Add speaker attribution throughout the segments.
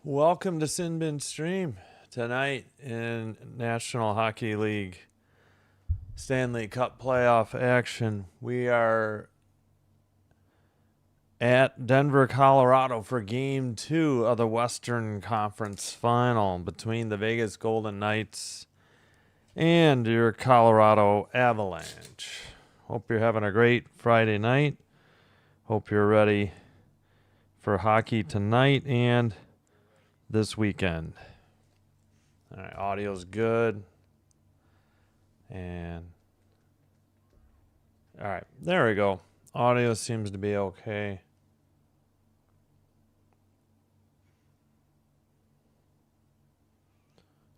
Speaker 1: Welcome to Sin Bin Stream. Tonight in National Hockey League Stanley Cup playoff action, we are at Denver, Colorado for Game 2 of the Western Conference Final between the Vegas Golden Knights and your Colorado Avalanche. Hope you're having a great Friday night. Hope you're ready for hockey tonight and this weekend. All right, audio's good. And all right, there we go. Audio seems to be okay.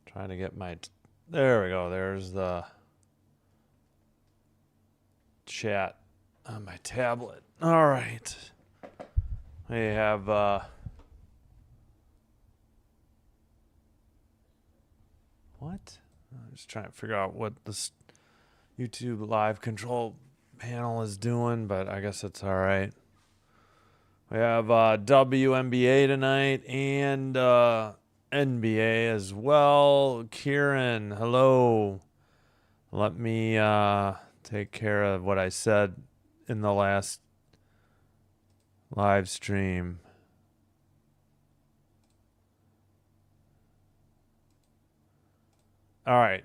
Speaker 1: Trying to get my there we go. There's the chat on my tablet. All right. We have what? I'm just trying to figure out what this YouTube live control panel is doing, but I guess it's all right. We have WNBA tonight and NBA as well. Kieran, hello. Let me take care of what I said in the last live stream. All right.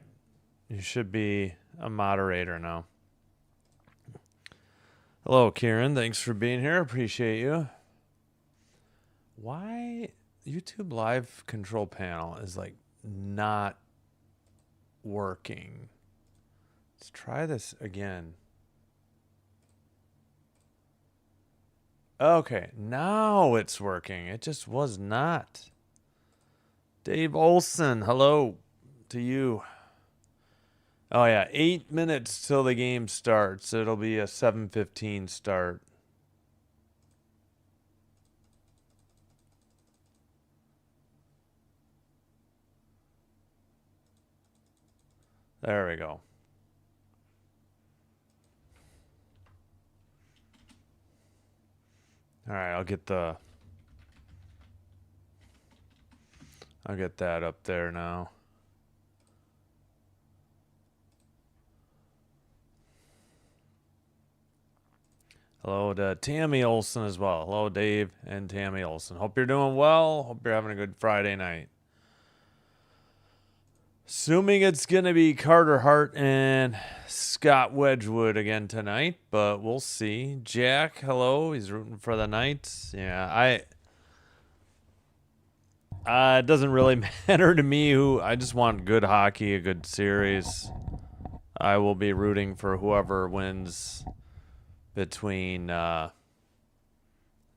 Speaker 1: You should be a moderator now. Hello, Kieran. Thanks for being here. Appreciate you. Why YouTube live control panel is like not working? Let's try this again. Okay, now it's working. It just was not. Dave Olson, hello to you. Oh yeah, 8 minutes till the game starts. It'll be a 7:15 start. There we go. All right, I'll get that up there now. Hello to Tammy Olson as well. Hello, Dave and Tammy Olson. Hope you're doing well. Hope you're having a good Friday night. Assuming it's going to be Carter Hart and Scott Wedgwood again tonight, but we'll see. Jack, hello. He's rooting for the Knights. Yeah, it doesn't really matter to me who. I just want good hockey, a good series. I will be rooting for whoever wins between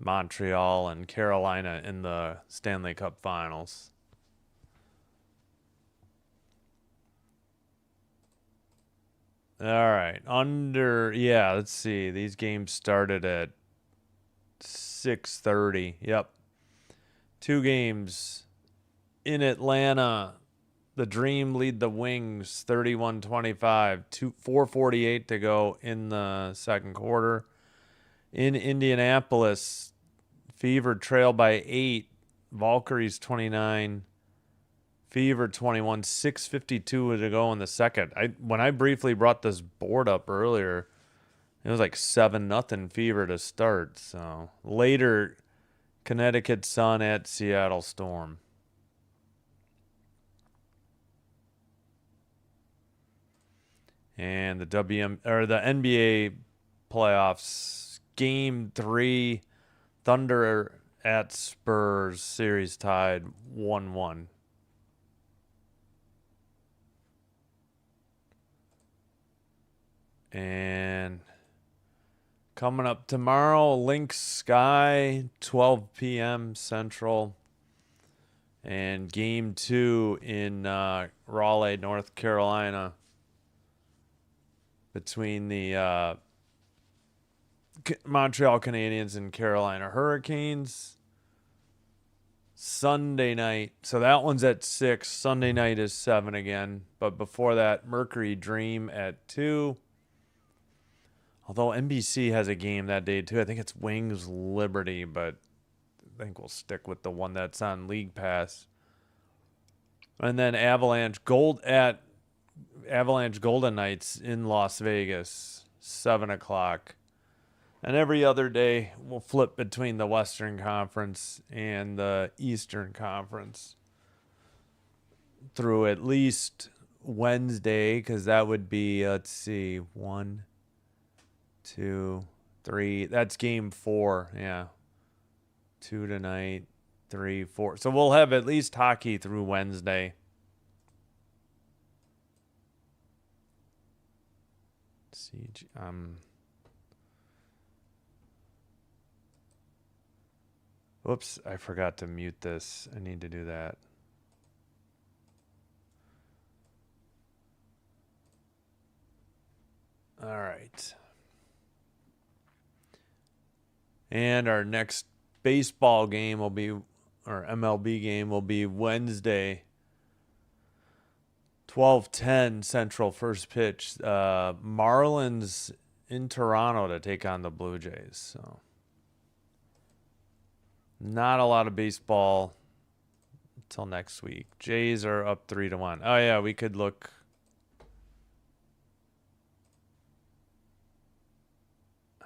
Speaker 1: Montreal and Carolina in the Stanley Cup Finals. All right. Let's see. These games started at 6:30. Yep. 2 games in Atlanta. The Dream lead the Wings 31-25. 4:48 to go in the second quarter. In Indianapolis, Fever trail by 8. Valkyries 29. Fever 21, 6:52 to go in the second. When I briefly brought this board up earlier, it was like 7-0 Fever to start. So later, Connecticut Sun at Seattle Storm. And the NBA playoffs, Game 3, Thunder at Spurs, series tied 1-1. And coming up tomorrow, Lynx Sky, 12 p.m. Central. And Game 2 in Raleigh, North Carolina, between the Montreal Canadiens and Carolina Hurricanes. Sunday night. So that one's at 6. Sunday night is 7 again. But before that, Mercury Dream at 2. Although NBC has a game that day too. I think it's Wings Liberty, but think we'll stick with the one that's on League Pass. And then Avalanche Golden Knights in Las Vegas, 7 o'clock. And every other day, we'll flip between the Western Conference and the Eastern Conference through at least Wednesday, because that would be, let's see, 1, 2, 3. That's game 4. Yeah. 2 tonight, 3, 4. So we'll have at least hockey through Wednesday. Whoops, I forgot to mute this. I need to do that. All right. And our next baseball game will be, or MLB game will be Wednesday, 12:10 Central, first pitch. Marlins in Toronto to take on the Blue Jays. So not a lot of baseball until next week. Jays are up 3-1. Oh yeah, we could look.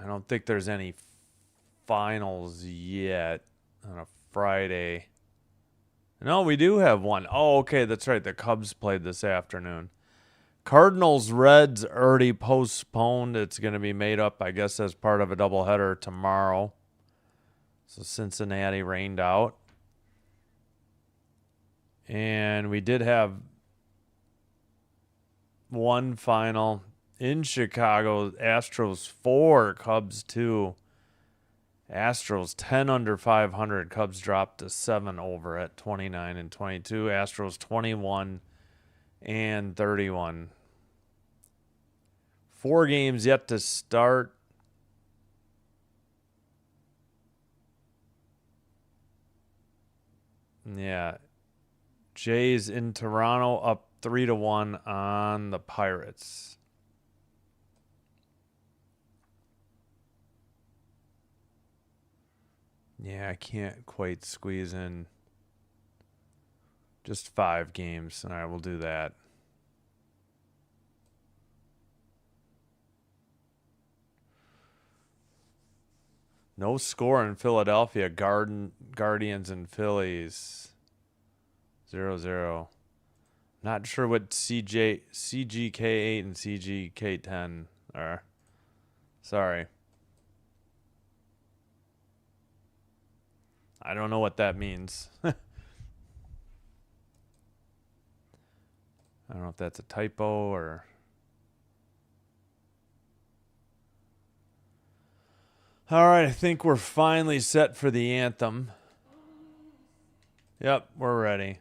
Speaker 1: I don't think there's any finals yet on a Friday. No, we do have one. Oh, okay, that's right. The Cubs played this afternoon. Cardinals Reds already postponed. It's going to be made up, I guess, as part of a doubleheader tomorrow. So Cincinnati rained out. And we did have one final in Chicago. Astros 4, Cubs 2. Astros 10 under 500. Cubs dropped to 7 over at 29 and 22. Astros 21 and 31. 4 games yet to start. Yeah. Jays in Toronto up 3-1 on the Pirates. Yeah, I can't quite squeeze in just 5 games, and I will do that. No score in Philadelphia. Guardians and Phillies. 0-0. Not sure what CGK8 and CGK10 are. Sorry. I don't know what that means. I don't know if that's a typo or... All right, I think we're finally set for the anthem. Yep, we're ready.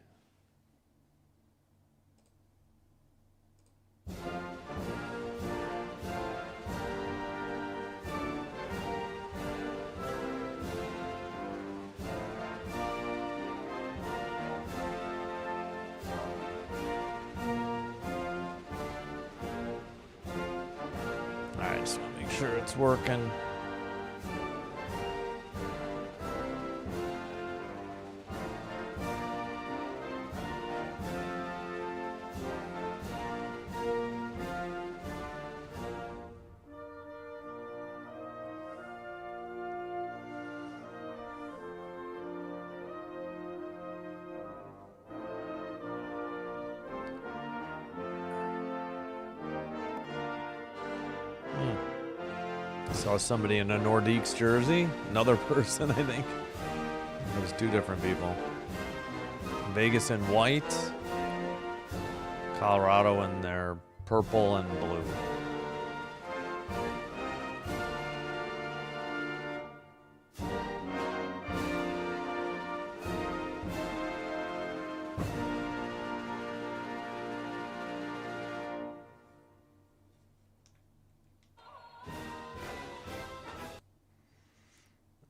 Speaker 1: All right, just want to make sure it's working. Saw somebody in a Nordiques jersey. Another person, I think. It was 2 different people. Vegas in white. Colorado in their purple and blue.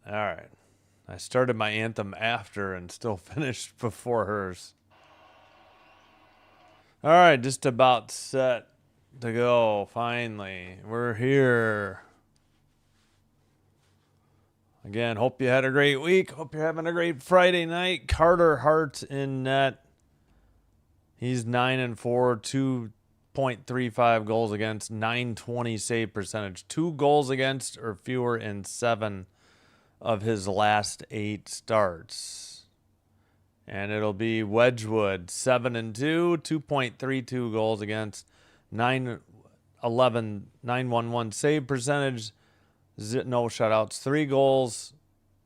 Speaker 1: All right. I started my anthem after and still finished before hers. All right, just about set to go. Finally, we're here. Again, hope you had a great week. Hope you're having a great Friday night. Carter Hart in net. He's 9-4, 2.35 goals against, 920 save percentage. 2 goals against or fewer in 7 of his last 8 starts. And it'll be Wedgwood, 7-2, 2.32 goals against, 911 save percentage, no shutouts, 3 goals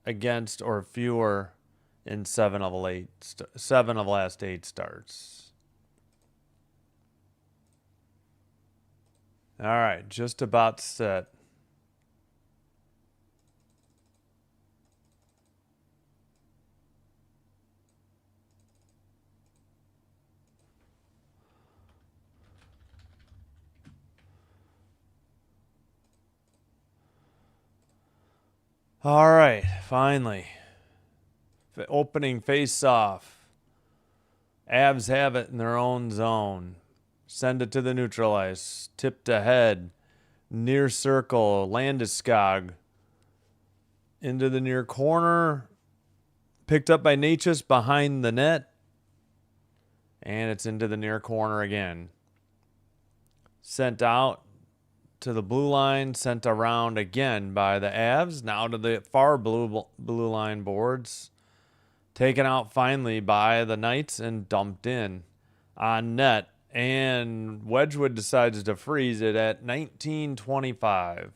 Speaker 1: against or fewer in 7 of last 8 starts. All right, just about set. All right, finally. Opening face-off. Avs have it in their own zone. Send it to the neutral ice. Tipped ahead. Near circle. Landeskog. Into the near corner. Picked up by Natchez behind the net. And it's into the near corner again. Sent out to the blue line, sent around again by the Avs, now to the far blue line boards. Taken out finally by the Knights and dumped in on net. And Wedgwood decides to freeze it at 19:25.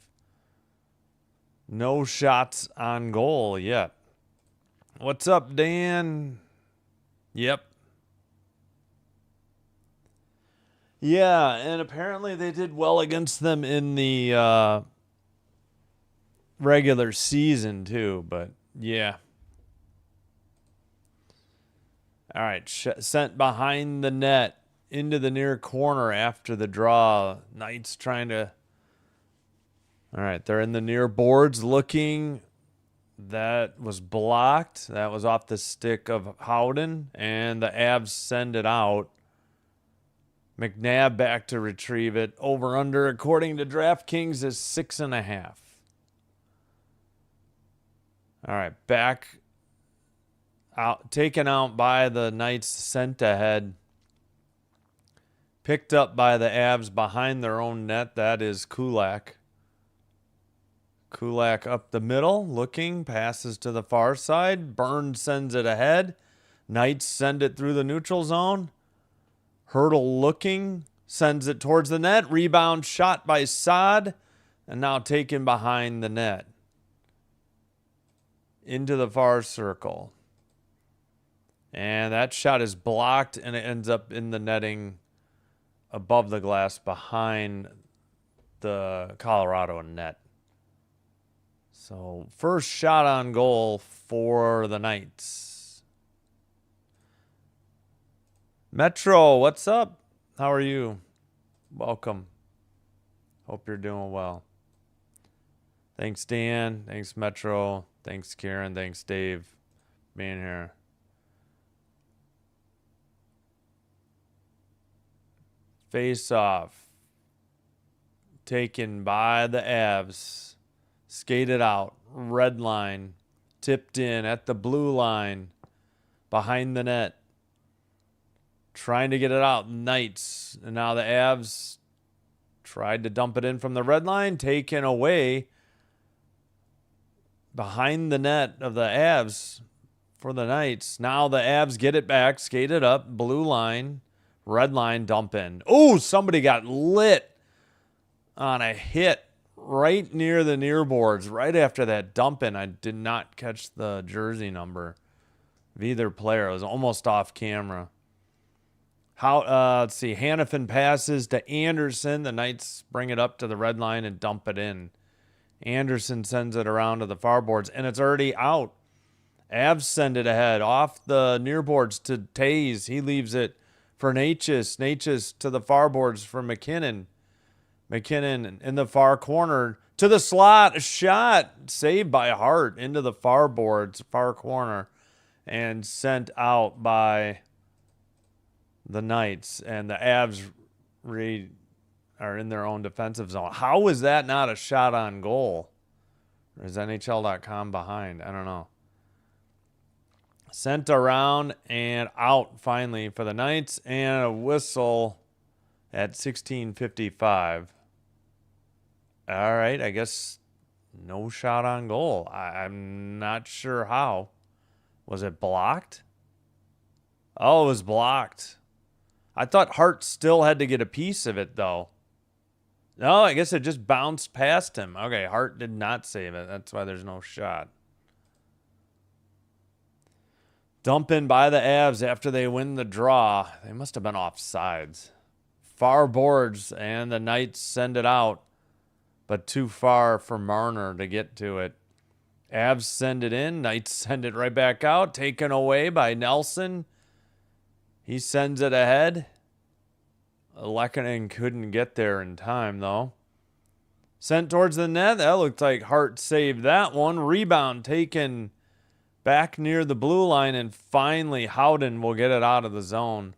Speaker 1: No shots on goal yet. What's up, Dan? Yep. Yeah, and apparently they did well against them in the regular season too, but yeah. All right, sent behind the net into the near corner after the draw. Knights trying to... All right, they're in the near boards looking. That was blocked. That was off the stick of Howden, and the Avs send it out. McNabb back to retrieve it. Over under, according to DraftKings, is 6.5. All right, back out, taken out by the Knights, sent ahead. Picked up by the Avs behind their own net. That is Kulak. Kulak up the middle, looking, passes to the far side. Burns sends it ahead. Knights send it through the neutral zone. Hurdle looking, sends it towards the net. Rebound shot by Saad, and now taken behind the net. Into the far circle. And that shot is blocked, and it ends up in the netting above the glass behind the Colorado net. So, first shot on goal for the Knights. Metro, what's up? How are you? Welcome. Hope you're doing well. Thanks, Dan. Thanks, Metro. Thanks, Karen. Thanks, Dave, being here. Face off. Taken by the Avs. Skated out. Red line. Tipped in at the blue line. Behind the net. Trying to get it out. Knights. And now the Avs tried to dump it in from the red line. Taken away. Behind the net of the Avs for the Knights. Now the Avs get it back. Skate it up. Blue line. Red line. Dump in. Oh, somebody got lit on a hit right near the near boards. Right after that dump in. I did not catch the jersey number of either player. It was almost off camera. Let's see. Hannafin passes to Anderson. The Knights bring it up to the red line and dump it in. Anderson sends it around to the far boards, and it's already out. Avs send it ahead off the near boards to Taze. He leaves it for Natchez. Natchez to the far boards for McKinnon. McKinnon in the far corner to the slot. A shot saved by Hart into the far boards, far corner, and sent out by the Knights. And the Avs are in their own defensive zone. How is that not a shot on goal? Or is NHL.com behind? I don't know. Sent around and out finally for the Knights, and a whistle at 16:55. All right, I guess no shot on goal. I'm not sure how. Was it blocked? Oh, it was blocked. I thought Hart still had to get a piece of it, though. No, I guess it just bounced past him. Okay, Hart did not save it. That's why there's no shot. Dump in by the Avs after they win the draw. They must have been offsides. Far boards, and the Knights send it out, but too far for Marner to get to it. Avs send it in. Knights send it right back out. Taken away by Nelson. He sends it ahead. Lehkonen couldn't get there in time, though. Sent towards the net. That looked like Hart saved that one. Rebound taken back near the blue line, and finally Howden will get it out of the zone.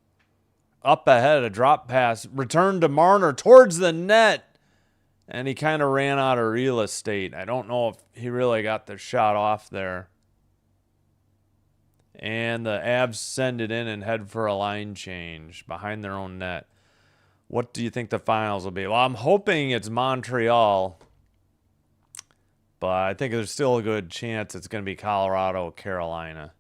Speaker 1: Up ahead, a drop pass. Return to Marner towards the net. And he kind of ran out of real estate. I don't know if he really got the shot off there. And the Avs send it in and head for a line change behind their own net. What do you think the finals will be? Well, I'm hoping it's Montreal. But I think there's still a good chance it's going to be Colorado, Carolina.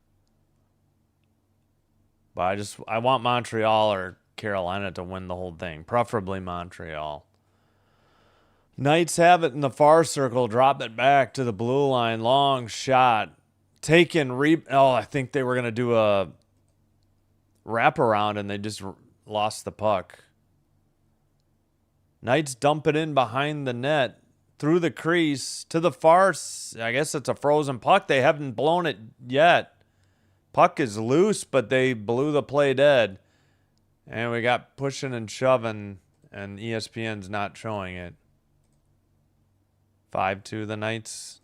Speaker 1: But I want Montreal or Carolina to win the whole thing. Preferably Montreal. Knights have it in the far circle. Drop it back to the blue line. Long shot. I think they were going to do a wraparound and they just lost the puck. Knights dump it in behind the net. Through the crease to the far. I guess it's a frozen puck. They haven't blown it yet. Puck is loose, but they blew the play dead. And we got pushing and shoving, and ESPN's not showing it. 5-2 the Knights.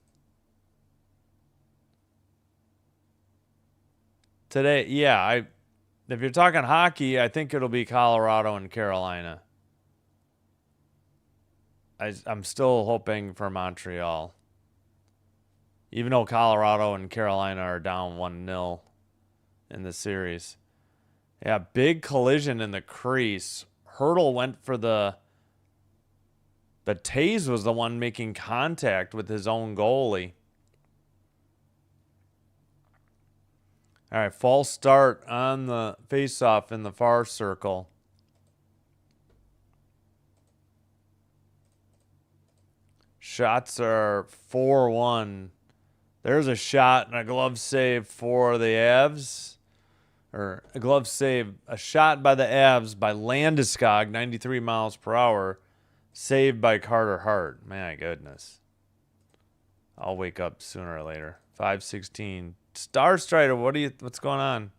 Speaker 1: Today, yeah, if you're talking hockey, I think it'll be Colorado and Carolina. I'm still hoping for Montreal. Even though Colorado and Carolina are down 1-0 in the series. Yeah, big collision in the crease. Hurdle went for But Taze was the one making contact with his own goalie. All right, false start on the faceoff in the far circle. Shots are 4-1. There's a shot and a glove save for the Avs. Or a shot by the Avs by Landeskog, 93 miles per hour. Saved by Carter Hart. My goodness. I'll wake up sooner or later. 5:16. Star Strider, what's going on?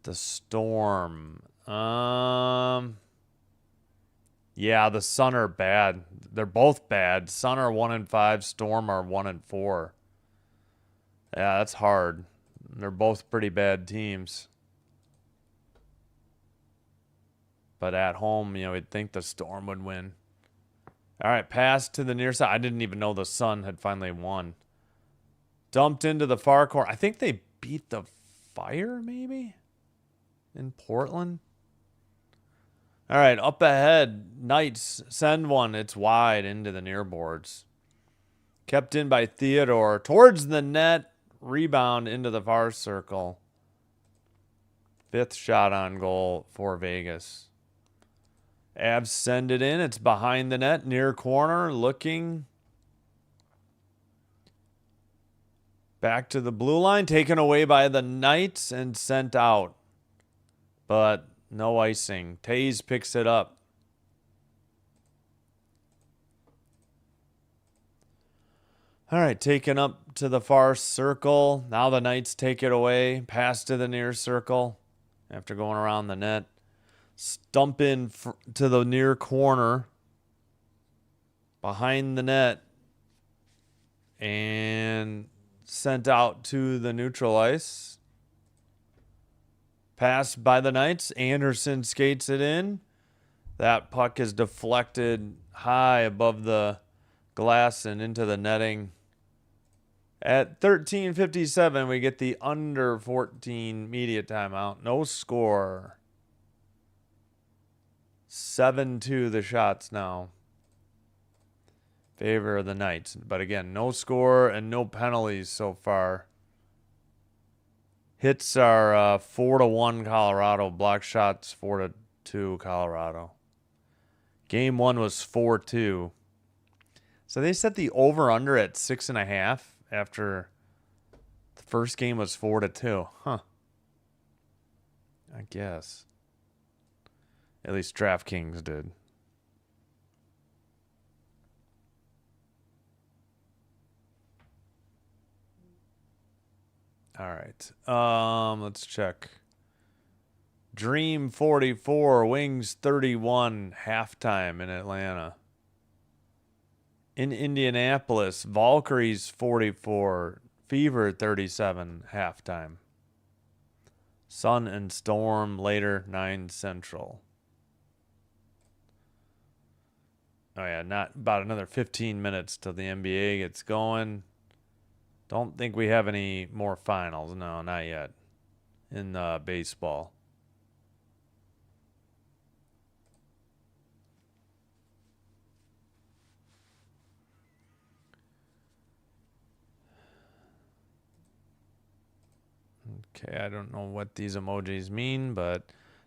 Speaker 1: The Storm. Yeah, the Sun are bad. They're both bad. Sun are 1-5. Storm are 1-4. Yeah, that's hard. They're both pretty bad teams. But at home, we'd think the Storm would win. All right, pass to the near side. I didn't even know the Sun had finally won. Dumped into the far corner. I think they beat the Fire, maybe? In Portland? All right, up ahead. Knights send one. It's wide into the near boards. Kept in by Theodore. Towards the net. Rebound into the far circle. 5th shot on goal for Vegas. Avs send it in. It's behind the net. Near corner. Looking. Back to the blue line. Taken away by the Knights and sent out. But no icing. Taze picks it up. All right, taken up to the far circle. Now the Knights take it away. Pass to the near circle after going around the net. Stump in to the near corner. Behind the net. And sent out to the neutral ice. Pass by the Knights. Anderson skates it in. That puck is deflected high above the glass and into the netting. At 13:57, we get the under 14 media timeout. No score. 7-2 the shots now. Favor of the Knights. But again, no score and no penalties so far. Hits are 4-1 Colorado. Block shots 4-2 Colorado. Game 1 was 4-2. So they set the over-under at 6.5 after the first game was 4-2. Huh. I guess. At least DraftKings did. All right. Let's check. Dream 44, Wings 31, halftime in Atlanta. In Indianapolis, Valkyries 44, Fever 37, halftime. Sun and Storm later, 9 Central. Oh yeah, not about another 15 minutes till the NBA gets going. Don't think we have any more finals. No, not yet. In baseball. Okay, I don't know what these emojis mean, but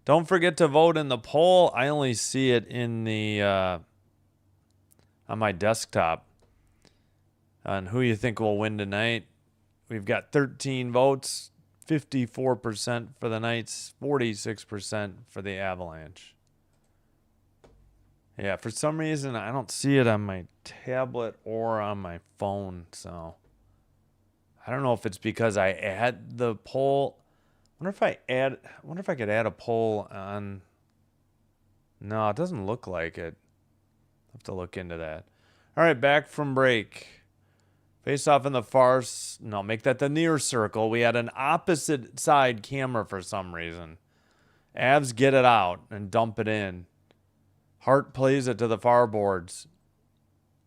Speaker 1: don't forget to vote in the poll. I only see it in the on my desktop on who you think will win tonight. We've got 13 votes, 54% for the Knights, 46% for the Avalanche. Yeah, for some reason, I don't see it on my tablet or on my phone, so I don't know if it's because I add the poll. I wonder if I could add a poll on. No, it doesn't look like it. I'll have to look into that. All right, back from break. Face off in the far. No, make that the near circle. We had an opposite side camera for some reason. Avs get it out and dump it in. Hart plays it to the far boards.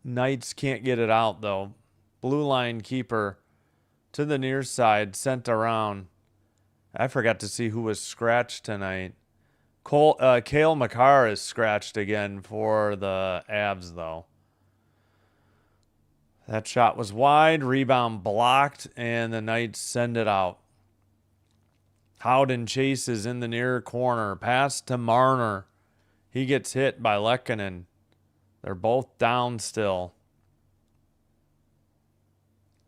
Speaker 1: Knights can't get it out, though. Blue line keeper to the near side, sent around. I forgot to see who was scratched tonight. Cale Makar is scratched again for the Avs, though. That shot was wide. Rebound blocked, and the Knights send it out. Howden chases in the near corner. Pass to Marner. He gets hit by Lehkonen. They're both down still.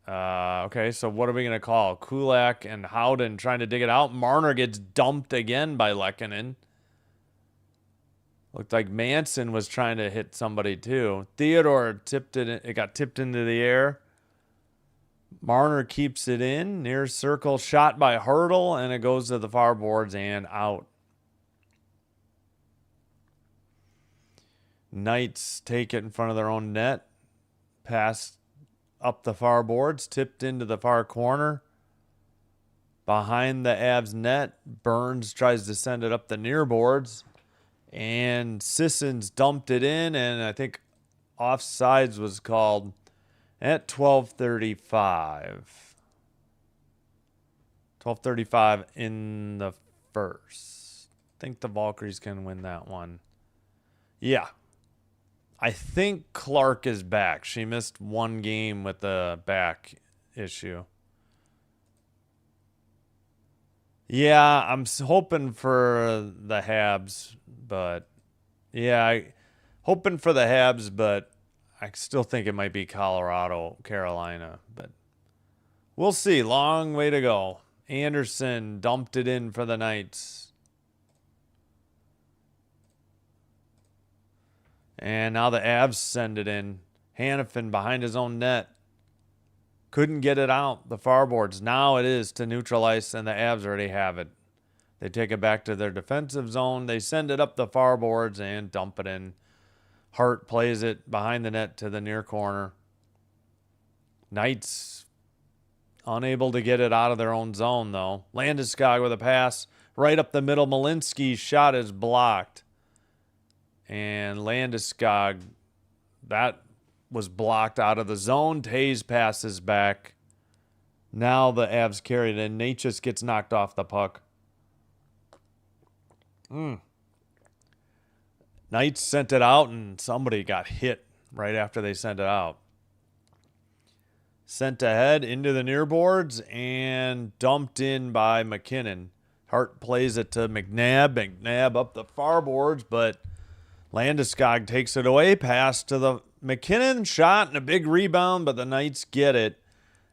Speaker 1: Okay, so what are we going to call? Kulak and Howden trying to dig it out. Marner gets dumped again by Lehkonen. Looked like Manson was trying to hit somebody too. Theodore tipped it. It got tipped into the air. Marner keeps it in. Near circle shot by Hurdle, and it goes to the far boards and out. Knights take it in front of their own net. Pass up the far boards, tipped into the far corner. Behind the Avs net, Burns tries to send it up the near boards. And Sissons dumped it in, and I think offsides was called at 12:35. 12:35 in the first. I think the Valkyries can win that one. Yeah. I think Clark is back. She missed one game with the back issue. Yeah, I'm hoping for the Habs, but hoping for the Habs, but I still think it might be Colorado, Carolina, but we'll see. Long way to go. Anderson dumped it in for the Knights. And now the Avs send it in. Hannafin behind his own net. Couldn't get it out. The far boards. Now it is to neutral ice, and the Avs already have it. They take it back to their defensive zone. They send it up the far boards and dump it in. Hart plays it behind the net to the near corner. Knights unable to get it out of their own zone, though. Landeskog with a pass right up the middle. Malinsky's shot is blocked. And Landeskog, that was blocked out of the zone. Tays passes back. Now the Avs carry it, and Nate just gets knocked off the puck. Knights sent it out, and somebody got hit right after they sent it out. Sent ahead into the near boards and dumped in by McKinnon. Hart plays it to McNabb. McNabb up the far boards, but Landeskog takes it away. Pass to the McKinnon shot and a big rebound, but the Knights get it,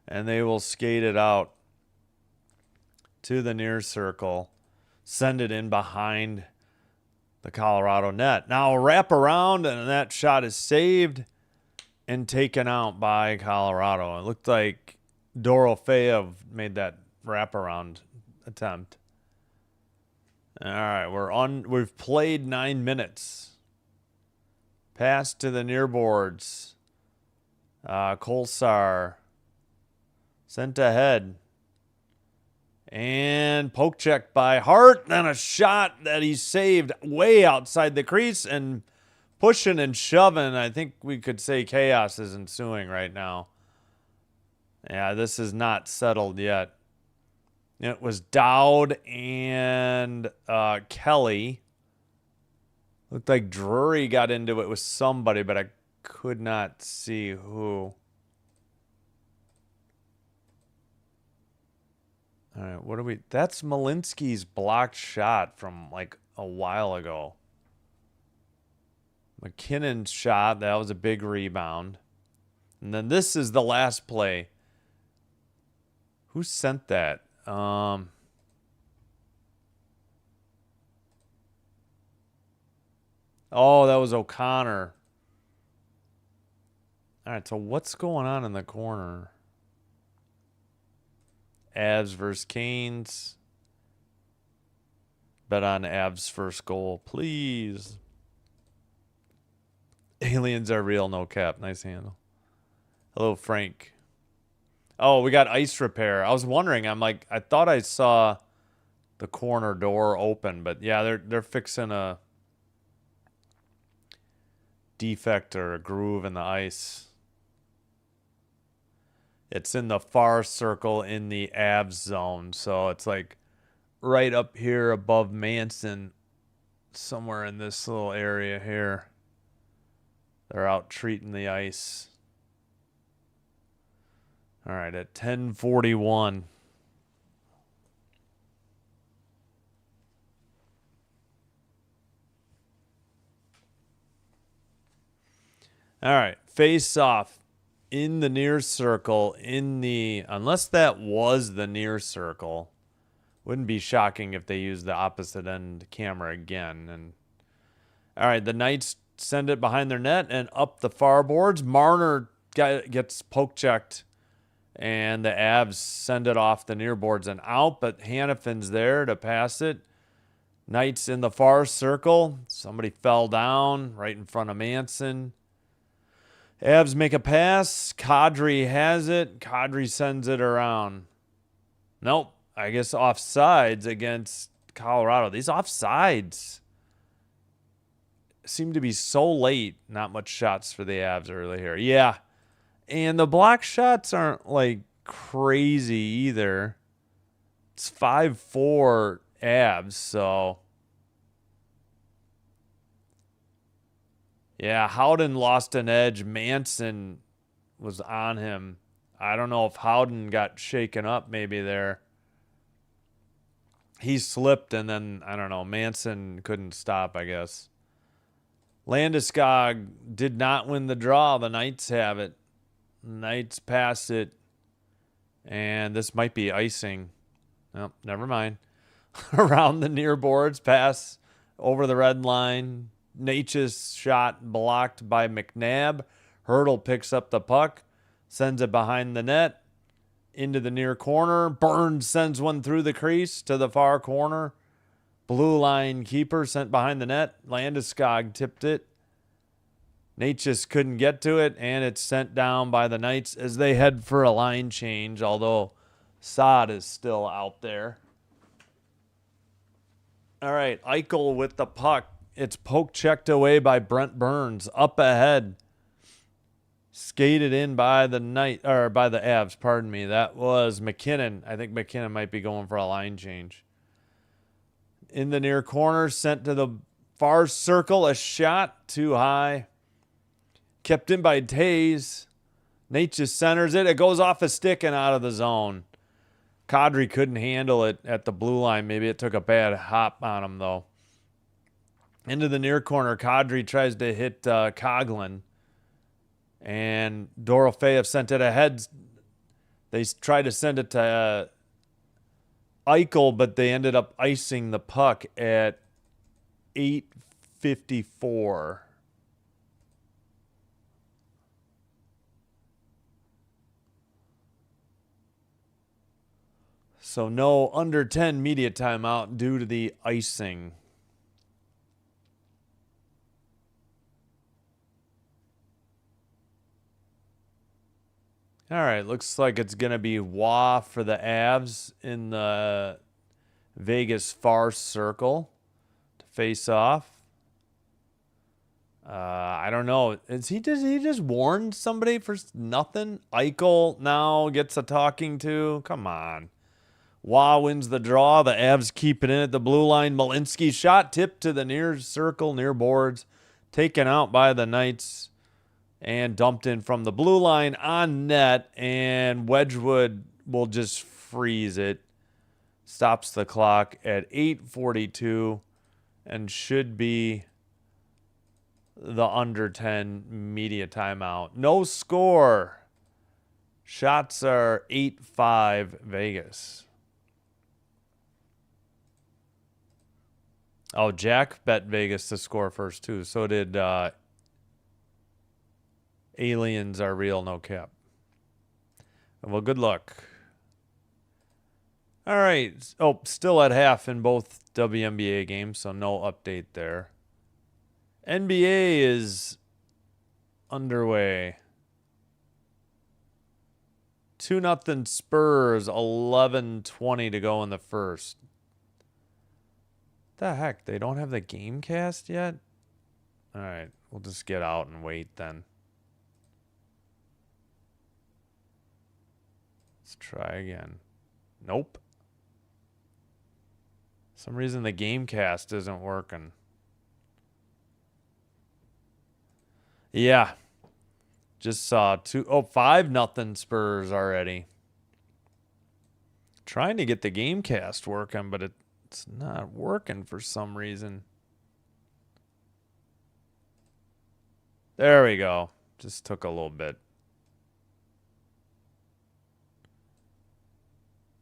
Speaker 1: and they will skate it out to the near circle. Send it in behind the Colorado net. Now a wrap around, and that shot is saved and taken out by Colorado. It looked like Dorofeyev made that wraparound attempt. All right, we've played 9 minutes. Pass to the near boards. Kolsar sent ahead. And poke check by Hart. Then a shot that he saved way outside the crease, and pushing and shoving. I think we could say chaos is ensuing right now. Yeah, this is not settled yet. It was Dowd and Kelly. Looked like Drury got into it with somebody, but I could not see who. All right, what do we... That's Malinsky's blocked shot from like a while ago. McKinnon's shot, that was a big rebound. And then this is the last play. Who sent that? Oh, that was O'Connor. All right, so what's going on in the corner? Avs versus Canes. Bet on Avs first goal, please. Aliens are real, no cap. Nice handle. Hello, Frank. Oh, we got ice repair. I was wondering. I'm like, I thought I saw the corner door open, but yeah, they're fixing a defect or a groove in the ice. It's in the far circle in the Avs zone, so it's like right up here above Manson, somewhere in this little area here. They're out treating the ice. All right, at 10:41. All right, face off in the near circle, unless that was the near circle. Wouldn't be shocking if they used the opposite end camera again. And all right, the Knights send it behind their net and up the far boards. Marner gets poke checked, and the Avs send it off the near boards and out, but Hannafin's there to pass it. Knights in the far circle. Somebody fell down right in front of Manson. Avs make a pass. Kadri has it. Kadri sends it around. Nope. I guess offsides against Colorado. These offsides seem to be so late. Not much shots for the Avs early here. Yeah. And the block shots aren't like crazy either. It's 5-4 Avs, so... Yeah, Howden lost an edge. Manson was on him. I don't know if Howden got shaken up maybe there. He slipped, and then, I don't know, Manson couldn't stop, I guess. Landeskog did not win the draw. The Knights have it. Knights pass it. And this might be icing. Oh, never mind. Around the near boards, pass over the red line. Nature's shot blocked by McNabb. Hurdle picks up the puck, sends it behind the net, into the near corner. Burns sends one through the crease to the far corner. Blue line keeper sent behind the net. Landeskog tipped it. Natchez couldn't get to it, and it's sent down by the Knights as they head for a line change, although Saad is still out there. All right, Eichel with the puck. It's poke checked away by Brent Burns. Up ahead. Skated in by the Avs, pardon me. That was McKinnon. I think McKinnon might be going for a line change. In the near corner, sent to the far circle, a shot too high. Kept in by Tays. Nate just centers it. It goes off a stick and out of the zone. Kadri couldn't handle it at the blue line. Maybe it took a bad hop on him, though. Into the near corner, Kadri tries to hit Coughlin. And Dorofeyev sent it ahead. They tried to send it to Eichel, but they ended up icing the puck at 8:54. So no under 10 media timeout due to the icing. All right, looks like it's going to be Wah for the Avs in the Vegas far circle to face off. I don't know. Is he just warned somebody for nothing? Eichel now gets a talking to. Come on. Wah wins the draw. The Avs keep it in at the blue line. Malinsky shot tipped to the near circle, near boards, taken out by the Knights. And dumped in from the blue line on net, and Wedgwood will just freeze it. Stops the clock at 8:42 and should be the under 10 media timeout. No score. Shots are 8-5 Vegas. Oh, Jack bet Vegas to score first, too. So did Aliens Are Real, no cap. Well, good luck. All right. Oh, still at half in both WNBA games, so no update there. NBA is underway. 2-0 Spurs, 11:20 to go in the first. The heck? They don't have the game cast yet? All right. We'll just get out and wait then. Let's try again. Nope. Some reason the game cast isn't working. Yeah. Just saw 5-0 Spurs already. Trying to get the game cast working, but it's not working for some reason. There we go. Just took a little bit.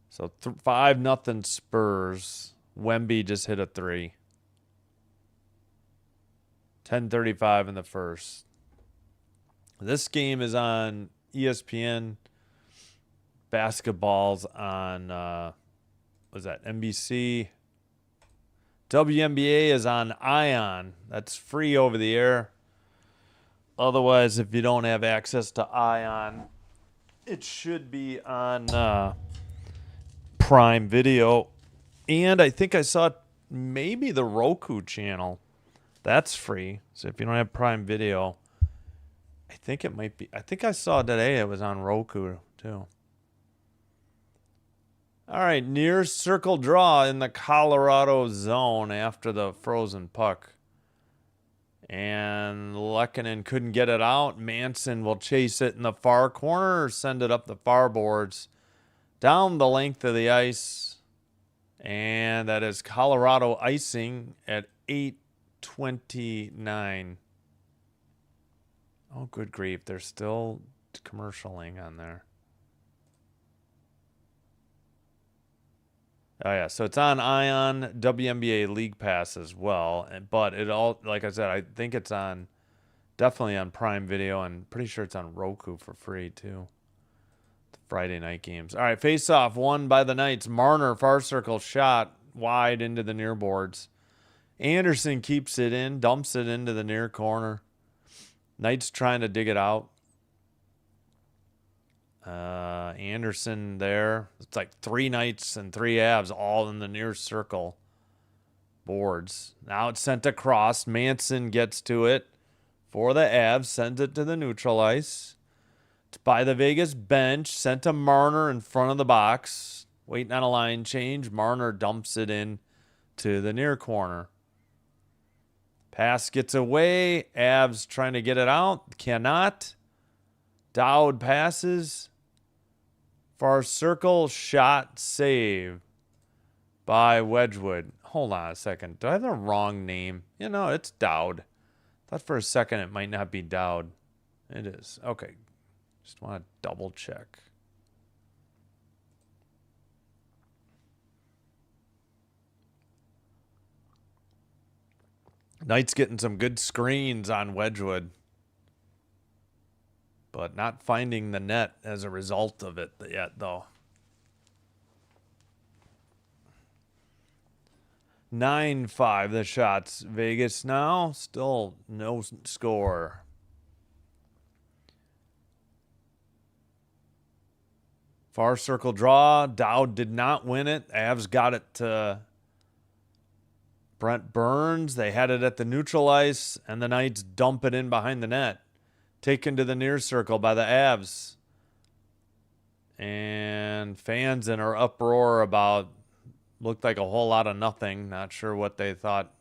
Speaker 1: So 5-0 Spurs. Wemby just hit a 3. 10:35 in the first. This game is on ESPN. Basketball's on, what's that, NBC. WNBA is on Ion. That's free over the air. Otherwise, if you don't have access to Ion, it should be on Prime Video. And I think I saw maybe the Roku channel. That's free. So if you don't have Prime Video, I think it might be. I think I saw today it was on Roku too. All right, near circle draw in the Colorado zone after the frozen puck. And Lehkonen couldn't get it out. Manson will chase it in the far corner or send it up the far boards. Down the length of the ice. And that is Colorado icing at 8:29. Oh, good grief. They're still commercialing on there. Oh, yeah. So it's on Ion, WNBA League Pass as well. But it all, like I said, I think it's on, definitely on Prime Video, and pretty sure it's on Roku for free, too. The Friday night games. All right, face-off won by the Knights. Marner, far circle shot wide into the near boards. Anderson keeps it in, dumps it into the near corner. Knights trying to dig it out. Anderson there. It's like 3 Knights and 3 Avs all in the near circle boards. Now it's sent across. Manson gets to it for the Avs. Sends it to the neutral ice. It's by the Vegas bench. Sent to Marner in front of the box. Waiting on a line change. Marner dumps it in to the near corner. Pass gets away. Avs trying to get it out. Cannot. Dowd passes. Far circle. Shot. Save by Wedgwood. Hold on a second. Do I have the wrong name? You know, it's Dowd. Thought for a second it might not be Dowd. It is. Okay. Just want to double check. Knight's getting some good screens on Wedgwood, but not finding the net as a result of it yet, though. 9-5 the shots. Vegas now. Still no score. Far circle draw. Dowd did not win it. Avs got it to Brent Burns. They had it at the neutral ice, and the Knights dump it in behind the net. Taken to the near circle by the Avs. And fans in an uproar about, looked like a whole lot of nothing. Not sure what they thought.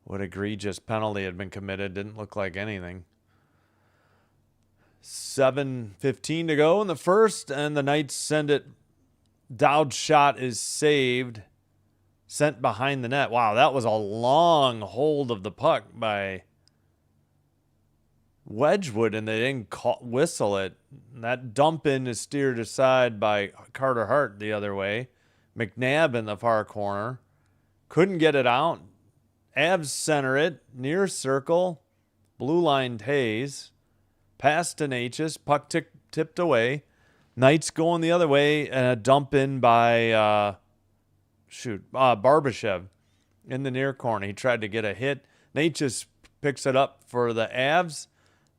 Speaker 1: What egregious penalty had been committed. Didn't look like anything. 7:15 to go in the first, and the Knights send it. Dowd's shot is saved. Sent behind the net. Wow, that was a long hold of the puck by Wedgwood, and they didn't whistle it. That dump in is steered aside by Carter Hart the other way. McNabb in the far corner. Couldn't get it out. Avs center it. Near circle. Blue line Tays. Pass to Natchez. Puck tipped away. Knights going the other way, and a dump in by Barbashev in the near corner. He tried to get a hit. Natchez picks it up for the Avs.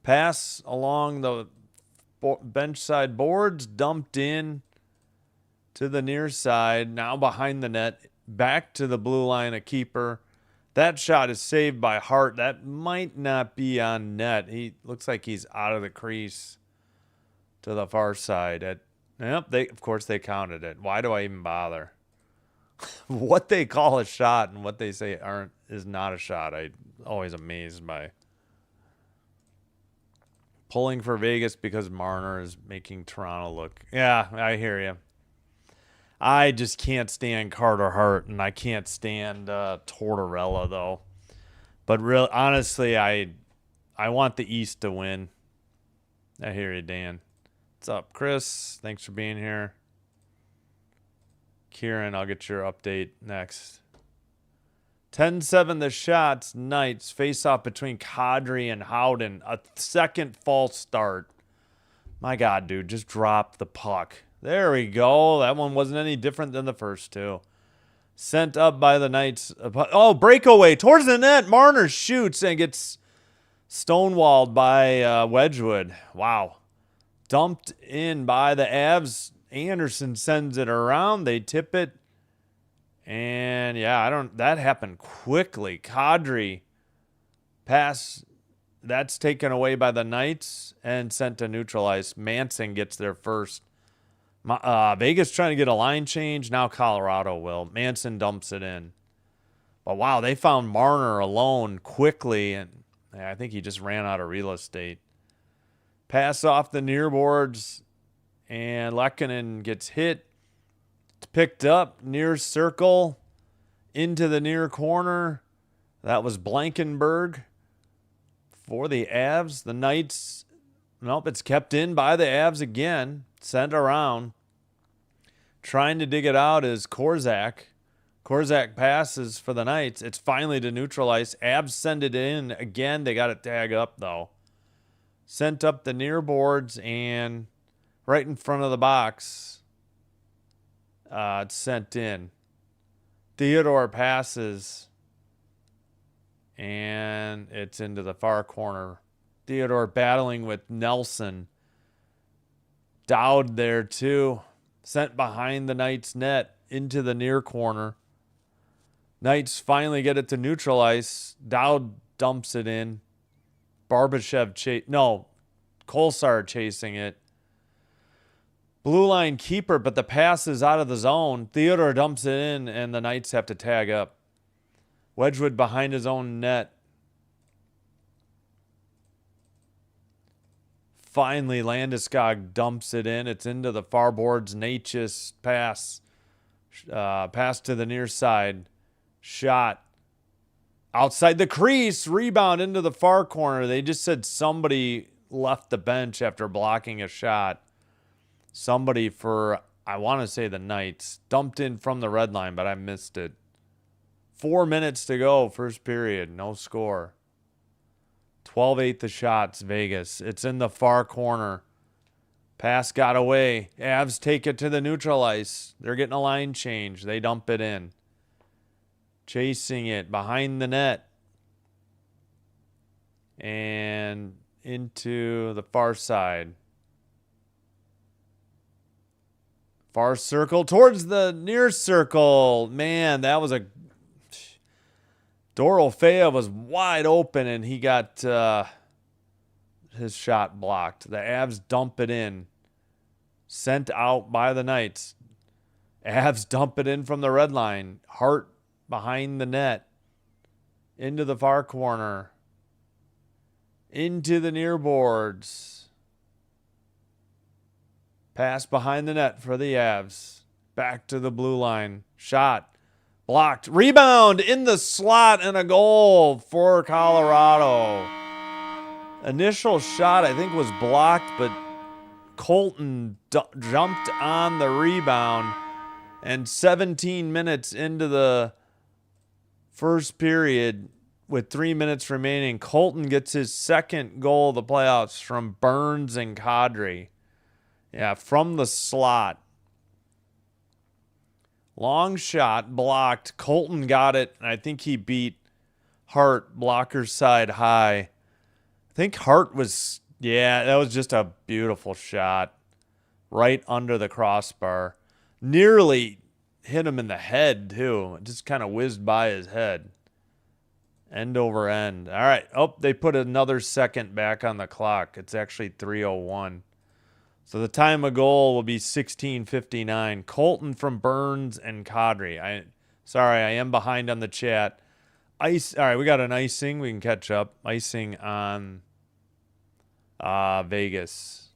Speaker 1: Pass along the bench side boards. Dumped in to the near side. Now behind the net. Back to the blue line, a keeper. That shot is saved by Hart. That might not be on net. He looks like he's out of the crease to the far side. Of course they counted it. Why do I even bother? What they call a shot and what they say is not a shot, I'm always amazed by. Pulling for Vegas because Marner is making Toronto look. Yeah, I hear you. I just can't stand Carter Hart, and I can't stand Tortorella, though. But real honestly, I want the East to win. I hear you, Dan. What's up, Chris? Thanks for being here. Kieran, I'll get your update next. 10-7 the shots. Knights face off between Kadri and Howden. A second false start. My God, dude, just drop the puck. There we go. That one wasn't any different than the first two. Sent up by the Knights. Oh, breakaway towards the net. Marner shoots and gets stonewalled by Wedgwood. Wow. Dumped in by the Avs. Anderson sends it around. They tip it. And yeah, that happened quickly. Kadri pass. That's taken away by the Knights and sent to neutral ice. Manson gets there first. Vegas trying to get a line change. Now Colorado will. Manson dumps it in. But wow, they found Marner alone quickly, and I think he just ran out of real estate. Pass off the near boards, and Lehkonen gets hit. It's picked up near circle into the near corner. That was Blankenberg for the Avs. The Knights, nope, it's kept in by the Avs again. Sent around. Trying to dig it out is Korzak. Korzak passes for the Knights. It's finally to neutral ice. Avs send it in. Again, they got it tag up, though. Sent up the near boards and right in front of the box. It's sent in. Theodore passes. And it's into the far corner. Theodore battling with Nelson. Dowd there, too. Sent behind the Knights' net into the near corner. Knights finally get it to neutral ice. Dowd dumps it in. Barbashev Kolsar chasing it. Blue line keeper, but the pass is out of the zone. Theodore dumps it in, and the Knights have to tag up. Wedgwood behind his own net. Finally, Landeskog dumps it in. It's into the far boards. Natchez pass. Pass to the near side. Shot. Outside the crease. Rebound into the far corner. They just said somebody left the bench after blocking a shot. Somebody for, I want to say the Knights, dumped in from the red line, but I missed it. 4 minutes to go, first period. No score. 12-8 the shots, Vegas. It's in the far corner. Pass got away. Avs take it to the neutral ice. They're getting a line change. They dump it in. Chasing it behind the net. And into the far side. Far circle towards the near circle. Man, that was a... Dorofea was wide open, and he got his shot blocked. The Avs dump it in. Sent out by the Knights. Avs dump it in from the red line. Hart behind the net. Into the far corner. Into the near boards. Pass behind the net for the Avs. Back to the blue line. Shot. Blocked. Rebound in the slot and a goal for Colorado. Initial shot, I think, was blocked, but Colton jumped on the rebound. And 17 minutes into the first period, with 3 minutes remaining, Colton gets his second goal of the playoffs from Burns and Kadri. Yeah, from the slot. Long shot, blocked. Colton got it, and I think he beat Hart, blocker side high. I think Hart was, yeah, that was just a beautiful shot. Right under the crossbar. Nearly hit him in the head, too. It just kind of whizzed by his head. End over end. All right. Oh, they put another second back on the clock. It's actually 3:01. So the time of goal will be 16:59. Colton from Burns and Kadri. Sorry, I am behind on the chat. Ice. All right, we got an icing. We can catch up. Icing on Vegas.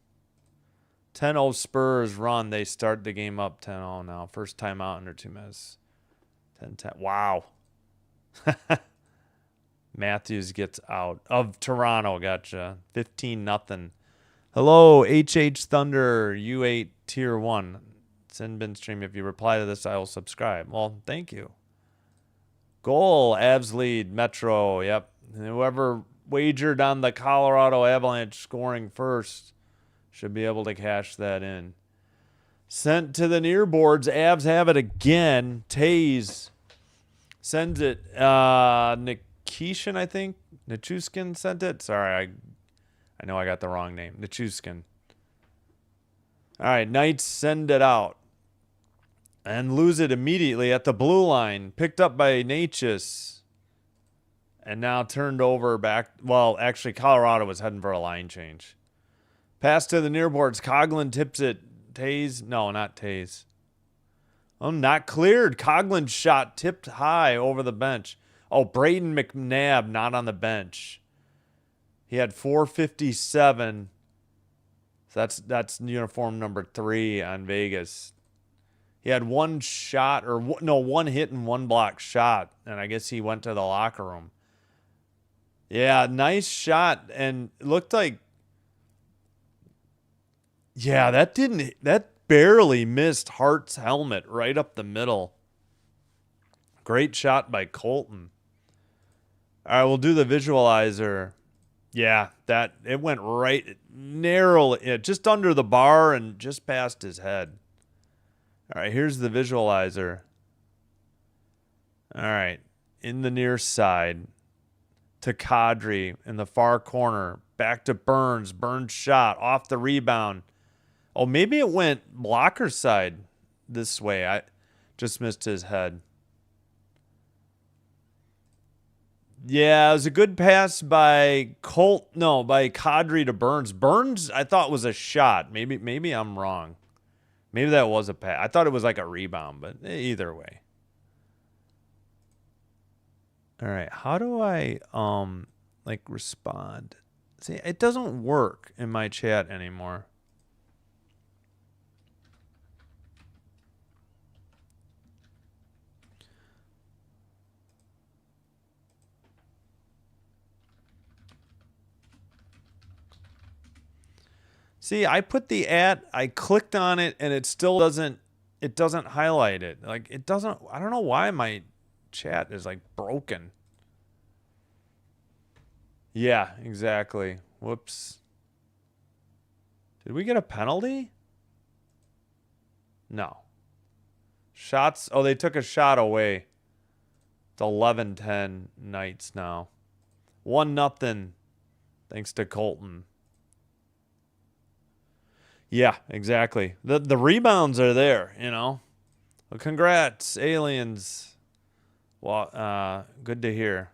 Speaker 1: 10-0 Spurs run. They start the game up 10-0 now. First time out under 2 minutes. 10-10. Wow. Matthews gets out of Toronto. Gotcha. 15-0. Hello, HH Thunder, U8 Tier 1. Send bin stream. If you reply to this, I will subscribe. Well, thank you. Goal, Avs lead, Metro. Yep. And whoever wagered on the Colorado Avalanche scoring first should be able to cash that in. Sent to the near boards. Avs have it again. Taze sends it. Nikishin, I think. Nichushkin sent it. Sorry, I know I got the wrong name. Nichushkin. All right, Knights send it out. And lose it immediately at the blue line. Picked up by Natchez. And now turned over back. Well, actually, Colorado was heading for a line change. Pass to the near boards. Coughlin tips it. Taze. No, not Taze. Oh, not cleared. Coughlin's shot tipped high over the bench. Oh, Braden McNabb not on the bench. He had 457. So that's uniform number 3 on Vegas. He had one shot, or no, one hit and one block shot, and I guess he went to the locker room. Yeah, nice shot, and it looked like, yeah, that barely missed Hart's helmet right up the middle. Great shot by Colton. All right, we'll do the visualizer. Yeah, it went right narrowly, just under the bar and just past his head. All right, here's the visualizer. All right, in the near side to Kadri in the far corner. Back to Burns. Burns shot off the rebound. Oh, maybe it went blocker side this way. I just missed his head. Yeah, it was a good pass by by Kadri to Burns. Burns, I thought was a shot. Maybe I'm wrong. Maybe that was a pass. I thought it was like a rebound, but either way. All right, how do I like respond? See, it doesn't work in my chat anymore. See, I put the I clicked on it and it still doesn't highlight it. Like it doesn't I don't know why my chat is like broken. Yeah, exactly. Whoops. Did we get a penalty? No. Shots. Oh, they took a shot away. It's 11-10 Knights now. 1-0 thanks to Colton. Yeah, exactly. The rebounds are there, you know. Well, congrats, aliens. Well, good to hear.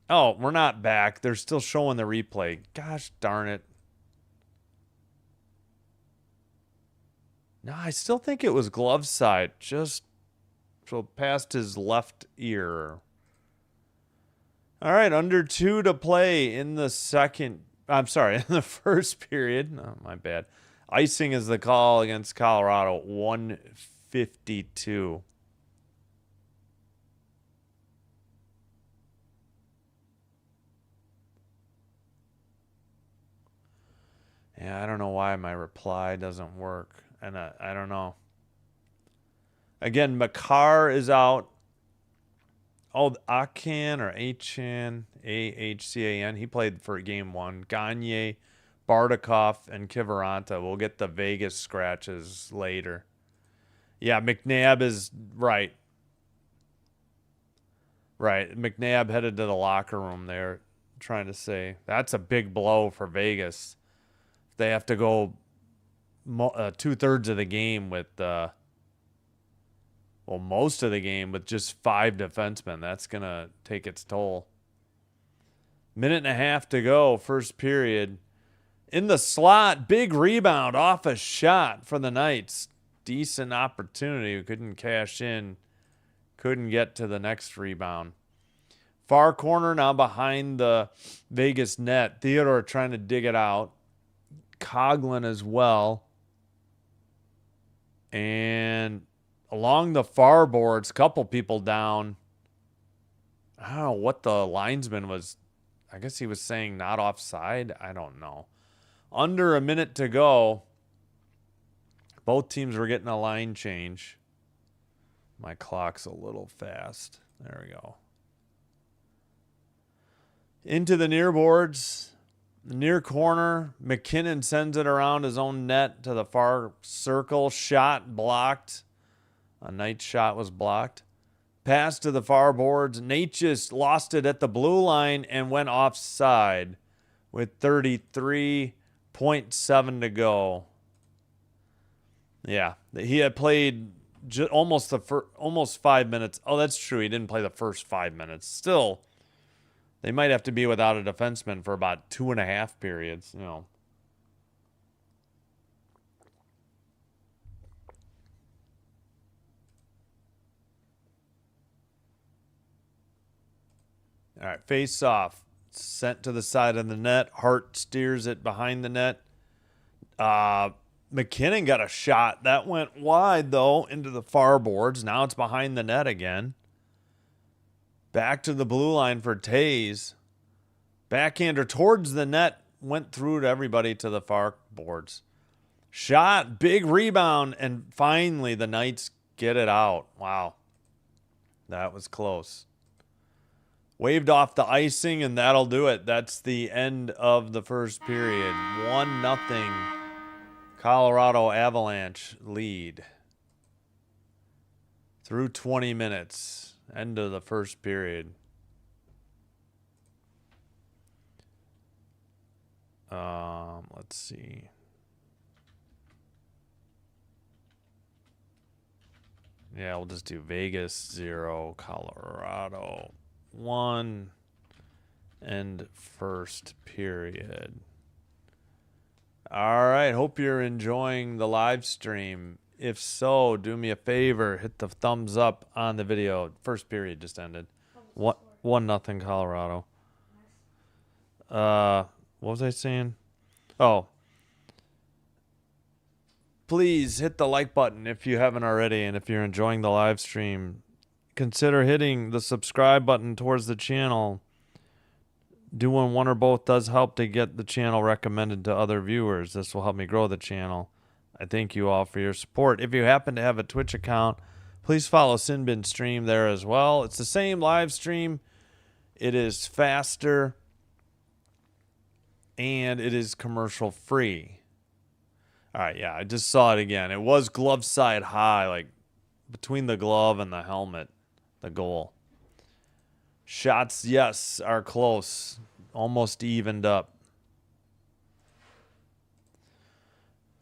Speaker 1: Oh, we're not back. They're still showing the replay. Gosh darn it. No, I still think it was glove side. Just so past his left ear. All right, under 2 to play in the second. I'm sorry, in the first period. Oh, my bad. Icing is the call against Colorado. 152. Yeah, I don't know why my reply doesn't work. And I don't know. Again, Makar is out. Oh, Akan or Achan, Ahcan. He played for game 1. Gagne, Bardakov, and Kivaranta. We'll get the Vegas scratches later. Yeah, McNabb is right. Right. McNabb headed to the locker room there, trying to say that's a big blow for Vegas. They have to go 2/3 of the game with most of the game with just 5 defensemen. That's going to take its toll. Minute and a half to go, first period. In the slot, big rebound off a shot for the Knights. Decent opportunity. Couldn't cash in. Couldn't get to the next rebound. Far corner now behind the Vegas net. Theodore trying to dig it out. Coughlin as well. And along the far boards, couple people down. I don't know what the linesman was. I guess he was saying not offside. I don't know. Under a minute to go. Both teams were getting a line change. My clock's a little fast. There we go. Into the near boards. Near corner. McKinnon sends it around his own net to the far circle. Shot blocked. A Knight shot was blocked. Pass to the far boards. Nate just lost it at the blue line and went offside with 33.7 to go. Yeah, he had played almost 5 minutes. Oh, that's true. He didn't play the first 5 minutes. Still, they might have to be without a defenseman for about 2.5 periods. You know. All right, face off. Sent to the side of the net. Hart steers it behind the net. McKinnon got a shot. That went wide, though, into the far boards. Now it's behind the net again. Back to the blue line for Tays. Backhander towards the net. Went through to everybody to the far boards. Shot. Big rebound. And finally, the Knights get it out. Wow. That was close. Waved off the icing, and that'll do it. That's the end of the first period. 1-0. Colorado Avalanche lead. Through 20 minutes. End of the first period. Let's see. Yeah, we'll just do Vegas 0, Colorado 1, and first period. All right, hope you're enjoying the live stream. If so, do me a favor, hit the thumbs up on the video. First period just ended. 1-0 Colorado. What was I saying? Oh. Please hit the like button if you haven't already, and if you're enjoying the live stream, consider hitting the subscribe button towards the channel. Doing one or both does help to get the channel recommended to other viewers. This will help me grow the channel. I thank you all for your support. If you happen to have a Twitch account, please follow Sinbin Stream there as well. It's the same live stream. It is faster, and it is commercial free. All right, yeah, I just saw it again. It was glove side high, like between the glove and the helmet, the goal. Shots, yes, are close. Almost evened up.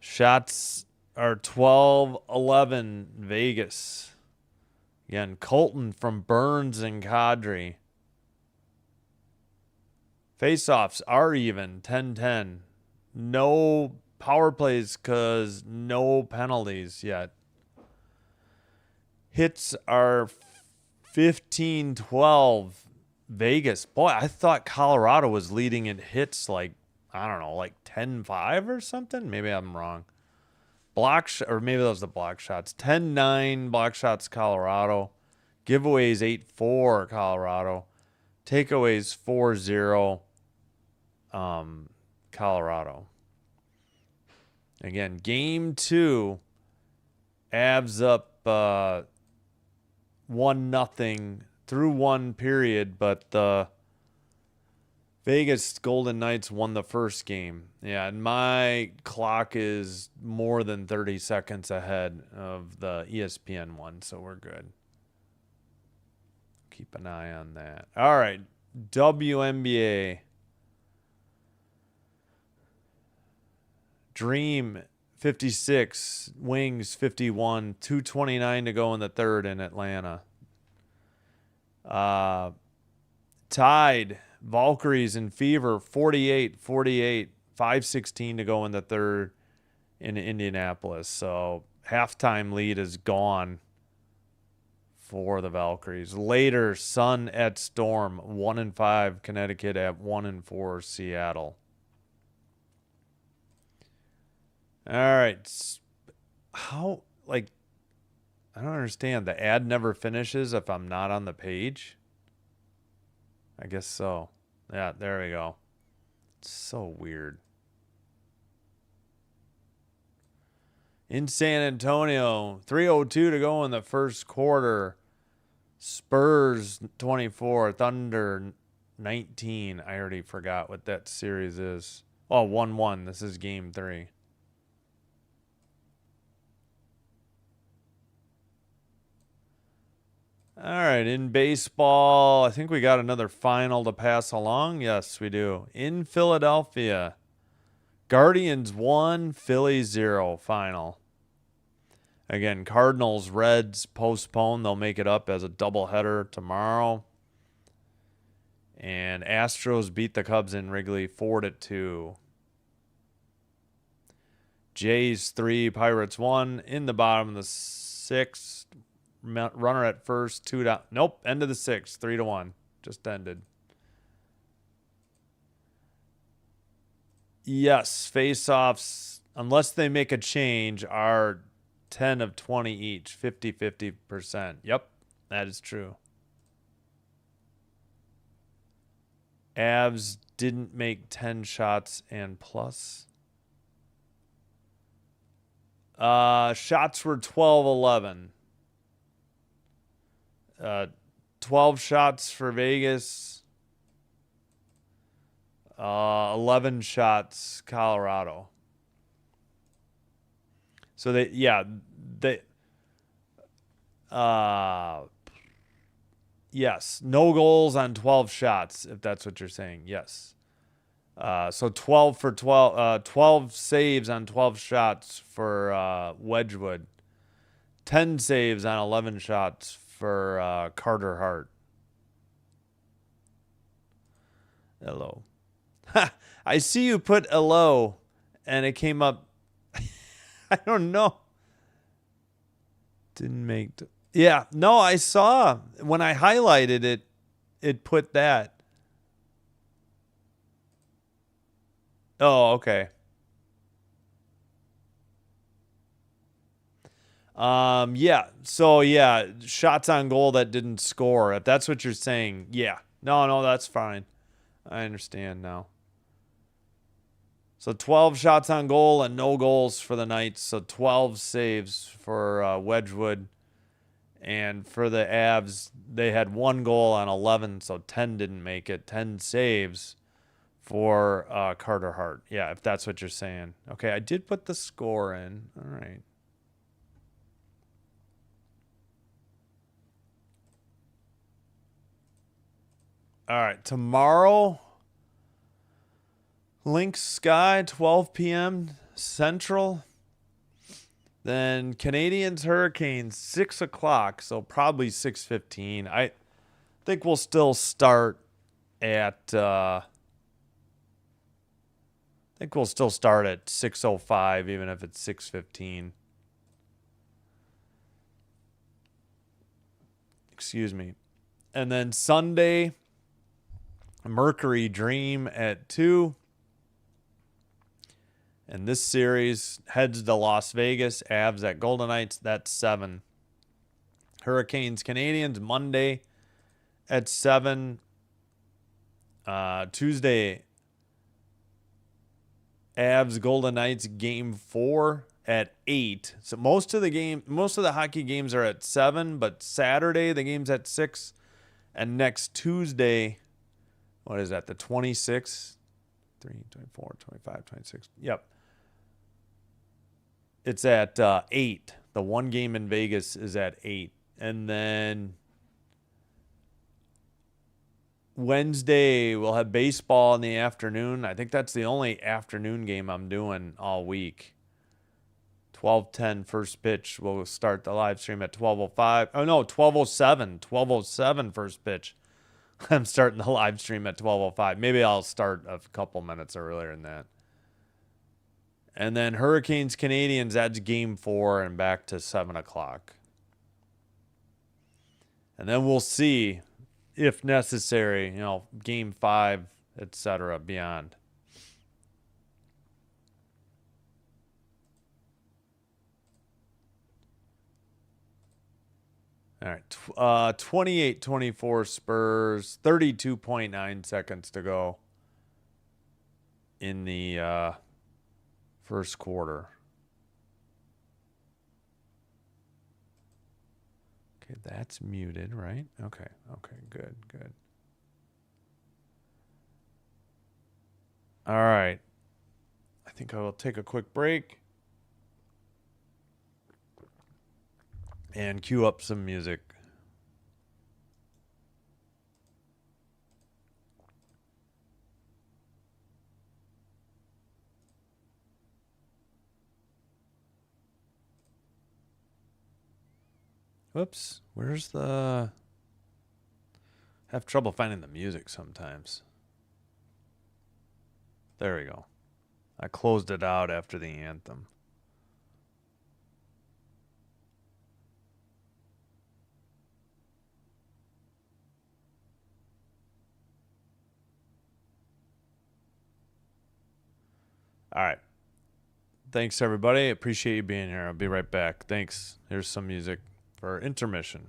Speaker 1: Shots are 12-11 Vegas. Again, Colton from Burns and Kadri. Faceoffs are even, 10-10. No power plays because no penalties yet. Hits are 15-12 Vegas. Boy, I thought Colorado was leading in hits like, I don't know, like 10-5 or something. Maybe I'm wrong. Or maybe those are the block shots. 10-9 block shots Colorado. Giveaways 8-4 Colorado. Takeaways 4-0 Colorado. Again, game 2, Avs up 1-0 through one period, but the Vegas Golden Knights won the first game. Yeah, and my clock is more than 30 seconds ahead of the ESPN one, so we're good. Keep an eye on that. All right, WNBA. Dream 56, Wings 51, 2:29 to go in the third in Atlanta. Tied, Valkyries and Fever 48-48, 5:16 to go in the third in Indianapolis. So halftime lead is gone for the Valkyries. Later, Sun at Storm 1-5, Connecticut at 1-4, Seattle. All right. How, like, I don't understand. The ad never finishes if I'm not on the page? I guess so. Yeah, there we go. It's so weird. In San Antonio, 3:02 to go in the first quarter. Spurs 24, Thunder 19. I already forgot what that series is. Oh, 1-1. This is game 3. All right, in baseball, I think we got another final to pass along. Yes, we do. In Philadelphia, Guardians 1, Phillies 0 final. Again, Cardinals, Reds postponed. They'll make it up as a doubleheader tomorrow. And Astros beat the Cubs in Wrigley 4-2. Jays 3, Pirates 1. In the bottom of the 6th. Runner at first, 2 down. Nope, end of the 6th, 3-1. Just ended. Yes, face-offs, unless they make a change, are 10 of 20 each, 50-50%. Yep, that is true. Avs didn't make 10 shots and plus. Shots were 12-11. 12 shots for Vegas. 11 shots Colorado. So yes, no goals on 12 shots, if that's what you're saying. Yes. So 12 for 12, 12 saves on 12 shots for Wedgwood. 10 saves on 11 shots for Carter Hart. Hello. I see you put hello, and it came up. I don't know. Didn't make. Yeah, no, I saw when I highlighted it, it put that. Oh, okay. Yeah. So yeah, shots on goal that didn't score. If that's what you're saying, yeah. No, that's fine. I understand now. So 12 shots on goal and no goals for the Knights. So 12 saves for Wedgwood. And for the Avs, they had 1 goal on 11, so 10 didn't make it. 10 saves for Carter Hart. Yeah, if that's what you're saying. Okay, I did put the score in. All right. All right, tomorrow, Lynx Sky, 12 p.m. Central. Then Canadians Hurricanes, 6 o'clock, so probably 6:15. I think we'll still start at 6:05, even if it's 6:15. Excuse me. And then Sunday, Mercury Dream at 2. And this series heads to Las Vegas. Avs at Golden Knights. That's 7. Hurricanes Canadians Monday at 7. Tuesday, Avs Golden Knights game 4 at 8. So most of the hockey games are at 7, but Saturday the game's at 6. And next Tuesday, what is that? The 26th? 3, 24, 25, 26. Yep. It's at 8. The one game in Vegas is at 8. And then Wednesday, we'll have baseball in the afternoon. I think that's the only afternoon game I'm doing all week. 12:10 first pitch. We'll start the live stream at 12:05. Oh, no, 12:07. 12:07 first pitch. I'm starting the live stream at 12:05. Maybe I'll start a couple minutes earlier than that. And then Hurricanes Canadians, that's game 4 and back to 7 o'clock. And then we'll see, if necessary, game 5, etc., beyond. All right. 28-24 Spurs, 32.9 seconds to go in the first quarter. Okay, that's muted, right? Okay, good. All right. I think I will take a quick break and cue up some music. Whoops, where's the... Have trouble finding the music sometimes. There we go. I closed it out after the anthem. All right. Thanks, everybody. Appreciate you being here. I'll be right back. Thanks. Here's some music for intermission.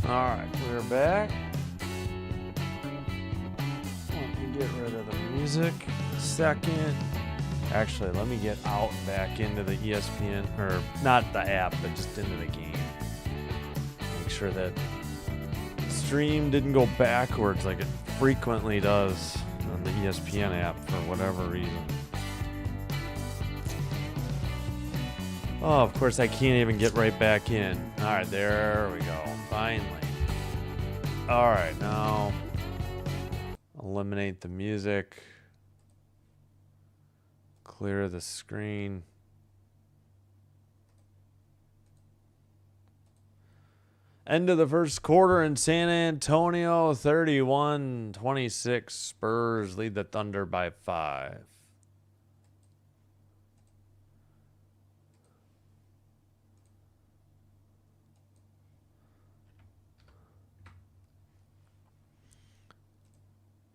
Speaker 1: Alright, we're back. Let me get rid of the music a second. Actually, let me get out and back into the ESPN, or not the app, but just into the game. Make sure that the stream didn't go backwards like it frequently does on the ESPN app for whatever reason. Oh, of course, I can't even get right back in. Alright, there we go. Finally. Alright, now eliminate the music. Clear the screen. End of the first quarter in San Antonio, 31-26. Spurs lead the Thunder by 5.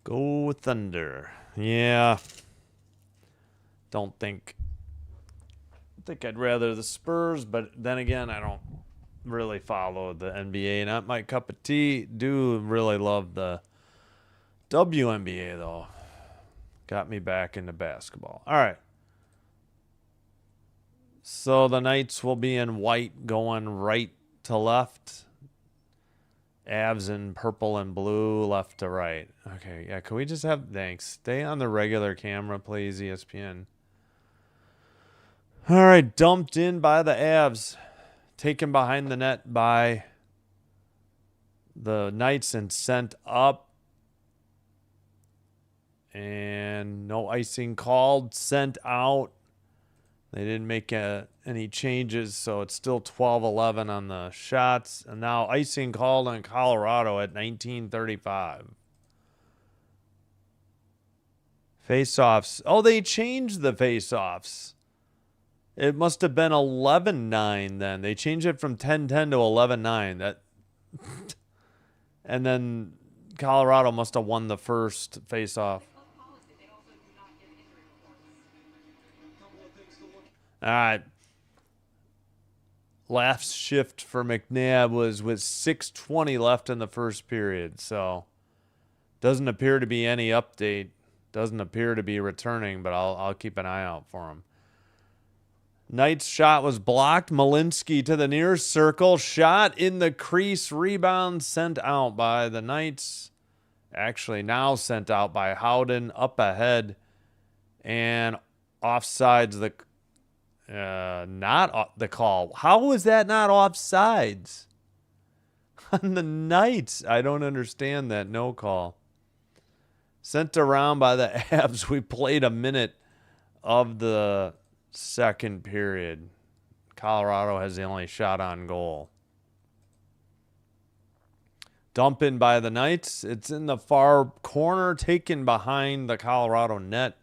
Speaker 1: Go Thunder. Yeah. Don't think I'd rather the Spurs, but then again, I don't really follow the NBA. Not my cup of tea. Do really love the WNBA though. Got me back into basketball. All right. So the Knights will be in white going right to left. Avs in purple and blue, left to right. Okay, yeah, can we just have... Thanks. Stay on the regular camera, please, ESPN. All right, dumped in by the Avs. Taken behind the net by the Knights and sent up. And no icing called. Sent out. They didn't make any changes, so it's still 12-11 on the shots. And now icing called on Colorado at 19:35. Face-offs. Oh, they changed the face-offs. It must have been 11-9 then. They changed it from 10-10 to 11-9. That, and then Colorado must have won the first face-off. All right. Last shift for McNabb was with 6:20 left in the first period. So doesn't appear to be any update. Doesn't appear to be returning, but I'll keep an eye out for him. Knight's shot was blocked. Malinsky to the near circle. Shot in the crease. Rebound sent out by the Knights. Actually now sent out by Howden. Up ahead. And offsides the... not the call. How was that not offsides? On the Knights. I don't understand that no call. Sent around by the Avs. We played a minute of the second period. Colorado has the only shot on goal. Dump in by the Knights. It's in the far corner. Taken behind the Colorado net.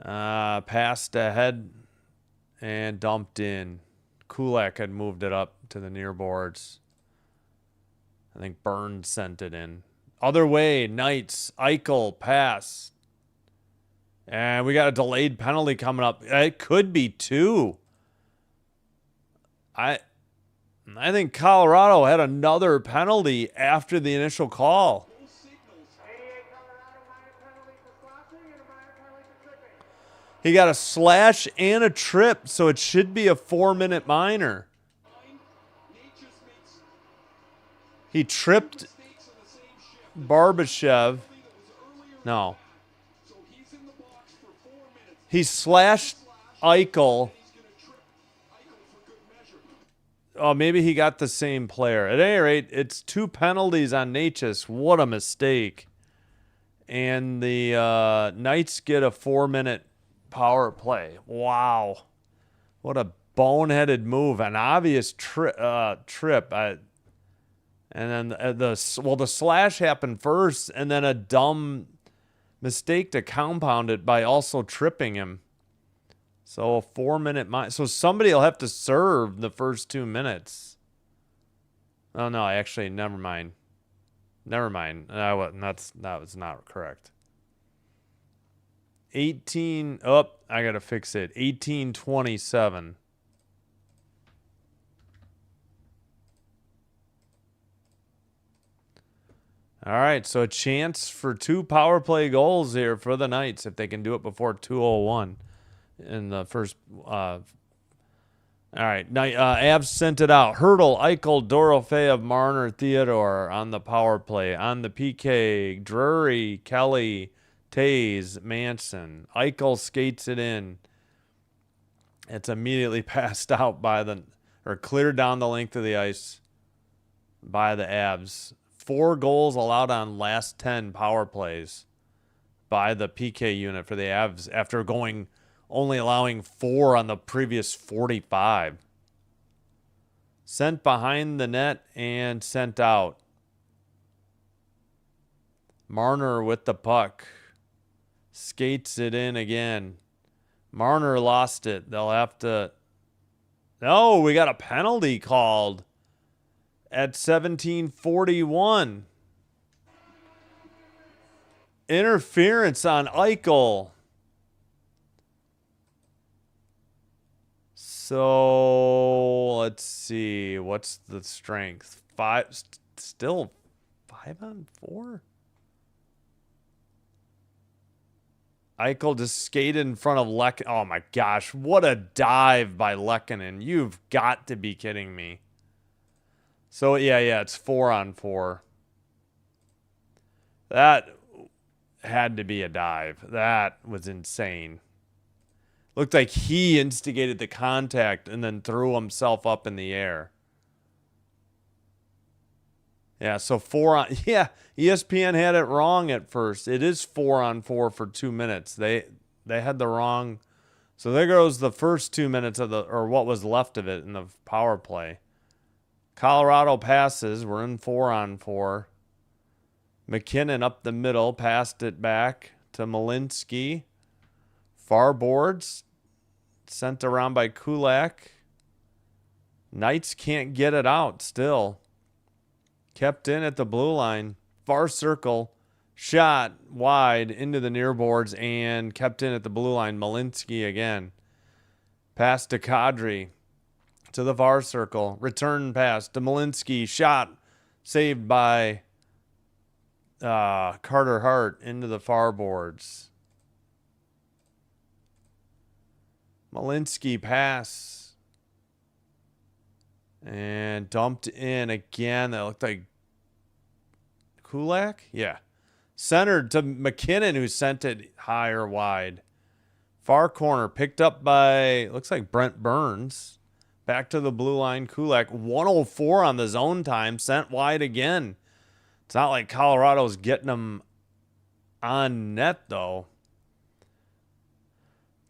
Speaker 1: Passed ahead. And dumped in. Kulak had moved it up to the near boards. I think Burns sent it in. Other way, Knights. Eichel, pass. And we got a delayed penalty coming up. It could be 2. I think Colorado had another penalty after the initial call. He got a slash and a trip, so it should be a 4-minute minor. He tripped Barbashev. No. He slashed Eichel. Oh, maybe he got the same player. At any rate, it's 2 penalties on Natchez. What a mistake. And the Knights get a 4-minute power play. Wow. What a boneheaded move. An obvious trip. And then the slash happened first, and then a dumb mistake to compound it by also tripping him. So a 4-minute so somebody will have to serve the first 2 minutes. Oh no, actually, never mind. That was not correct. 18. Oh, I gotta fix it. 18:27. All right, so a chance for 2 power play goals here for the Knights if they can do it before 2:01 in the first. All right, Avs sent it out. Hurdle, Eichel, Dorofeyev, Marner, Theodore on the power play. On the PK, Drury, Kelly, Tays, Manson. Eichel skates it in. It's immediately passed out or cleared down the length of the ice by the Avs. 4 goals allowed on last 10 power plays by the PK unit for the Avs after only allowing 4 on the previous 45. Sent behind the net and sent out. Marner with the puck. Skates it in again. Marner lost it. They'll have to... No, we got a penalty called at 17:41. Interference on Eichel. So let's see. What's the strength? 5, still 5-on-4? Eichel just skated in front of Lehkonen. Oh my gosh, what a dive by Lehkonen. You've got to be kidding me. So yeah, it's 4-on-4. That had to be a dive. That was insane. Looked like he instigated the contact and then threw himself up in the air. Yeah, so 4 on... Yeah, ESPN had it wrong at first. It is 4-on-4 for 2 minutes. They had the wrong... So there goes the first 2 minutes of or what was left of it in the power play. Colorado passes. We're in 4-on-4. McKinnon up the middle, passed it back to Malinsky. Far boards, sent around by Kulak. Knights can't get it out still. Kept in at the blue line. Far circle, shot wide into the near boards and kept in at the blue line. Malinsky again. Pass to Kadri to the far circle. Return pass to Malinsky. Shot saved by Carter Hart into the far boards. Malinsky pass. And dumped in again. That looked like Kulak? Yeah. Centered to McKinnon, who sent it high or wide. Far corner. Picked up by, looks like Brent Burns. Back to the blue line. Kulak. 104 on the zone time. Sent wide again. It's not like Colorado's getting them on net, though.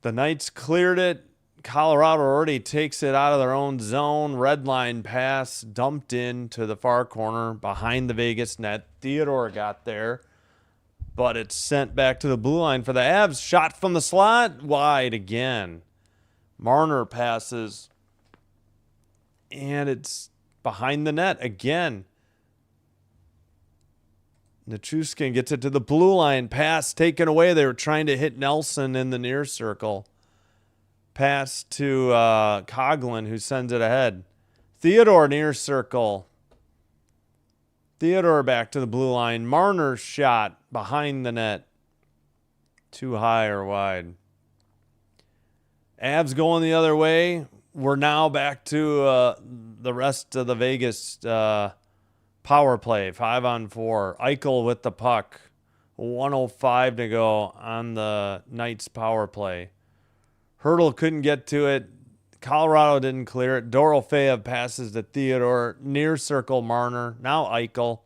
Speaker 1: The Knights cleared it. Colorado already takes it out of their own zone. Red line pass dumped in to the far corner behind the Vegas net. Theodore got there, but it's sent back to the blue line for the Avs. Shot from the slot, wide again. Marner passes, and it's behind the net again. Nichushkin gets it to the blue line. Pass taken away. They were trying to hit Nelson in the near circle. Pass to Coughlin, who sends it ahead. Theodore near circle. Theodore back to the blue line. Marner's shot behind the net. Too high or wide. Avs going the other way. We're now back to the rest of the Vegas power play. 5-on-4. Eichel with the puck. 1:05 to go on the Knights power play. Hurdle couldn't get to it. Colorado didn't clear it. Dorofeyev passes to Theodore. Near circle Marner. Now Eichel.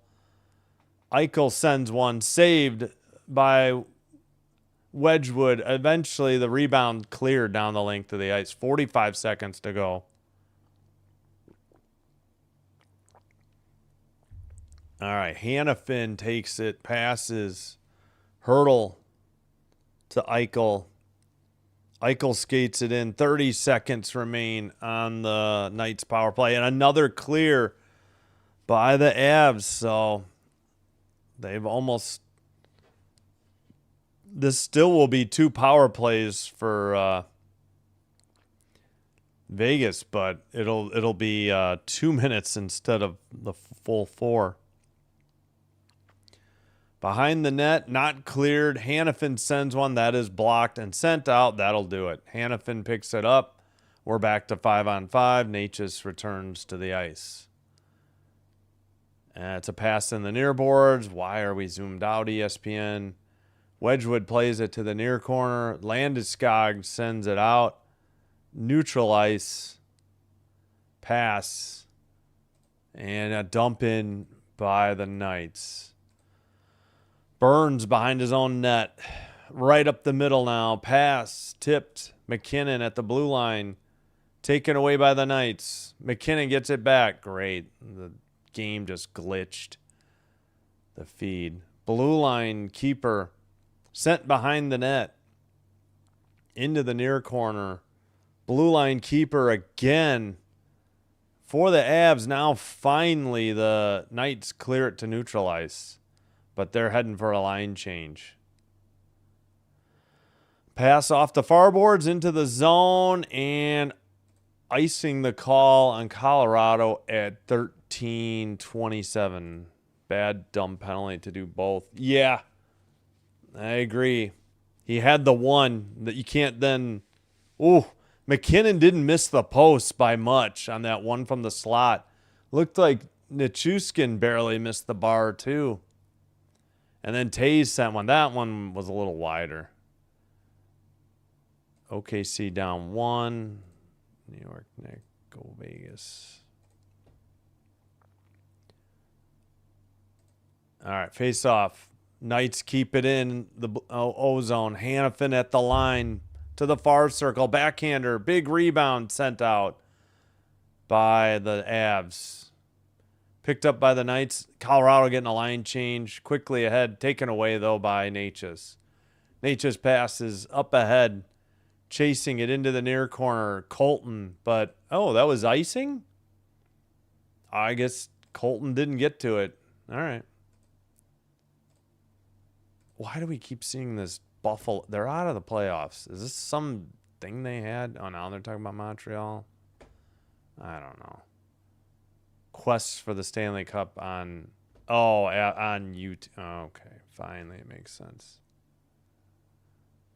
Speaker 1: Eichel sends one. Saved by Wedgwood. Eventually the rebound cleared down the length of the ice. 45 seconds to go. All right. Hannafin takes it. Passes. Hurdle to Eichel. Eichel skates it in. 30 seconds remain on the Knights power play. And another clear by the Avs. So they've almost... This still will be 2 power plays for Vegas, but it'll be 2 minutes instead of the full 4. Behind the net, not cleared. Hannafin sends one. That is blocked and sent out. That'll do it. Hannafin picks it up. We're back to 5-on-5. Natchez returns to the ice. It's a pass in the near boards. Why are we zoomed out, ESPN? Wedgwood plays it to the near corner. Landeskog sends it out. Neutral ice. Pass. And a dump in by the Knights. Burns behind his own net. Right up the middle now. Pass. Tipped. McKinnon at the blue line. Taken away by the Knights. McKinnon gets it back. Great. The game just glitched. The feed. Blue line keeper. Sent behind the net. Into the near corner. Blue line keeper again. For the Avs, now finally the Knights clear it to neutral ice. But they're heading for a line change. Pass off the far boards into the zone and icing the call on Colorado at 13:27. Bad dumb penalty to do both. Yeah, I agree. He had the one that you can't then... Ooh, McKinnon didn't miss the post by much on that one from the slot. Looked like Nichushkin barely missed the bar too. And then Taze sent one. That one was a little wider. OKC down 1. New York, Nick, go Vegas. All right, face off. Knights keep it in the O-zone. Hannafin at the line to the far circle. Backhander, big rebound sent out by the Avs. Picked up by the Knights. Colorado getting a line change. Quickly ahead. Taken away, though, by Natchez. Natchez passes up ahead. Chasing it into the near corner. Colton. But, oh, that was icing? I guess Colton didn't get to it. All right. Why do we keep seeing this Buffalo? They're out of the playoffs. Is this some thing they had? Oh, now they're talking about Montreal. I don't know. Quests for the Stanley Cup on YouTube. Oh, okay, finally it makes sense.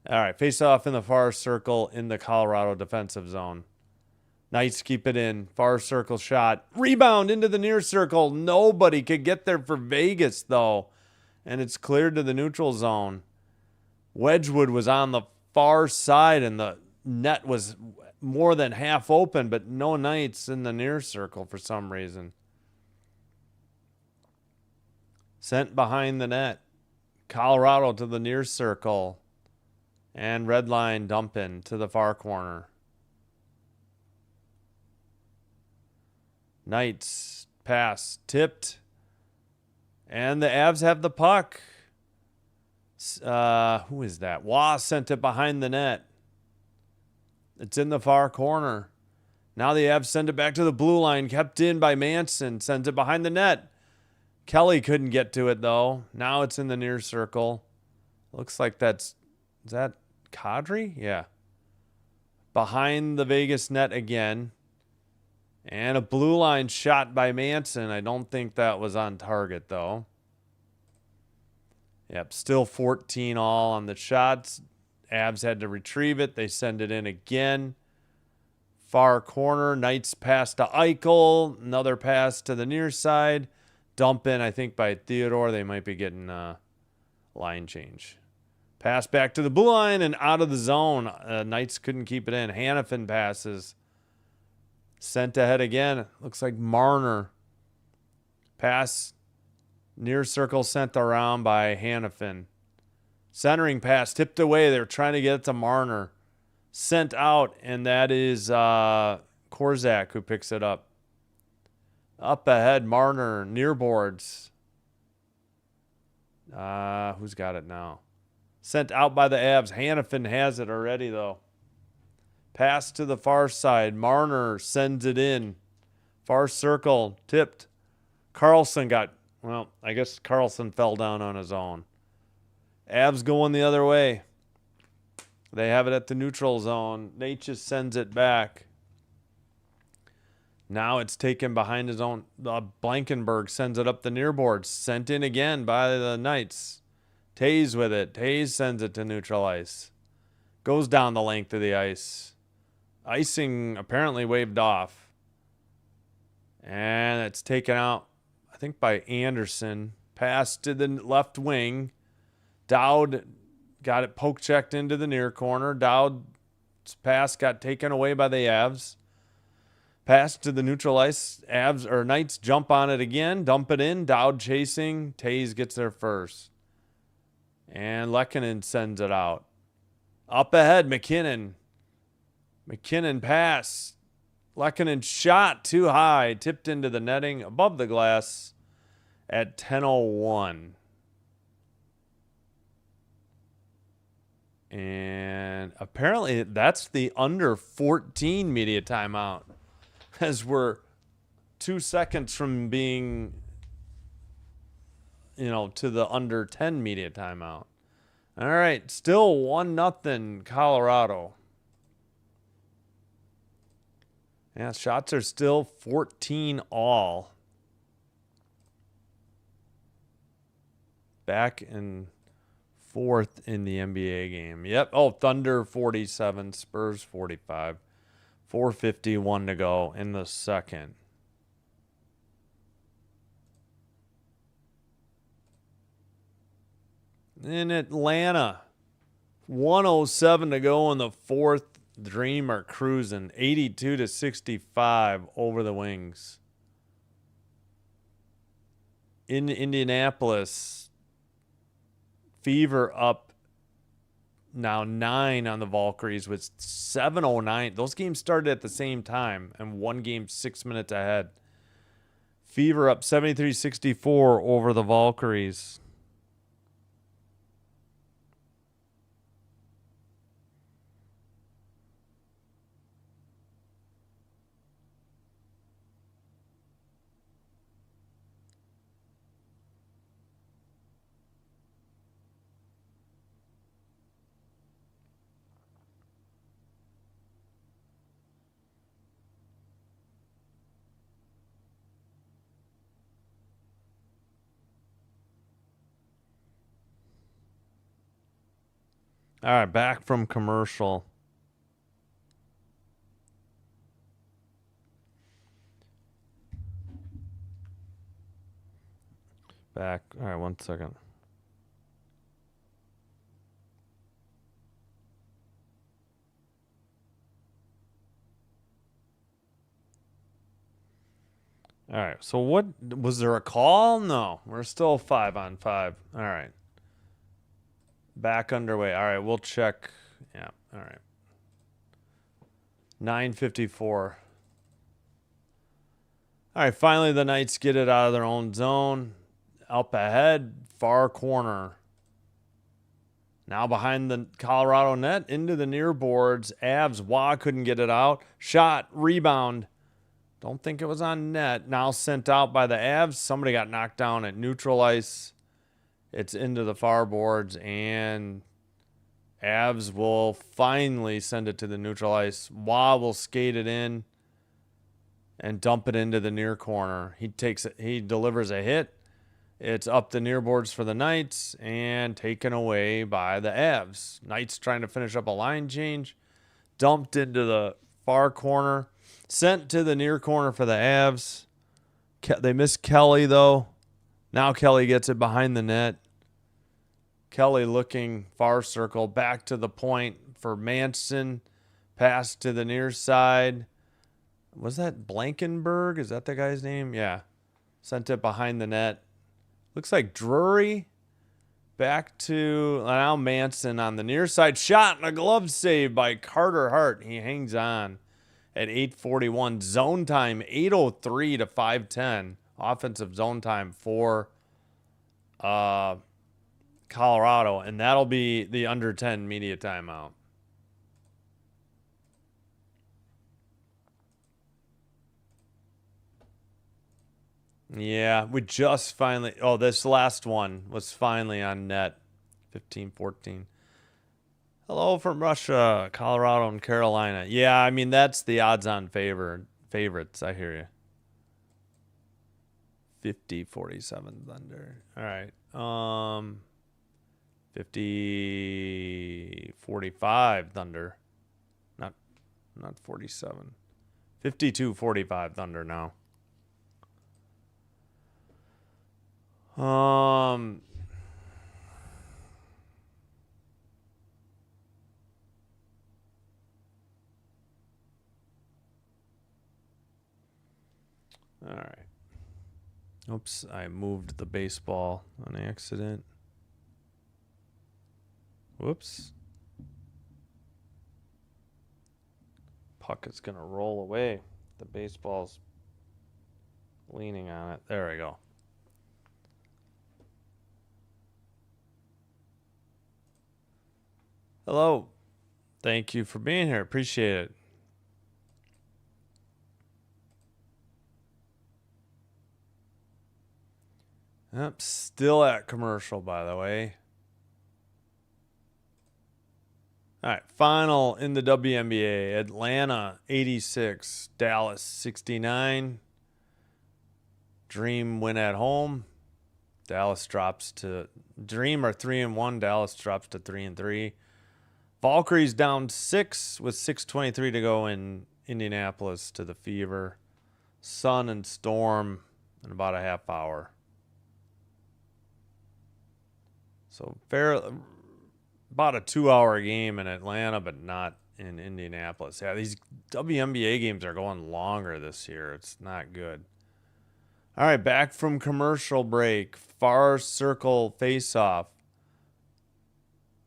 Speaker 1: All right, face off in the far circle in the Colorado defensive zone. Knights keep it in. Far circle shot. Rebound into the near circle. Nobody could get there for Vegas, though. And it's cleared to the neutral zone. Wedgwood was on the far side, and the net was more than half open, but no Knights in the near circle for some reason. Sent behind the net. Colorado to the near circle. And red line dumping to the far corner. Knights pass tipped. And the Avs have the puck. Who is that? Waugh sent it behind the net. It's in the far corner. Now the Avs send it back to the blue line. Kept in by Manson. Sends it behind the net. Kelly couldn't get to it, though. Now it's in the near circle. Looks like is that Kadri? Yeah. Behind the Vegas net again. And a blue line shot by Manson. I don't think that was on target, though. Yep, still 14 all on the shots. Avs had to retrieve it. They send it in again. Far corner. Knights pass to Eichel. Another pass to the near side. Dump in, I think, by Theodore. They might be getting a line change. Pass back to the blue line and out of the zone. Knights couldn't keep it in. Hannafin passes. Sent ahead again. Looks like Marner. Pass. Near circle sent around by Hannafin. Centering pass. Tipped away. They're trying to get it to Marner. Sent out. And that is Korzak who picks it up. Up ahead. Marner. Near boards. Who's got it now? Sent out by the Avs. Hannafin has it already, though. Pass to the far side. Marner sends it in. Far circle. Tipped. Carlson got... Well, I guess Carlson fell down on his own. Avs going the other way. They have it at the neutral zone. Natchez sends it back. Now it's taken behind his own. Blankenberg sends it up the near boards. Sent in again by the Knights. Tays with it. Tays sends it to neutral ice. Goes down the length of the ice. Icing apparently waved off. And it's taken out, I think, by Anderson. Pass to the left wing. Dowd got it poke checked into the near corner. Dowd's pass got taken away by the Avs. Pass to the neutral ice. Avs or Knights jump on it again. Dump it in. Dowd chasing. Tays gets there first. And Lehkonen sends it out. Up ahead, McKinnon. McKinnon pass. Lehkonen shot too high. Tipped into the netting above the glass at 10:01. And apparently that's the under 14 media timeout, as we're 2 seconds from being, to the under 10 media timeout. All right, still 1-0 Colorado. Yeah, shots are still 14 all. Back and forth in the NBA game. Yep. Oh, Thunder 47, Spurs 45. 4:51 to go in the second. In Atlanta, 1:07 to go in the fourth. Dream are cruising 82-65 over the Wings. In Indianapolis, Fever up now 9 on the Valkyries with 7:09. Those games started at the same time, and one game 6 minutes ahead. Fever up 73-64 over the Valkyries. All right, back from commercial. Back. All right, 1 second. All right, so what was there a call? No, we're still 5-on-5. All right. Back underway. All right, we'll check. Yeah, all right. 9:54. All right, finally the Knights get it out of their own zone. Up ahead, far corner. Now behind the Colorado net, into the near boards. Avs, couldn't get it out. Shot, rebound. Don't think it was on net. Now sent out by the Avs. Somebody got knocked down at neutral ice. It's into the far boards, and Avs will finally send it to the neutral ice. Will skate it in and dump it into the near corner. He delivers a hit. It's up the near boards for the Knights and taken away by the Avs. Knights trying to finish up a line change. Dumped into the far corner. Sent to the near corner for the Avs. They missed Kelly, though. Now Kelly gets it behind the net. Kelly looking far circle. Back to the point for Manson. Pass to the near side. Was that Blankenberg? Is that the guy's name? Yeah. Sent it behind the net. Looks like Drury. Back to now Manson on the near side. Shot and a glove save by Carter Hart. He hangs on at 8:41. Zone time 8:03 to 5:10. Offensive zone time for Colorado. And that'll be the under 10 media timeout. Yeah, we just finally... Oh, this last one was finally on net. 15-14. Hello from Russia, Colorado, and Carolina. Yeah, I mean, that's the odds-on favor Favorites, I hear you. 50-47 Thunder. All right. 50-45 Thunder. Not 47. 52-45 Thunder now. All right. Oops, I moved the baseball on accident. Whoops. Puck is going to roll away. The baseball's leaning on it. There we go. Hello. Thank you for being here. Appreciate it. Yep, still at commercial, by the way. All right, final in the WNBA. Atlanta 86, Dallas 69. Dream win at home. Dallas drops to Dream are 3-1. Dallas drops to 3-3. Valkyries down 6 with 6:23 to go in Indianapolis to the Fever. Sun and Storm in about a half hour. So about a 2-hour game in Atlanta, but not in Indianapolis. Yeah, these WNBA games are going longer this year. It's not good. All right, back from commercial break. Far circle face-off.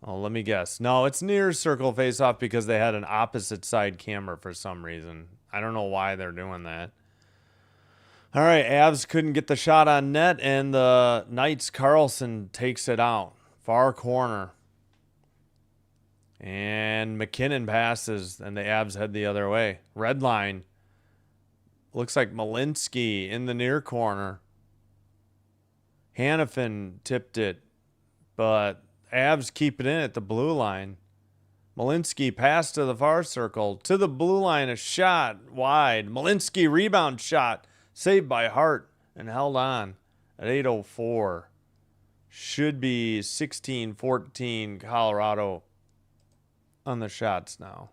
Speaker 1: Oh, let me guess. No, it's near circle face-off because they had an opposite side camera for some reason. I don't know why they're doing that. All right, Avs couldn't get the shot on net, and the Knights Carlson takes it out. Far corner. And McKinnon passes, and the Avs head the other way. Red line. Looks like Malinsky in the near corner. Hannafin tipped it, but Avs keep it in at the blue line. Malinsky passed to the far circle. To the blue line, a shot wide. Malinsky rebound shot. Saved by Hart and held on at 8:04. Should be 16-14 Colorado on the shots now.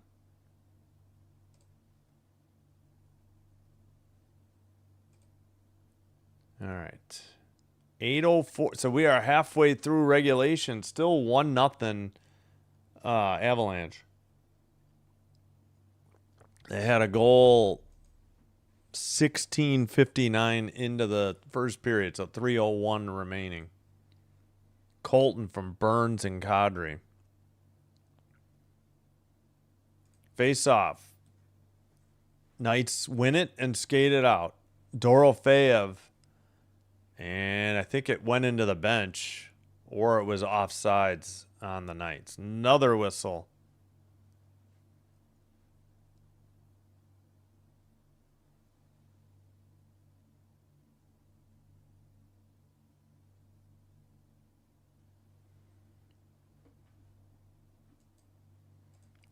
Speaker 1: All right. 8:04. So we are halfway through regulation. Still 1-0 Avalanche. They had a goal 16:59 into the first period, so 3:01 remaining. Colton from Burns and Kadri. Face off. Knights win it and skate it out. Dorofeyev. And I think it went into the bench, or it was offsides on the Knights. Another whistle.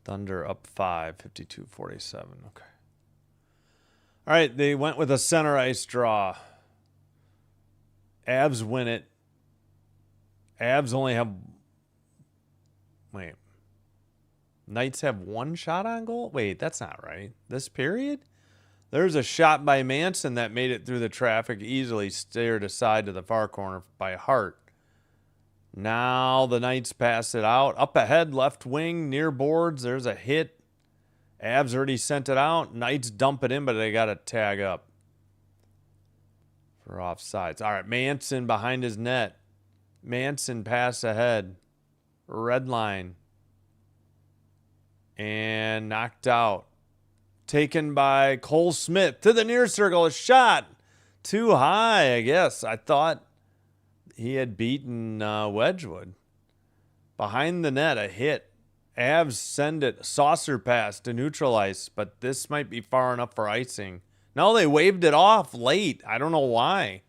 Speaker 1: Thunder up 5, 52-47. Okay. All right, they went with a center ice draw. Avs win it. Avs only have... Wait. Knights have one shot on goal? Wait, that's not right. This period? There's a shot by Manson that made it through the traffic, easily steered aside to the far corner by Hart. Now the Knights pass it out. Up ahead, left wing, near boards. There's a hit. Avs already sent it out. Knights dump it in, but they got to tag up for offsides. All right, Manson behind his net. Manson pass ahead. Red line. And knocked out. Taken by Cole Smith to the near circle. A shot. Too high, I guess. I thought he had beaten Wedgwood. Behind the net, a hit. Avs send it. Saucer pass to neutral ice, but this might be far enough for icing. No, they waved it off late. I don't know why.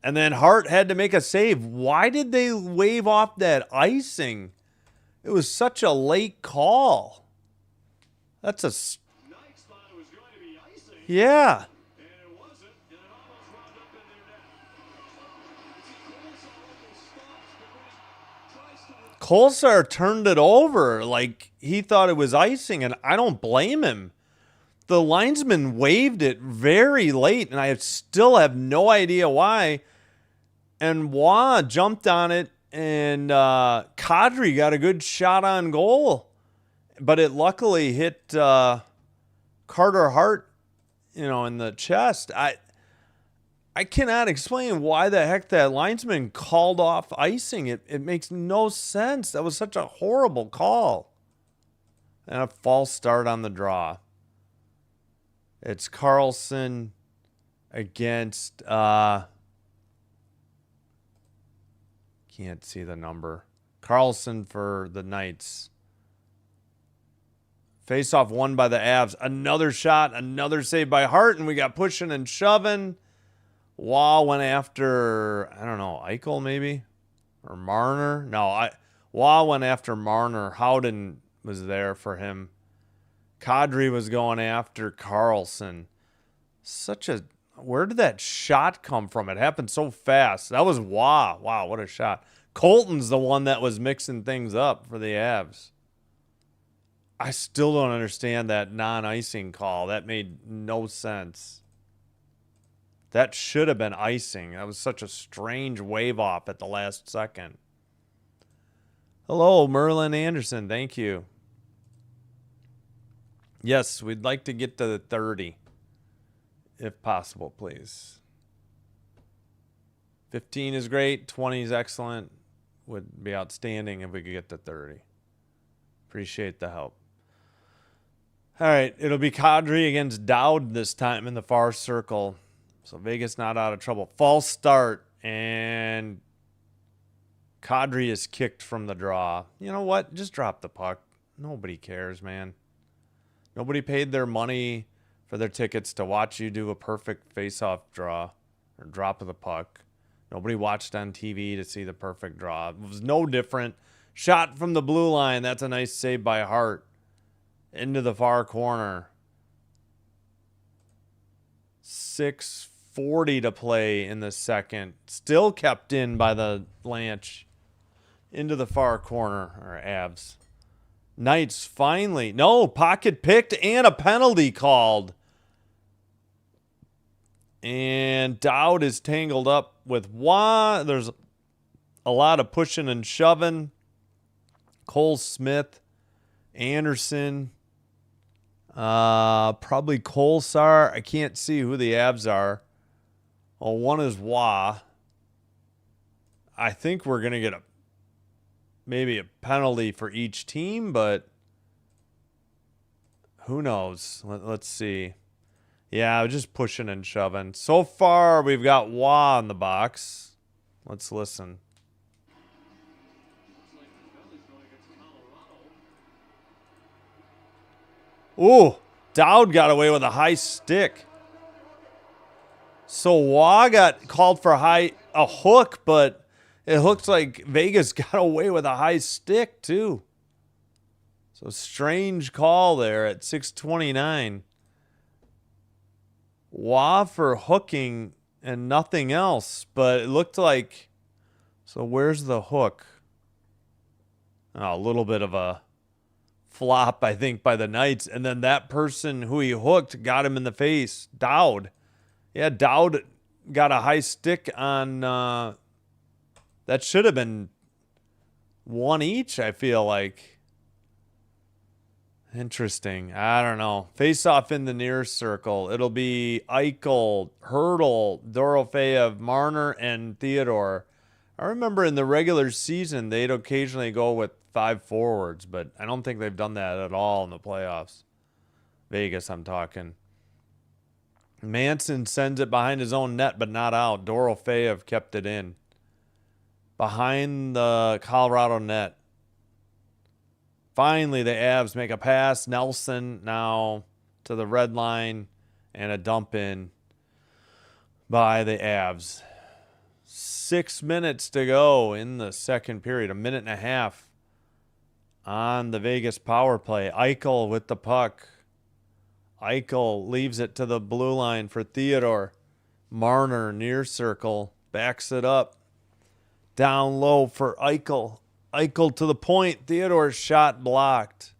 Speaker 1: And then Hart had to make a save. Why did they wave off that icing? It was such a late call. That's a... Yeah. Kolsar turned it over like he thought it was icing, and I don't blame him. The linesman waved it very late, and I still have no idea why. And Wah jumped on it, and Kadri got a good shot on goal. But it luckily hit Carter Hart, in the chest. I cannot explain why the heck that linesman called off icing. It makes no sense. That was such a horrible call. And a false start on the draw. It's Carlson against can't see the number. Carlson for the Knights. Face-off won by the Avs. Another shot, another save by Hart, and we got pushing and shoving. Wah went after, I don't know, Eichel maybe? Or Marner? No, Wah went after Marner. Howden was there for him. Kadri was going after Carlson. Where did that shot come from? It happened so fast. That was Wah. Wow, what a shot. Colton's the one that was mixing things up for the Avs. I still don't understand that non-icing call. That made no sense. That should have been icing. That was such a strange wave off at the last second. Hello, Merlin Anderson. Thank you. Yes, we'd like to get to the 30. If possible, please. 15 is great. 20 is excellent. Would be outstanding if we could get to 30. Appreciate the help. All right, it'll be Kadri against Dowd this time in the far circle. So Vegas not out of trouble. False start, and Kadri is kicked from the draw. You know what? Just drop the puck. Nobody cares, man. Nobody paid their money for their tickets to watch you do a perfect face-off draw or drop of the puck. Nobody watched on TV to see the perfect draw. It was no different. Shot from the blue line. That's a nice save by Hart. Into the far corner. 6:40 to play in the second. Still kept in by the Lanch. Into the far corner, or Avs. Knights finally. No, pocket picked and a penalty called. And Dowd is tangled up with Wah. There's a lot of pushing and shoving. Cole Smith, Anderson, probably Kolsar. I can't see who the Avs are. Well, one is Wah. I think we're going to get maybe a penalty for each team, but who knows? Let's see. Yeah, just pushing and shoving. So far, we've got Wah in the box. Let's listen. Ooh, Dowd got away with a high stick. So Wah got called for a hook, but it looks like Vegas got away with a high stick too. So strange call there at 6:29. Wah for hooking and nothing else, but it looked like. So where's the hook? Oh, a little bit of a flop, I think, by the Knights. And then that person who he hooked got him in the face. Dowd. Yeah, Dowd got a high stick on. That should have been one each, I feel like. Interesting. I don't know. Face off in the near circle. It'll be Eichel, Hurdle, Dorofeyev, Marner, and Theodore. I remember in the regular season, they'd occasionally go with 5 forwards, but I don't think they've done that at all in the playoffs. Vegas, I'm talking. Manson sends it behind his own net, but not out. Dorofeyev kept it in. Behind the Colorado net. Finally, the Avs make a pass. Nelson now to the red line and a dump in by the Avs. 6 minutes to go in the second period. 1.5 minutes on the Vegas power play. Eichel with the puck. Eichel leaves it to the blue line for Theodore. Marner near circle. Backs it up. Down low for Eichel. Eichel to the point. Theodore's shot blocked.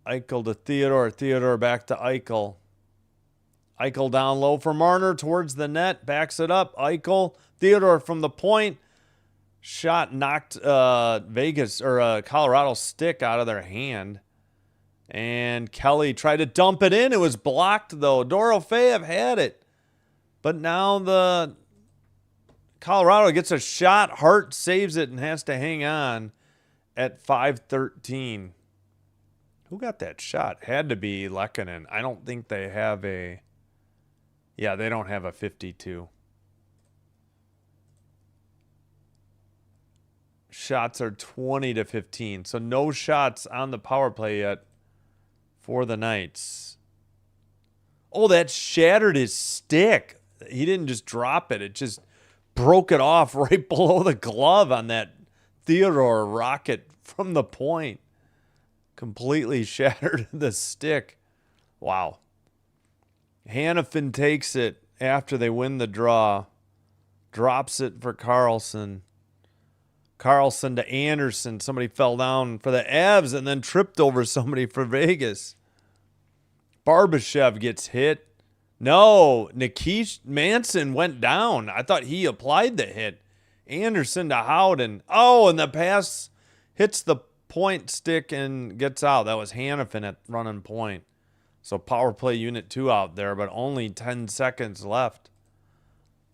Speaker 1: Eichel to Theodore. Theodore back to Eichel. Eichel down low for Marner towards the net. Backs it up. Eichel. Theodore from the point. Shot knocked Colorado stick out of their hand. And Kelly tried to dump it in. It was blocked, though. Dorofeyev had it. But now the Colorado gets a shot. Hart saves it and has to hang on at 5:13. Who got that shot? Had to be Lehkonen. I don't think they have a... Yeah, they don't have a 52. Shots are 20-15. So no shots on the power play yet for the Knights. Oh, that shattered his stick. He didn't just drop it. It just broke it off right below the glove on that Theodore rocket from the point. Completely shattered the stick. Wow. Hanifin takes it after they win the draw. Drops it for Carlson. Carlson to Anderson. Somebody fell down for the Avs and then tripped over somebody for Vegas. Barbashev gets hit. No, Nikish Manson went down. I thought he applied the hit. Anderson to Howden. Oh, and the pass hits the point stick and gets out. That was Hanifin at running point. So power play unit 2 out there, but only 10 seconds left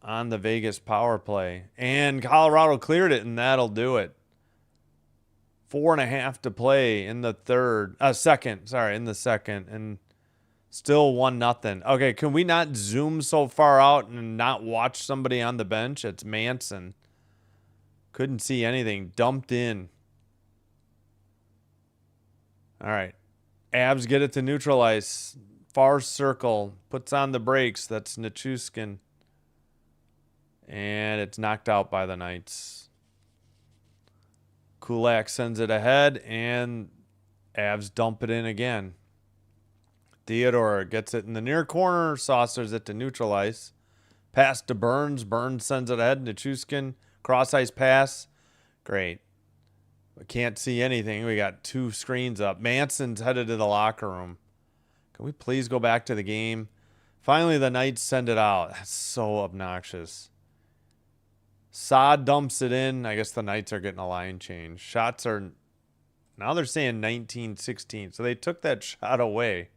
Speaker 1: on the Vegas power play. And Colorado cleared it, and that'll do it. 4.5 to play in the second. And still 1-0. Okay, can we not zoom so far out and not watch somebody on the bench? It's Manson. Couldn't see anything. Dumped in. All right. Avs get it to neutral ice. Far circle. Puts on the brakes. That's Nichushkin. And it's knocked out by the Knights. Kulak sends it ahead, and Avs dump it in again. Theodore gets it in the near corner, saucers it to neutral ice. Pass to Burns. Burns sends it ahead. Nichushkin. Cross ice pass. Great. We can't see anything. We got 2 screens up. Manson's headed to the locker room. Can we please go back to the game? Finally, the Knights send it out. That's so obnoxious. Saad dumps it in. I guess the Knights are getting a line change. Shots are... Now they're saying 19-16. So they took that shot away.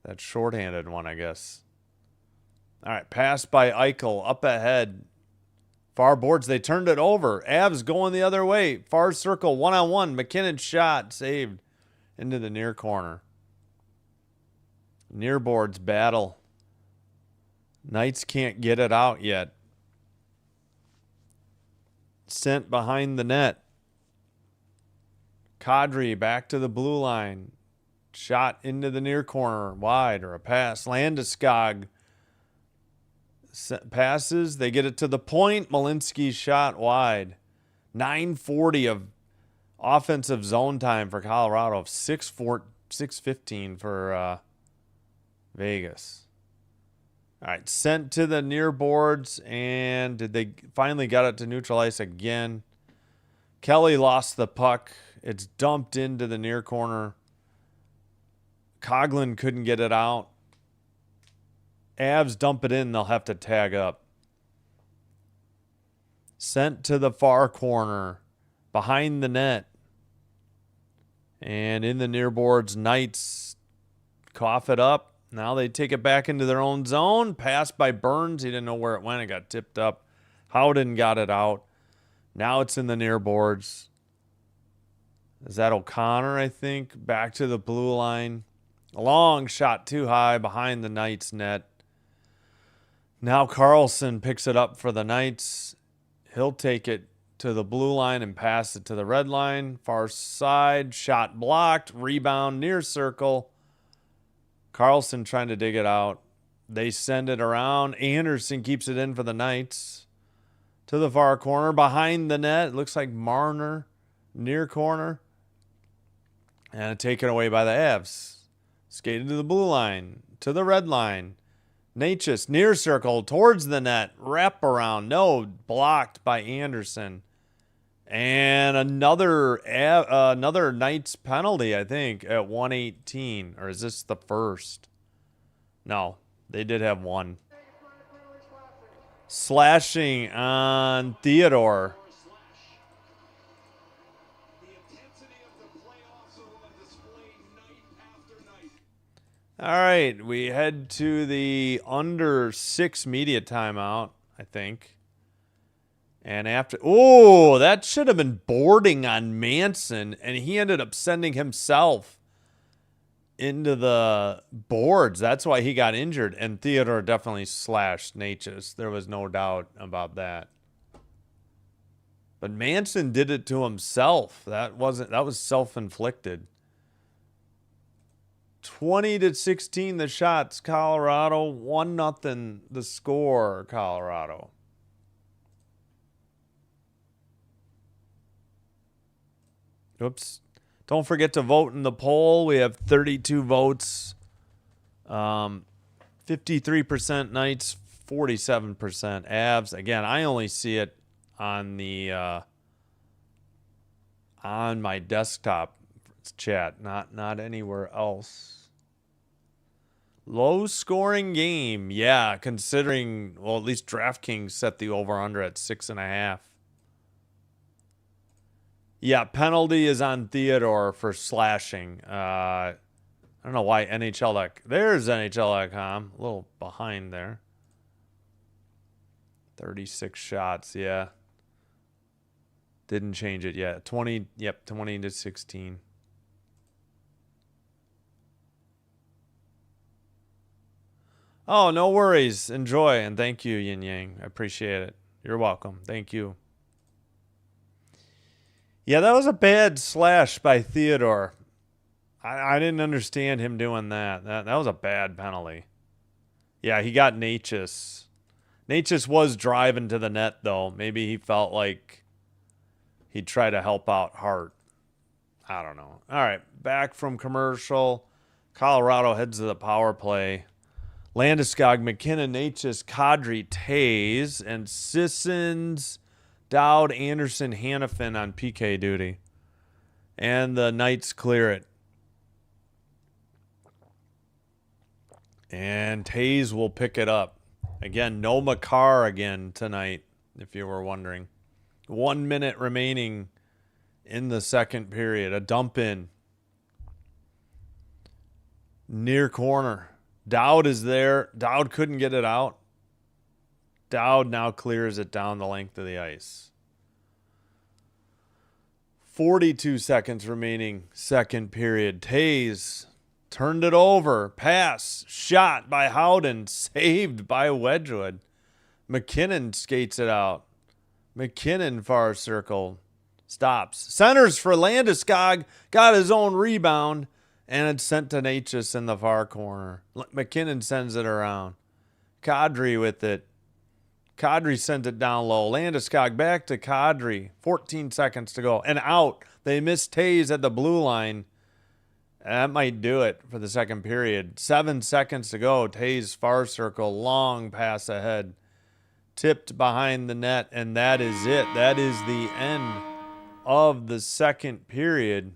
Speaker 1: That shorthanded one, I guess. All right, pass by Eichel. Up ahead. Far boards. They turned it over. Avs going the other way. Far circle. 1-on-1. McKinnon's shot. Saved into the near corner. Near boards battle. Knights can't get it out yet. Sent behind the net. Kadri back to the blue line. Shot into the near corner. Wide or a pass. Landeskog passes. They get it to the point. Malinsky's shot wide. 9:40 of offensive zone time for Colorado. 6:15 for Vegas. All right, sent to the near boards, and did they finally got it to neutral ice again? Kelly lost the puck. It's dumped into the near corner. Coughlin couldn't get it out. Avs dump it in. They'll have to tag up. Sent to the far corner, behind the net. And in the near boards, Knights cough it up. Now they take it back into their own zone. Pass by Burns. He didn't know where it went. It got tipped up. Howden got it out. Now it's in the near boards. Is that O'Connor, I think? Back to the blue line. A long shot too high behind the Knights net. Now Carlson picks it up for the Knights. He'll take it to the blue line and pass it to the red line. Far side. Shot blocked. Rebound near circle. Carlson trying to dig it out. They send it around. Anderson keeps it in for the Knights. To the far corner. Behind the net. It looks like Marner. Near corner. And taken away by the Avs. Skated to the blue line, to the red line. Natchez, near circle, towards the net. Wrap around. No, blocked by Anderson. And another Knights penalty, I think, at 118. Or is this the first? No, they did have one. Slashing on Theodore. All right, we head to the under 6 media timeout, I think. And after, oh, that should have been boarding on Manson, and he ended up sending himself into the boards. That's why he got injured. And Theodore definitely slashed Natchez. There was no doubt about that. But Manson did it to himself. That was self-inflicted. 20-16 the shots, Colorado. 1-0 the score, Colorado. Oops. Don't forget to vote in the poll. We have 32 votes. 53% Knights, 47% Avs. Again, I only see it on the on my desktop chat, not anywhere else. Low scoring game. Yeah, considering, well, at least DraftKings set the over-under at 6.5. Yeah, penalty is on Theodore for slashing. I don't know why NHL. There's NHL.com. A little behind there. 36 shots, yeah. Didn't change it yet. 20-16. Oh, no worries. Enjoy, and thank you, Yin Yang. I appreciate it. You're welcome. Thank you. Yeah, that was a bad slash by Theodore. I didn't understand him doing that. That was a bad penalty. Yeah, he got Natchez. Natchez was driving to the net, though. Maybe he felt like he'd try to help out Hart. I don't know. All right, back from commercial. Colorado heads to the power play. Landeskog, McKinnon, Natchez, Kadri, Tays, and Sissons, Dowd, Anderson, Hannafin on PK duty. And the Knights clear it. And Tays will pick it up. Again, no Makar again tonight, if you were wondering. 1 minute remaining in the second period. A dump in. Near corner. Dowd is there. Dowd couldn't get it out. Dowd now clears it down the length of the ice. 42 seconds remaining, second period. Tays turned it over. Pass. Shot by Howden. Saved by Wedgwood. McKinnon skates it out. McKinnon far circle. Stops. Centers for Landeskog. Got his own rebound. And it's sent to Natchez in the far corner. McKinnon sends it around. Kadri with it. Kadri sent it down low. Landeskog back to Kadri. 14 seconds to go. And out. They missed Tays at the blue line. That might do it for the second period. 7 seconds to go. Tays far circle. Long pass ahead. Tipped behind the net. And that is it. That is the end of the second period.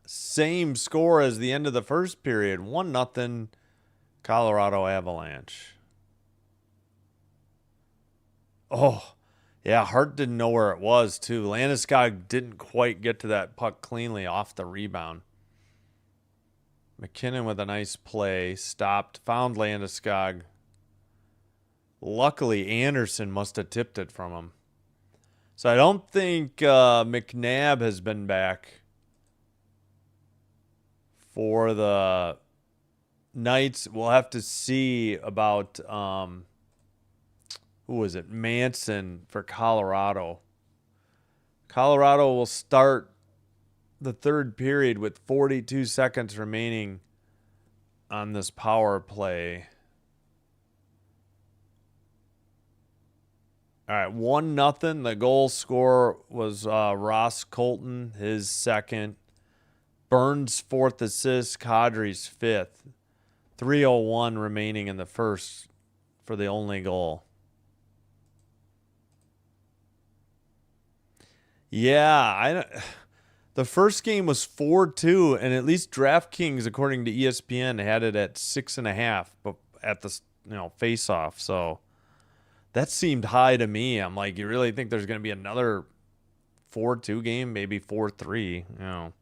Speaker 1: Same score as the end of the first period. 1-0 Colorado Avalanche. Oh, yeah, Hart didn't know where it was, too. Landeskog didn't quite get to that puck cleanly off the rebound. McKinnon with a nice play. Stopped, found Landeskog. Luckily, Anderson must have tipped it from him. So I don't think McNabb has been back for the Knights. We'll have to see about who was it? Manson for Colorado. Colorado will start the third period with 42 seconds remaining on this power play. All right, 1-0. The goal scorer was Ross Colton, his second. Burns' 4th assist, Kadri's 5th. 3:01 remaining in the first for the only goal. Yeah, the first game was 4-2, and at least DraftKings, according to ESPN, had it at 6.5, but at the face-off. So that seemed high to me. I'm like, you really think there's going to be another 4-2 game? Maybe 4-3.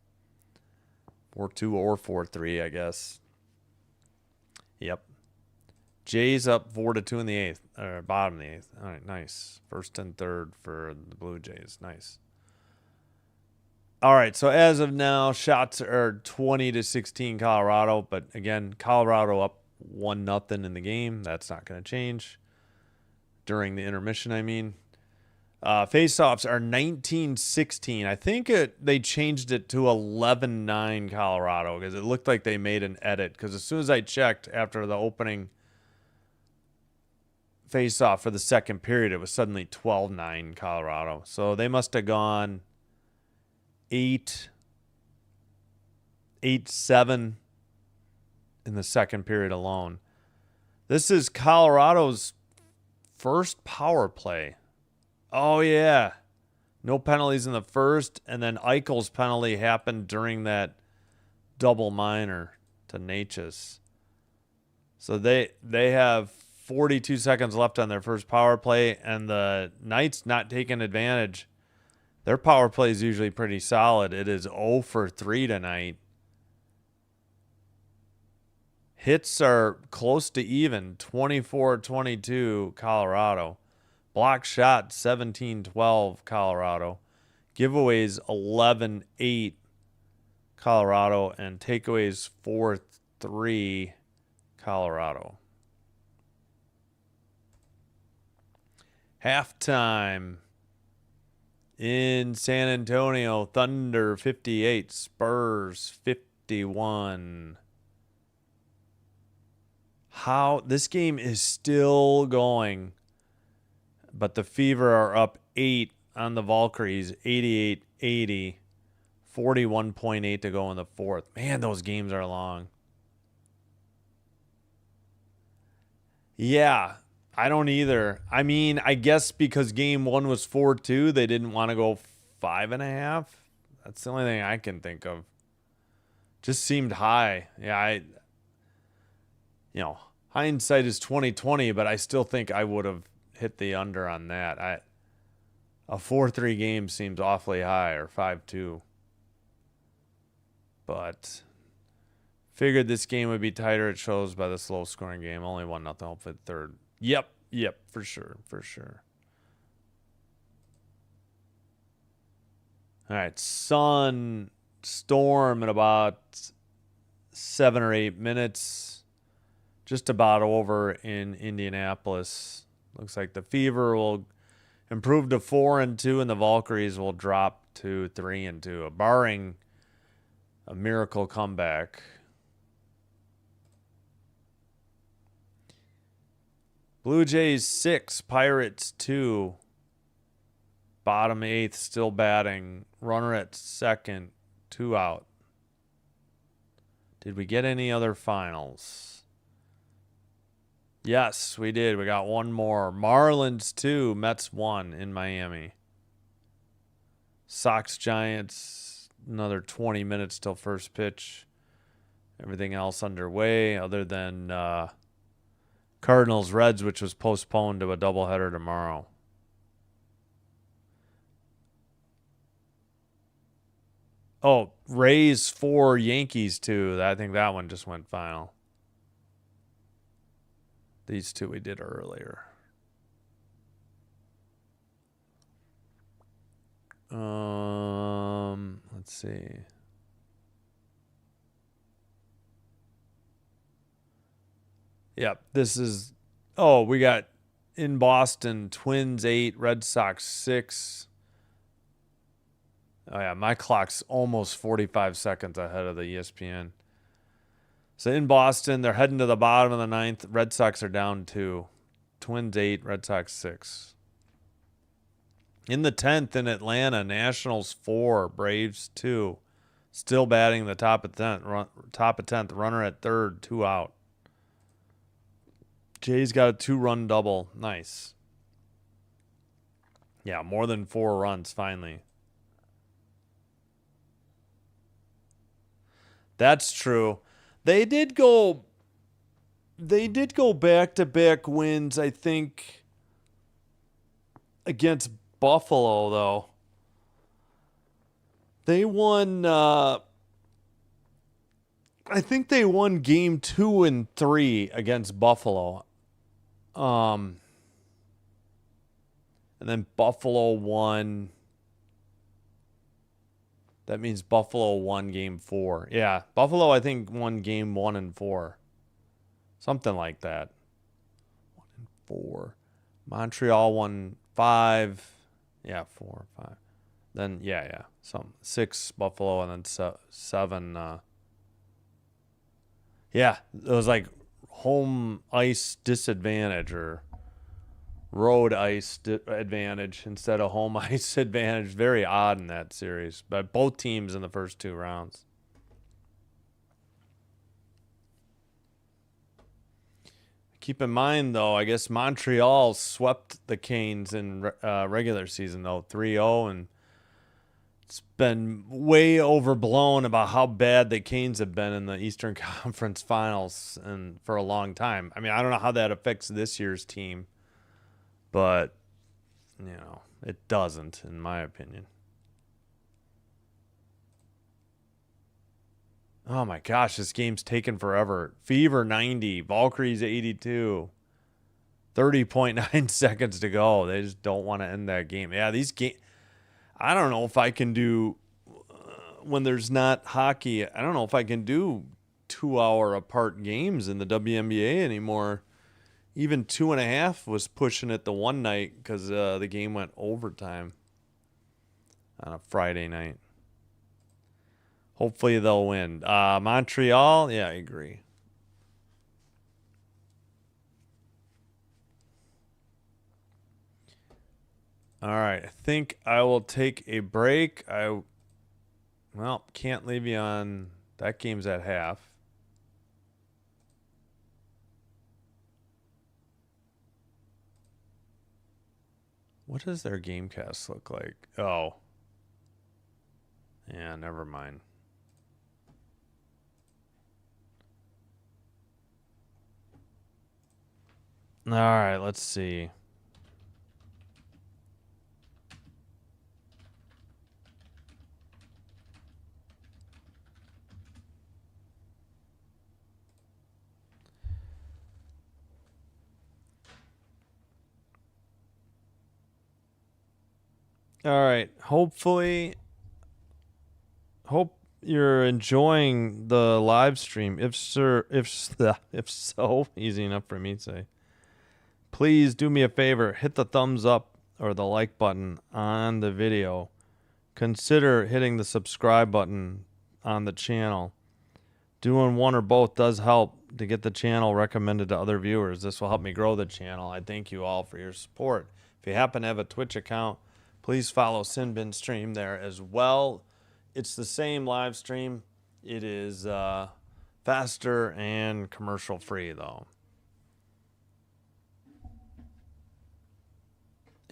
Speaker 1: 4-2 or 4-3, I guess. Yep. Jays up 4-2 in the 8th, or bottom of the 8th. All right, nice. First and third for the Blue Jays. Nice. All right, so as of now, shots are 20-16 Colorado, but again, Colorado up 1-0 in the game. That's not going to change during the intermission, I mean. Face-offs are 19-16. I think they changed it to 11-9 Colorado because it looked like they made an edit, because as soon as I checked after the opening face-off for the second period, it was suddenly 12-9 Colorado. So they must have gone 8-7 in the second period alone. This is Colorado's first power play. Oh, yeah. No penalties in the first, and then Eichel's penalty happened during that double minor to Natchez. So they have 42 seconds left on their first power play, and the Knights not taking advantage. Their power play is usually pretty solid. It is 0 for 3 tonight. Hits are close to even, 24-22 Colorado. Block shot, 17-12 Colorado. Giveaways, 11-8 Colorado. And takeaways, 4-3 Colorado. Halftime in San Antonio, Thunder 58, Spurs 51. How this game is still going, but the Fever are up 8 on the Valkyries, 88-80, 41.8 to go in the fourth. Man, those games are long. Yeah, I don't either. I mean, I guess because game 1 was 4-2, they didn't want to go 5.5. That's the only thing I can think of. Just seemed high. Yeah, hindsight is 20/20, but I still think I would have hit the under on that. A 4-3 game seems awfully high, or 5-2. But figured this game would be tighter. It shows by the slow scoring game. Only 1-0. Hopefully the third. Yep, for sure. All right, Sun Storm in about 7 or 8 minutes. Just about over in Indianapolis. Looks like the Fever will improve to 4-2, and the Valkyries will drop to 3-2, barring a miracle comeback. Blue Jays 6, Pirates 2. Bottom 8th, still batting. Runner at second, 2 out. Did we get any other finals? Yes, we did. We got one more. Marlins 2, Mets 1 in Miami. Sox Giants, another 20 minutes till first pitch. Everything else underway other than Cardinals Reds, which was postponed to a doubleheader tomorrow. Oh, Rays 4, Yankees 2. I think that one just went final. These two we did earlier. Let's see. Yep, this is. Oh, we got in Boston, Twins 8, Red Sox 6. Oh yeah, my clock's almost 45 seconds ahead of the ESPN. So in Boston, they're heading to the bottom of the 9th. Red Sox are down 2. Twins 8, Red Sox 6. In the 10th in Atlanta, Nationals 4, Braves 2. Still batting the top of 10th, runner at third, 2 out. Jay's got a 2-run double. Nice. Yeah, more than 4 runs finally. That's true. They did go back-to-back wins, I think, against Buffalo, though. They won, I think they won game 2 and 3 against Buffalo. And then Buffalo won. That means Buffalo won game 4. Yeah, Buffalo, I think, won game 1 and 4. Something like that. 1 and 4. Montreal won 5. Yeah, 4, 5. Then, yeah. 6 Buffalo and then 7. Yeah, it was like home ice disadvantage or road ice advantage instead of home ice advantage. Very odd in that series, but both teams in the first 2 rounds. Keep in mind, though, I guess Montreal swept the Canes in regular season, though, 3-0, and it's been way overblown about how bad the Canes have been in the Eastern Conference Finals and for a long time. I mean, I don't know how that affects this year's team, but, it doesn't, in my opinion. Oh my gosh, this game's taken forever. Fever 90, Valkyries 82. 30.9 seconds to go. They just don't want to end that game. Yeah, these games, I don't know if I can do, when there's not hockey, I don't know if I can do 2-hour apart games in the WNBA anymore. Even 2.5 was pushing it the one night because the game went overtime on a Friday night. Hopefully they'll win. Montreal, yeah, I agree. All right, I think I will take a break. Can't leave you on. That game's at half. What does their game cast look like? Oh. Yeah, never mind. All right, let's see. All right, hope you're enjoying the live stream. If so, easy enough for me to say. Please do me a favor, hit the thumbs up or the like button on the video. Consider hitting the subscribe button on the channel. Doing one or both does help to get the channel recommended to other viewers. This will help me grow the channel. I thank you all for your support. If you happen to have a Twitch account, please follow Sinbin Stream there as well. It's the same live stream. It is faster and commercial free, though.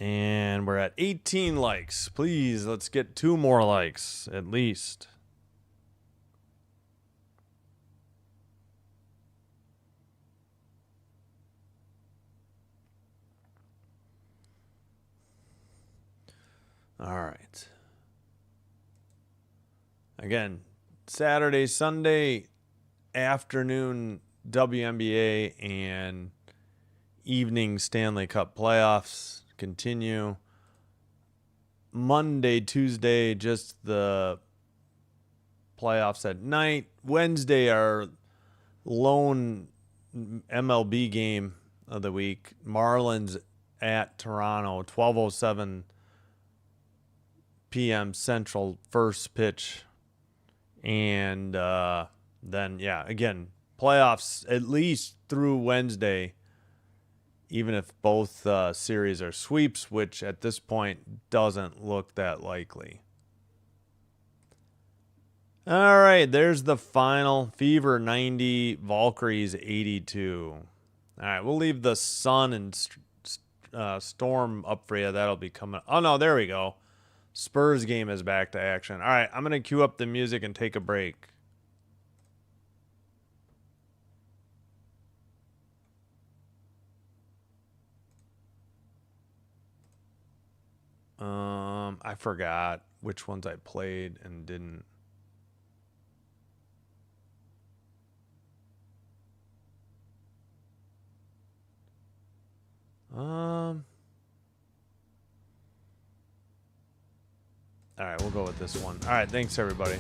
Speaker 1: And we're at 18 likes. Please, let's get 2 more likes, at least. All right. Again, Saturday, Sunday afternoon WNBA and evening Stanley Cup playoffs continue. Monday, Tuesday, just the playoffs at night. Wednesday, our lone MLB game of the week. Marlins at Toronto, 12:07 p.m. Central, first pitch. And then, again, playoffs at least through Wednesday, even if both series are sweeps, which at this point doesn't look that likely. All right, there's the final. Fever 90, Valkyries 82. All right, we'll leave the Sun and Storm up for you. That'll be coming. Oh, no, there we go. Spurs game is back to action. All right, I'm going to cue up the music and take a break. I forgot which ones I played and didn't. All right, we'll go with this one. All right, thanks everybody.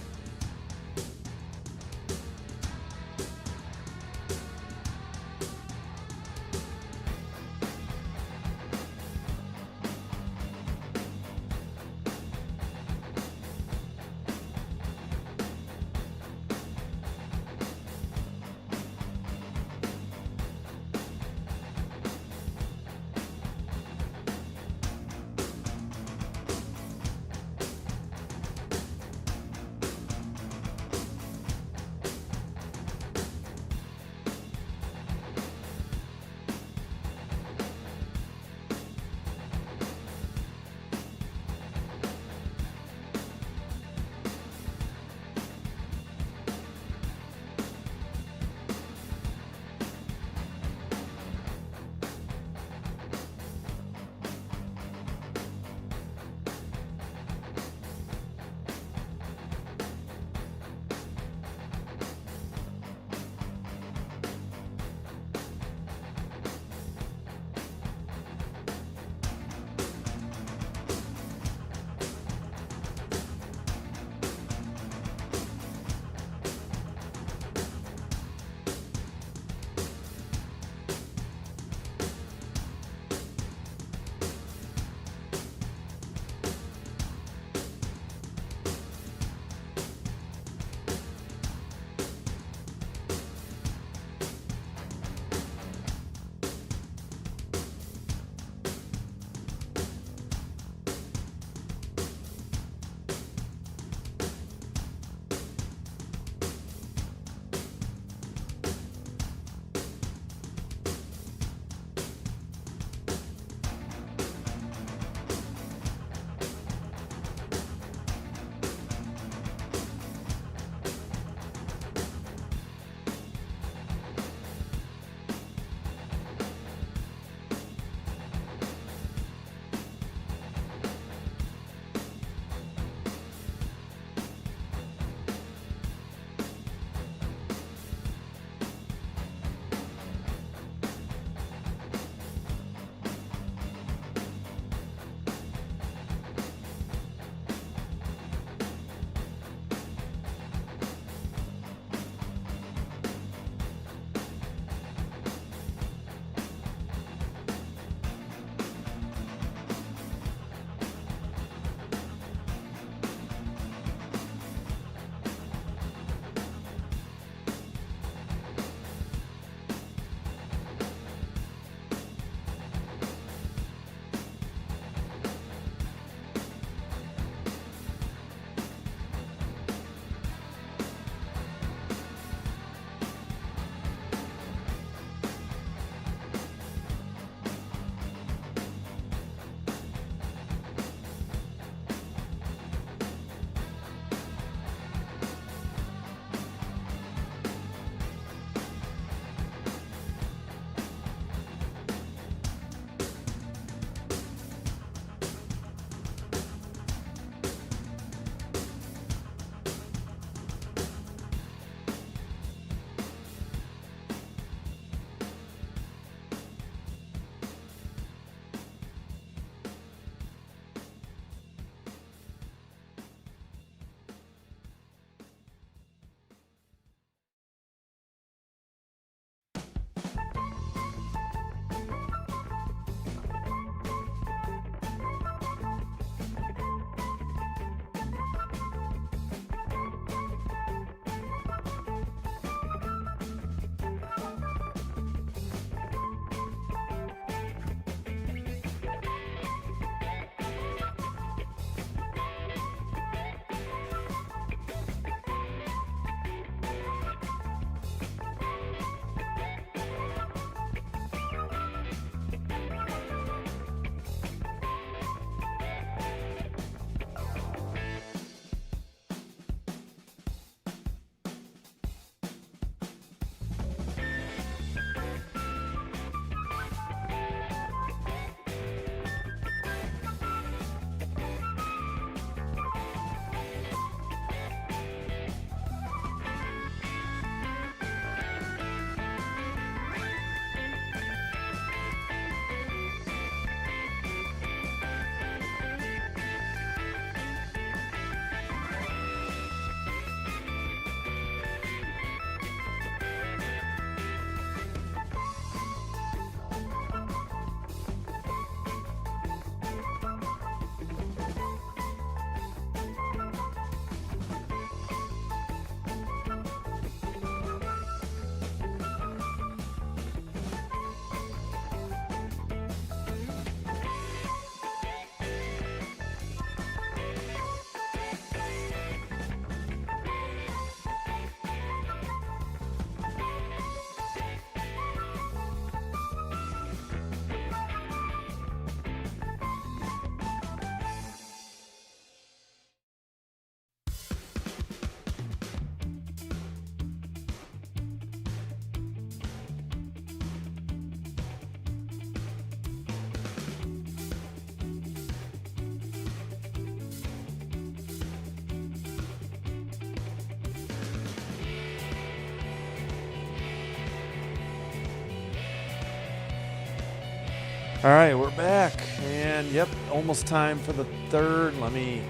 Speaker 1: All right, we're back. And yep, almost time for the third. Let me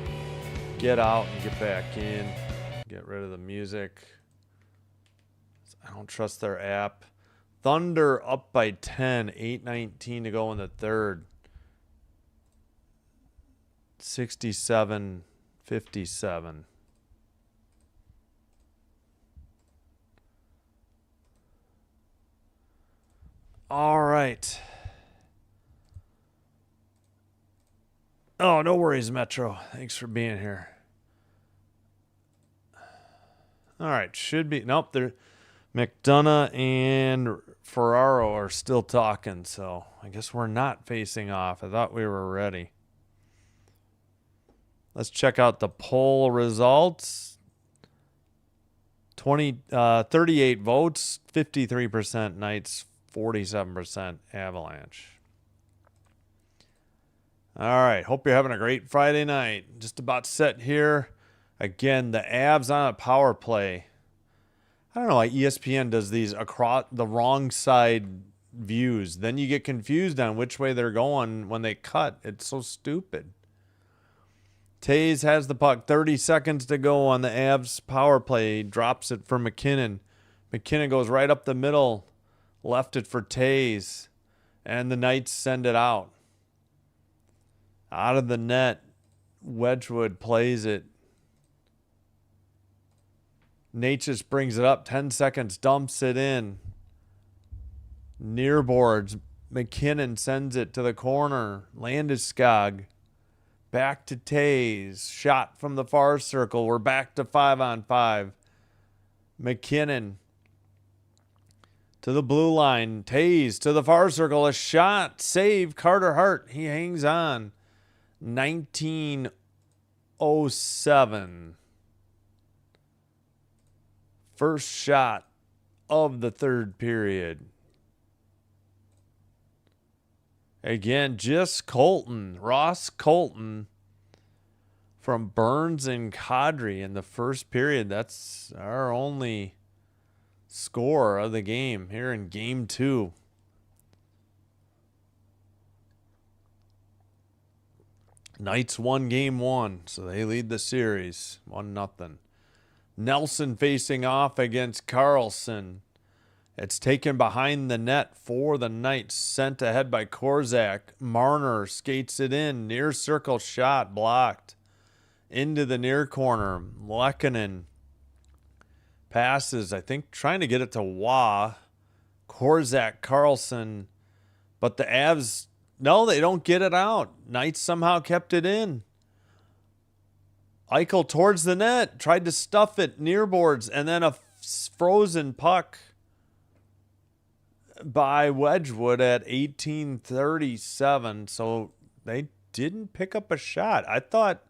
Speaker 1: get out and get back in. Get rid of the music. I don't trust their app. Thunder up by 10, 8:19 to go in the third. 67-57. All right. Oh, no worries, Metro. Thanks for being here. All right, should be. Nope, they're McDonough and Ferraro are still talking, so I guess we're not facing off. I thought we were ready. Let's check out the poll results. 38 votes, 53% Knights, 47% Avalanche. All right, hope you're having a great Friday night. Just about set here. Again, the Avs on a power play. I don't know why ESPN does these across the wrong side views. Then you get confused on which way they're going when they cut. It's so stupid. Taves has the puck. 30 seconds to go on the Avs power play. He drops it for McKinnon. McKinnon goes right up the middle. Left it for Taves. And the Knights send it out. Out of the net. Wedgwood plays it. Nate just brings it up. 10 seconds. Dumps it in. Near boards. McKinnon sends it to the corner. Landeskog. Back to Taves. Shot from the far circle. We're back to 5-on-5. McKinnon to the blue line. Taves to the far circle. A shot. Save. Carter Hart. He hangs on. 19:07. First shot of the third period. Again, just Colton. Ross Colton from Burns and Kadri in the first period. That's our only score of the game here in game 2. Knights won game 1, so they lead the series 1-0. Nelson facing off against Carlson. It's taken behind the net for the Knights. Sent ahead by Korzak. Marner skates it in. Near circle shot blocked. Into the near corner. Lehkonen passes. I think trying to get it to Waugh. Korzak, Carlson. But the Avs, no, they don't get it out. Knights somehow kept it in. Eichel towards the net. Tried to stuff it near boards. And then a frozen puck by Wedgwood at 18:37. So they didn't pick up a shot. I thought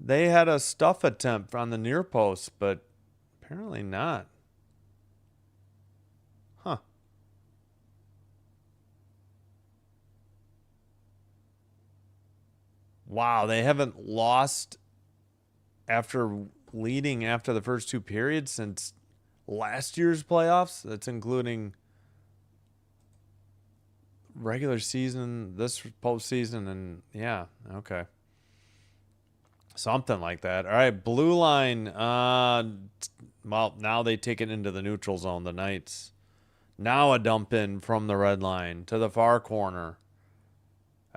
Speaker 1: they had a stuff attempt on the near post, but apparently not. Huh. Wow, they haven't lost after leading after the first 2 periods since last year's playoffs. That's including regular season, this postseason, and yeah, okay. Something like that. All right, blue line. Well, now they take it into the neutral zone, the Knights. Now a dump in from the red line to the far corner.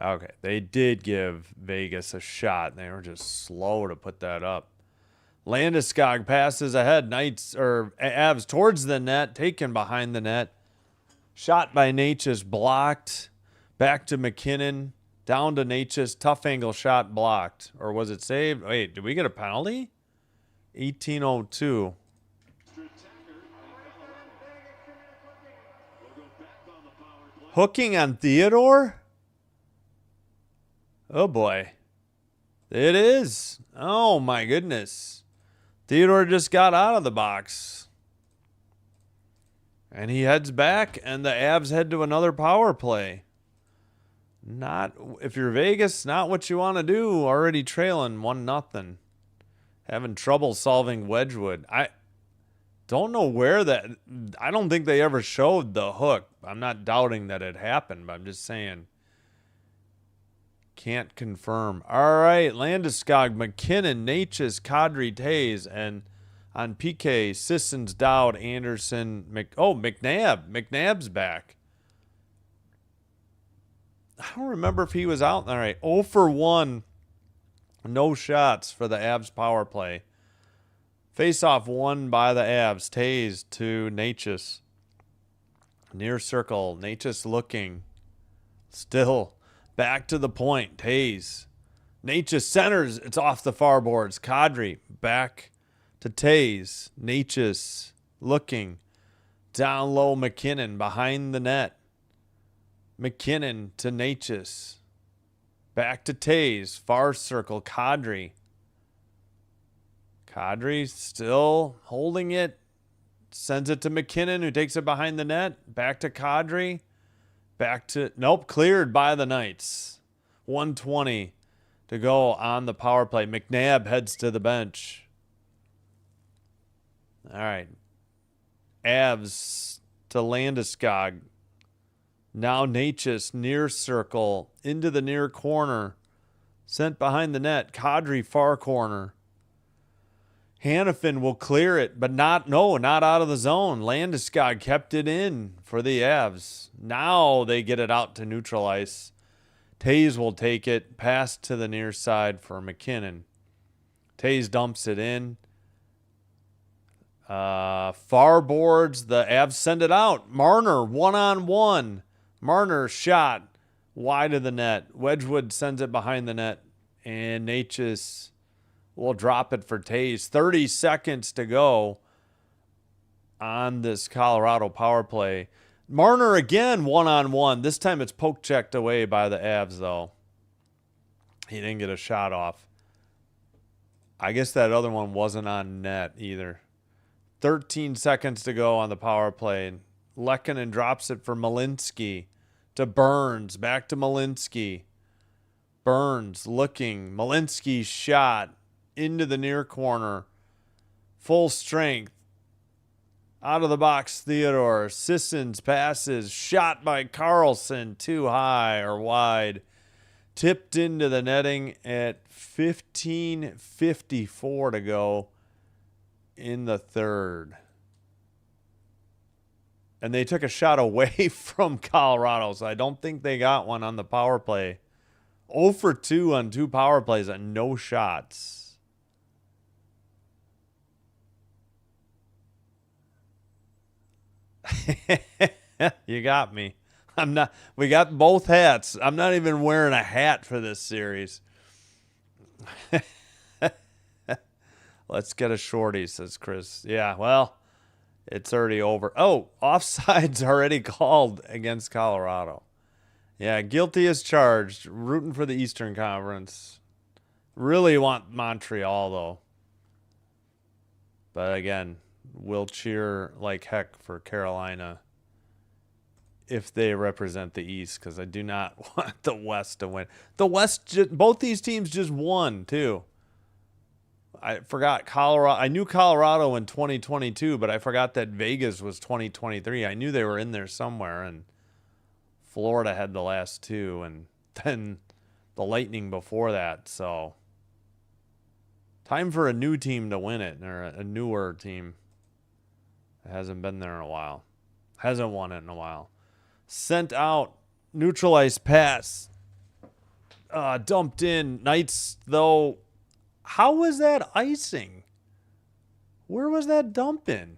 Speaker 1: Okay, they did give Vegas a shot. They were just slow to put that up. Landeskog passes ahead. Knights or Avs towards the net, taken behind the net. Shot by Natchez blocked. Back to McKinnon. Down to Natchez. Tough angle shot blocked. Or was it saved? Wait, did we get a penalty? 18:02. Hooking on Theodore? Oh boy. It is. Oh my goodness. Theodore just got out of the box. And he heads back, and the Avs head to another power play. Not, if you're Vegas, not what you want to do. Already trailing 1-0. Having trouble solving Wedgwood. Don't know where that. I don't think they ever showed the hook. I'm not doubting that it happened, but I'm just saying. Can't confirm. All right, Landeskog, McKinnon, Natchez, Kadri, Tays, and on PK, Sissons, Dowd, Anderson, McNabb. McNabb's back. I don't remember if he was out. All right, 0 for 1. No shots for the Avs power play. Face-off won by the Avs. Tays to Natchez. Near circle. Natchez looking. Still. Back to the point. Tays. Natchez centers. It's off the far boards. Kadri. Back to Tays. Natchez looking. Down low McKinnon. Behind the net. McKinnon to Natchez. Back to Tays. Far circle. Kadri. Kadri still holding it. Sends it to McKinnon, who takes it behind the net. Back to Kadri. Back to... Nope, cleared by the Knights. 1:20 to go on the power play. McNabb heads to the bench. All right. Avs to Landeskog. Now Natchez, near circle, into the near corner. Sent behind the net. Kadri, far corner. Hannafin will clear it, but not out of the zone. Landeskog kept it in for the Avs. Now they get it out to neutral ice. Tays will take it. Pass to the near side for McKinnon. Tays dumps it in. Far boards. The Avs send it out. Marner, 1-on-1. Marner shot wide of the net. Wedgwood sends it behind the net. And Natchez will drop it for Tays. 30 seconds to go on this Colorado power play. Marner again, 1-on-1. This time it's poke checked away by the Avs, though. He didn't get a shot off. I guess that other one wasn't on net either. 13 seconds to go on the power play. Lehkonen drops it for Malinsky to Burns. Back to Malinsky. Burns looking. Malinsky's shot into the near corner. Full strength. Out of the box, Theodore. Sissons passes. Shot by Carlson. Too high or wide. Tipped into the netting at 15:54 to go in the third. And they took a shot away from Colorado, so I don't think they got one on the power play. 0 for 2 on 2 power plays and no shots. You got me. I'm not. We got both hats. I'm not even wearing a hat for this series. Let's get a shorty, says Chris. Yeah, well, it's already over. Oh, offside's already called against Colorado. Yeah, guilty as charged. Rooting for the Eastern Conference. Really want Montreal, though. But again, we'll cheer like heck for Carolina if they represent the East, because I do not want the West to win. The West, both these teams just won, too. I forgot Colorado. I knew Colorado in 2022, but I forgot that Vegas was 2023. I knew they were in there somewhere, and Florida had the last two, and then the Lightning before that. So time for a new team to win it, or a newer team. It hasn't been there in a while. Hasn't won it in a while. Sent out, neutralized pass. Dumped in. Knights, though. How was that icing? Where was that dump in?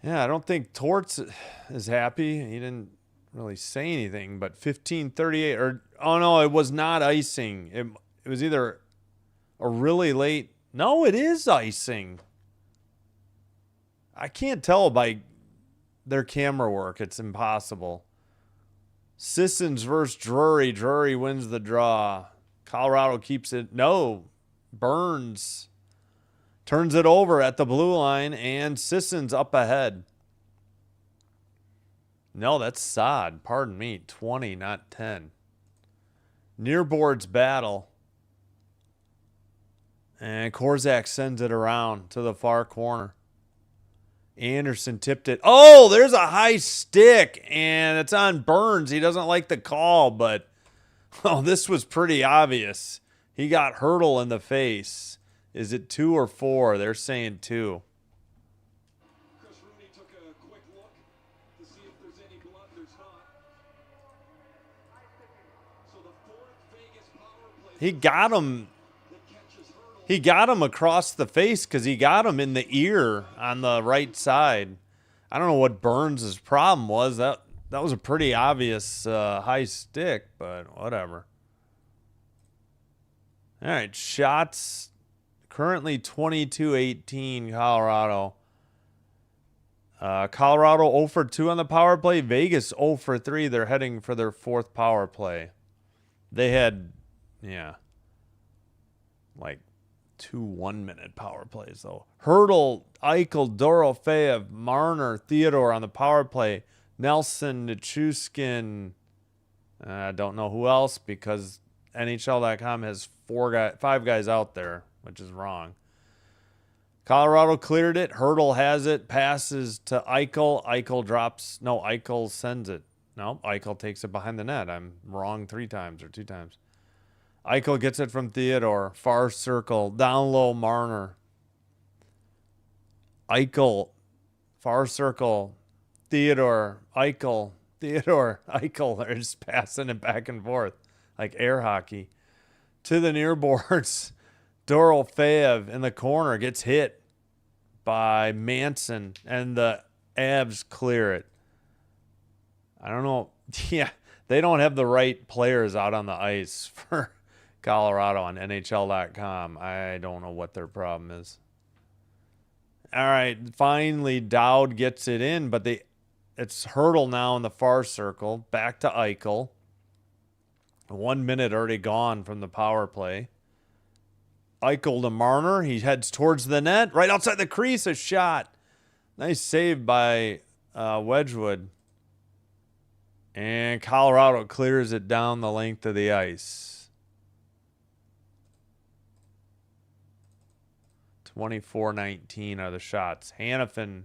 Speaker 1: Yeah, I don't think Torts is happy. He didn't really say anything, but 15:38, or, oh no, it was not icing. It was either a really late, no, it is icing. I can't tell by their camera work. It's impossible. Sissons versus Drury. Drury wins the draw. Colorado keeps it. No. Burns turns it over at the blue line, and Sissons up ahead. No, that's Sod. Pardon me. 20, not 10. Near boards battle. And Korzak sends it around to the far corner. Anderson tipped it. Oh, there's a high stick, and it's on Burns. He doesn't like the call, but this was pretty obvious. He got Hurdle in the face. Is it 2 or 4? They're saying 2.
Speaker 2: Chris Rooney took a quick look to see if there's any blood. There's not. So the fourth Vegas power play.
Speaker 1: He got him. He got him across the face because he got him in the ear on the right side. I don't know what Burns' problem was. That was a pretty obvious high stick, but whatever. All right, shots currently 22-18 Colorado. Colorado 0 for 2 on the power play. Vegas 0 for 3. They're heading for their 4th power play. They had, like 2 1-minute power plays, though. Hurdle, Eichel, Dorofeyev, Marner, Theodore on the power play. Nelson, Nichushkin. I don't know who else because NHL.com has 5 guys out there, which is wrong. Colorado cleared it. Hurdle has it. Passes to Eichel. Eichel drops. No, Eichel sends it. No, Eichel takes it behind the net. I'm wrong 3 times or 2 times. Eichel gets it from Theodore. Far circle. Down low, Marner. Eichel. Far circle. Theodore. Eichel. Theodore. Eichel. They're just passing it back and forth like air hockey. To the near boards. Dorofeyev in the corner gets hit by Manson, and the Avs clear it. I don't know. Yeah, they don't have the right players out on the ice for Colorado on NHL.com. I don't know what their problem is. All right, finally Dowd gets it in, but it's Hurdle now in the far circle. Back to Eichel. 1 minute already gone from the power play. Eichel to Marner. He heads towards the net. Right outside the crease, a shot. Nice save by Wedgwood. And Colorado clears it down the length of the ice. 24-19 are the shots. Hanifin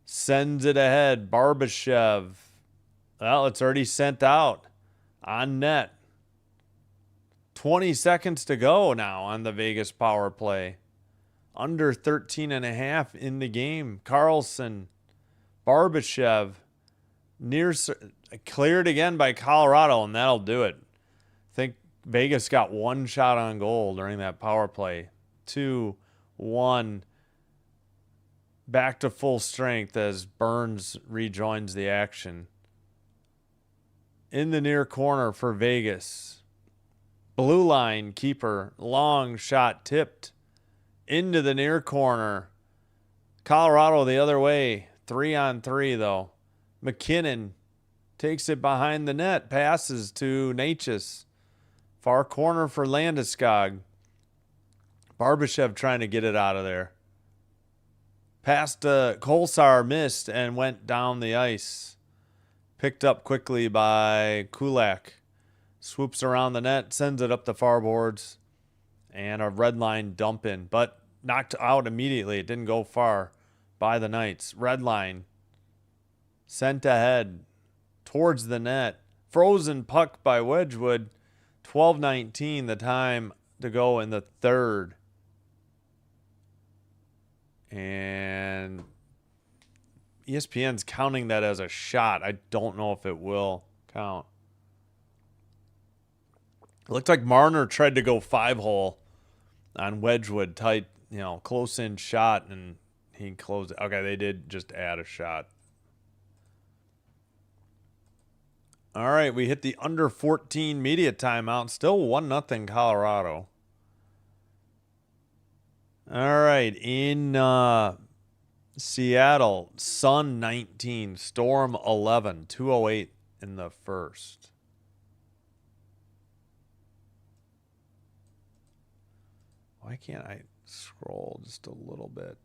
Speaker 1: sends it ahead. Barbashev. Well, it's already sent out. On net. 20 seconds to go now on the Vegas power play. Under 13.5 in the game. Carlson. Barbashev. Cleared again by Colorado, and that'll do it. I think Vegas got 1 shot on goal during that power play. 2-1. Back to full strength as Burns rejoins the action. In the near corner for Vegas. Blue line keeper. Long shot tipped. Into the near corner. Colorado the other way. 3-on-3 though. McKinnon takes it behind the net. Passes to Natchez. Far corner for Landeskog. Barbashev trying to get it out of there. Pass to Kolsar, missed and went down the ice. Picked up quickly by Kulak. Swoops around the net, sends it up the far boards. And a red line dump in. But knocked out immediately. It didn't go far by the Knights. Red line. Sent ahead. Towards the net. Frozen puck by Wedgwood. 12:19 the time to go in the third. And ESPN's counting that as a shot. I don't know if it will count. It looked like Marner tried to go 5-hole on Wedgwood, tight, close in shot, and he closed it. Okay, they did just add a shot. All right, we hit the under 14 media timeout. Still 1-0 Colorado. All right, in Seattle, Sun 19, Storm 11, 2:08 in the first. Why can't I scroll just a little bit?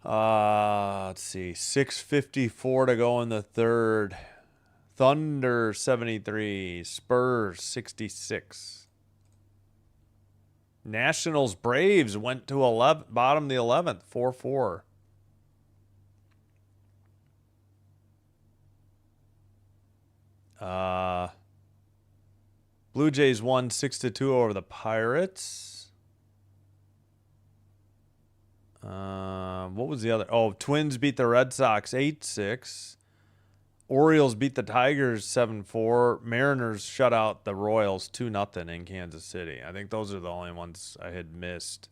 Speaker 1: Let's see. 6:54 to go in the third. Thunder 73. Spurs 66. Nationals Braves went to 11, bottom the 11th, 4-4. Blue Jays won 6-2 over the Pirates. What was the other? Oh, Twins beat the Red Sox 8-6. Orioles beat the Tigers 7-4. Mariners shut out the Royals 2-0 in Kansas City. I think those are the only ones I had missed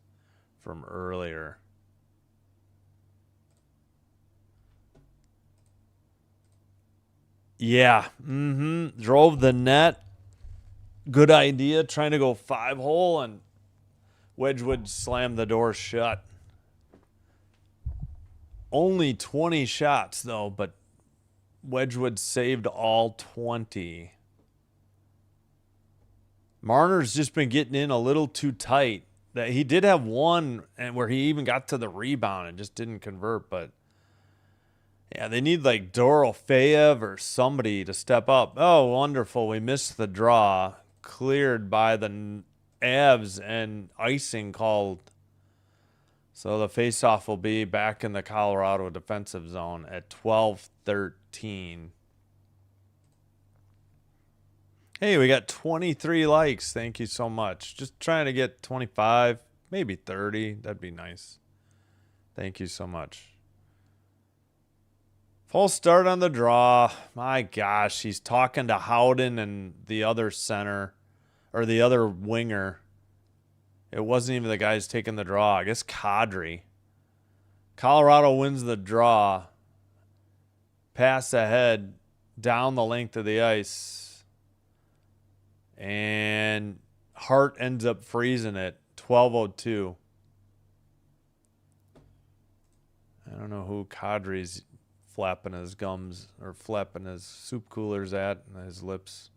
Speaker 1: from earlier. Yeah. Drove the net. Good idea. Trying to go 5-hole, and Wedgwood slammed the door shut. Only 20 shots, though, but Wedgwood saved all 20. Marner's just been getting in a little too tight. That he did have one and where he even got to the rebound and just didn't convert, but yeah, they need like Dorofeyev or somebody to step up. Oh, wonderful. We missed the draw. Cleared by the Avs and icing called. So the faceoff will be back in the Colorado defensive zone at 12-13. Hey, we got 23 likes. Thank you so much. Just trying to get 25, maybe 30. That'd be nice. Thank you so much. Full start on the draw. My gosh, he's talking to Howden and the other center, or the other winger. It wasn't even the guy who's taking the draw. I guess Kadri. Colorado wins the draw. Pass ahead down the length of the ice. And Hart ends up freezing it. 12:02. I don't know who Kadri's flapping his gums or flapping his soup coolers at and his lips.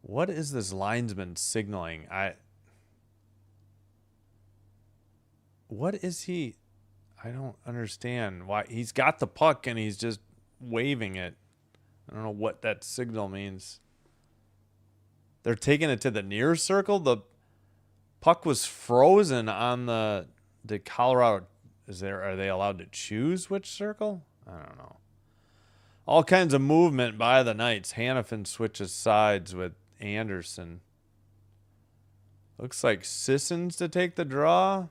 Speaker 1: What is this linesman signaling? What is he? I don't understand why he's got the puck and he's just waving it. I don't know what that signal means. They're taking it to the near circle. The puck was frozen on the Colorado. Are they allowed to choose which circle? I don't know. All kinds of movement by the Knights. Hannafin switches sides with Anderson. Looks like Sissons to take the draw.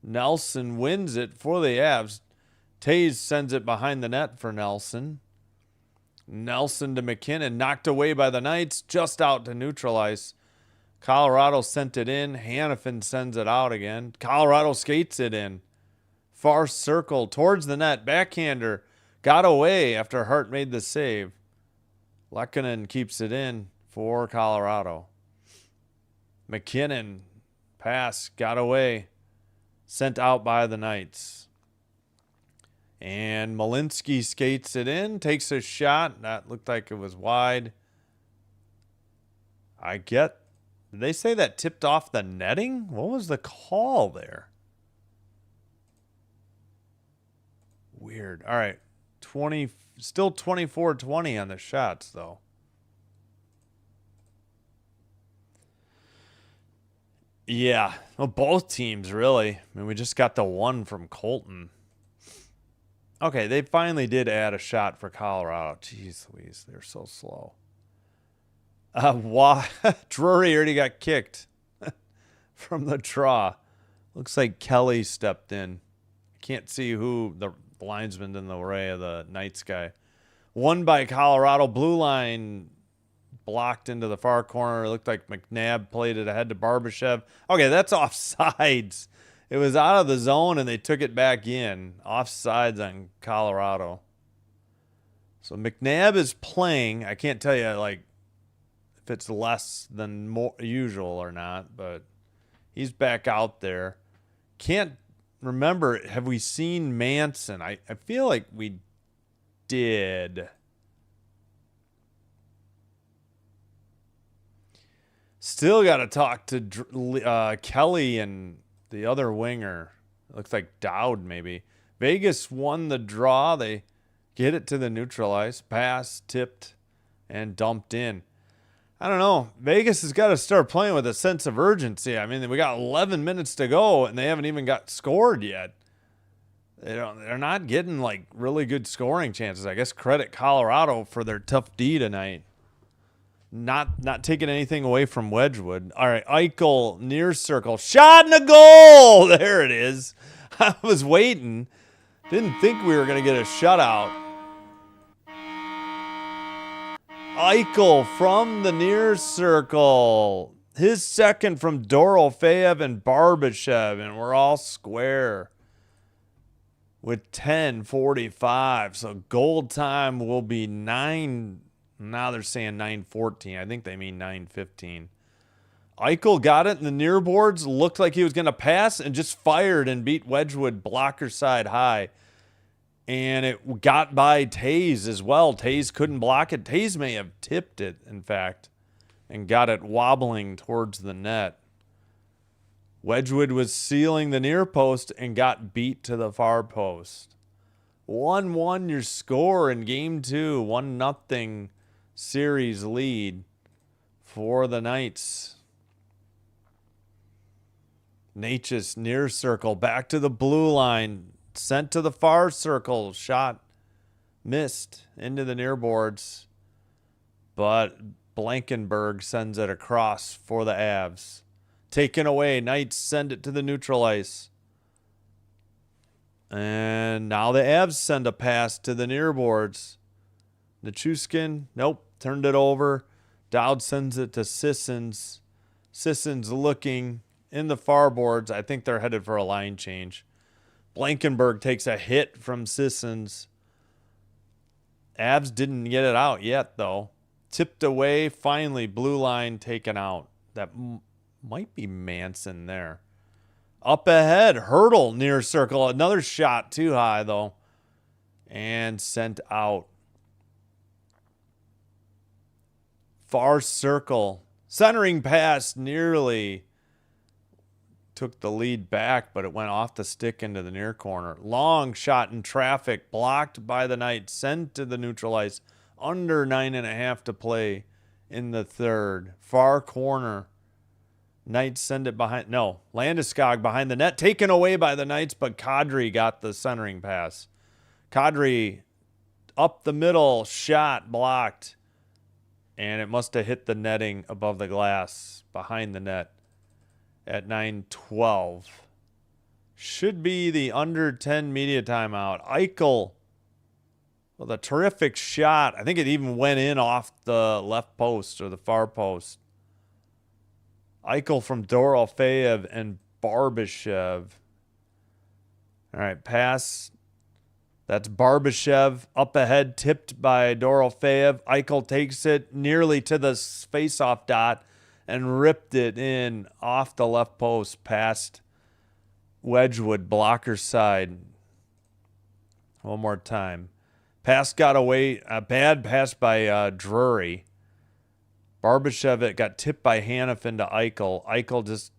Speaker 1: Nelson wins it for the Avs. Taze sends it behind the net for Nelson. Nelson to McKinnon, knocked away by the Knights, just out to neutralize. Colorado sent it in. Hannafin sends it out again. Colorado skates it in. Far circle towards the net. Backhander got away after Hart made the save. Lehkonen keeps it in for Colorado. McKinnon pass got away. Sent out by the Knights. And Malinsky skates it in, takes a shot. That looked like it was wide. Did they say that tipped off the netting? What was the call there? Weird. All right. Still 24-20 on the shots, though. Yeah. Well, both teams, really. I mean, we just got the one from Colton. Okay, they finally did add a shot for Colorado. Jeez Louise, they're so slow. Drury already got kicked from the draw. Looks like Kelly stepped in. Can't see who the linesman in the array of the Knights guy. Won by Colorado. Blue line blocked into the far corner. It looked like McNabb played it ahead to Barbashev. Okay, that's offsides. It was out of the zone, and they took it back in. Offsides on Colorado. So McNabb is playing. I can't tell you, like, if it's less than more usual or not, but he's back out there. Can't remember, have we seen Manson? I feel like we did. Still got to talk to Kelly and the other winger. It looks like Dowd, maybe. Vegas won the draw. They get it to the neutral ice, pass, tipped, and dumped in. I don't know. Vegas has got to start playing with a sense of urgency. I mean, we got 11 minutes to go, and they haven't even got scored yet. They're not getting like really good scoring chances. I guess credit Colorado for their tough D tonight. Not taking anything away from Wedgwood. All right, Eichel near circle, shot and a goal. There it is. I was waiting. Didn't think we were gonna get a shutout. Eichel from the near circle. His second from Dorofeyev and Barbashev, and we're all square with 10:45. So goal time will be 9. Now they're saying 9:14. I think they mean 9:15. Eichel got it in the near boards. Looked like he was going to pass and just fired and beat Wedgwood blocker side high. And it got by Taze as well. Taze couldn't block it. Taze may have tipped it, in fact, and got it wobbling towards the net. Wedgwood was sealing the near post and got beat to the far post. 1-1 your score in game 2. 1-0 series lead for the Knights. Natchez near circle, back to the blue line, sent to the far circle, shot missed into the near boards, but Blankenberg sends it across for the Avs. Taken away, Knights send it to the neutral ice. And now the Avs send a pass to the near boards. Nichushkin, nope, turned it over. Dowd sends it to Sissons. Sissons looking in the far boards. I think they're headed for a line change. Blankenberg takes a hit from Sissons. Avs didn't get it out yet, though. Tipped away, finally, blue line taken out. That might be Manson there. Up ahead, Hurdle near circle. Another shot too high, though. And sent out. Far circle. Centering pass nearly took the lead back, but it went off the stick into the near corner. Long shot in traffic, blocked by the Knights, sent to the neutral ice. Under 9.5 to play in the third. Far corner. Knights send it behind. No, Landeskog behind the net. Taken away by the Knights, but Kadri got the centering pass. Kadri up the middle, shot blocked. And it must have hit the netting above the glass behind the net at 9:12. Should be the under 10 media timeout. Eichel with a terrific shot. I think it even went in off the left post or the far post. Eichel from Dorofeyev and Barbashev. All right, pass. That's Barbashev up ahead, tipped by Dorofeyev. Eichel takes it nearly to the face-off dot and ripped it in off the left post past Wedgwood, blocker side. One more time. Pass got away. A bad pass by Drury. Barbashev, it got tipped by Hanifin to Eichel. Eichel just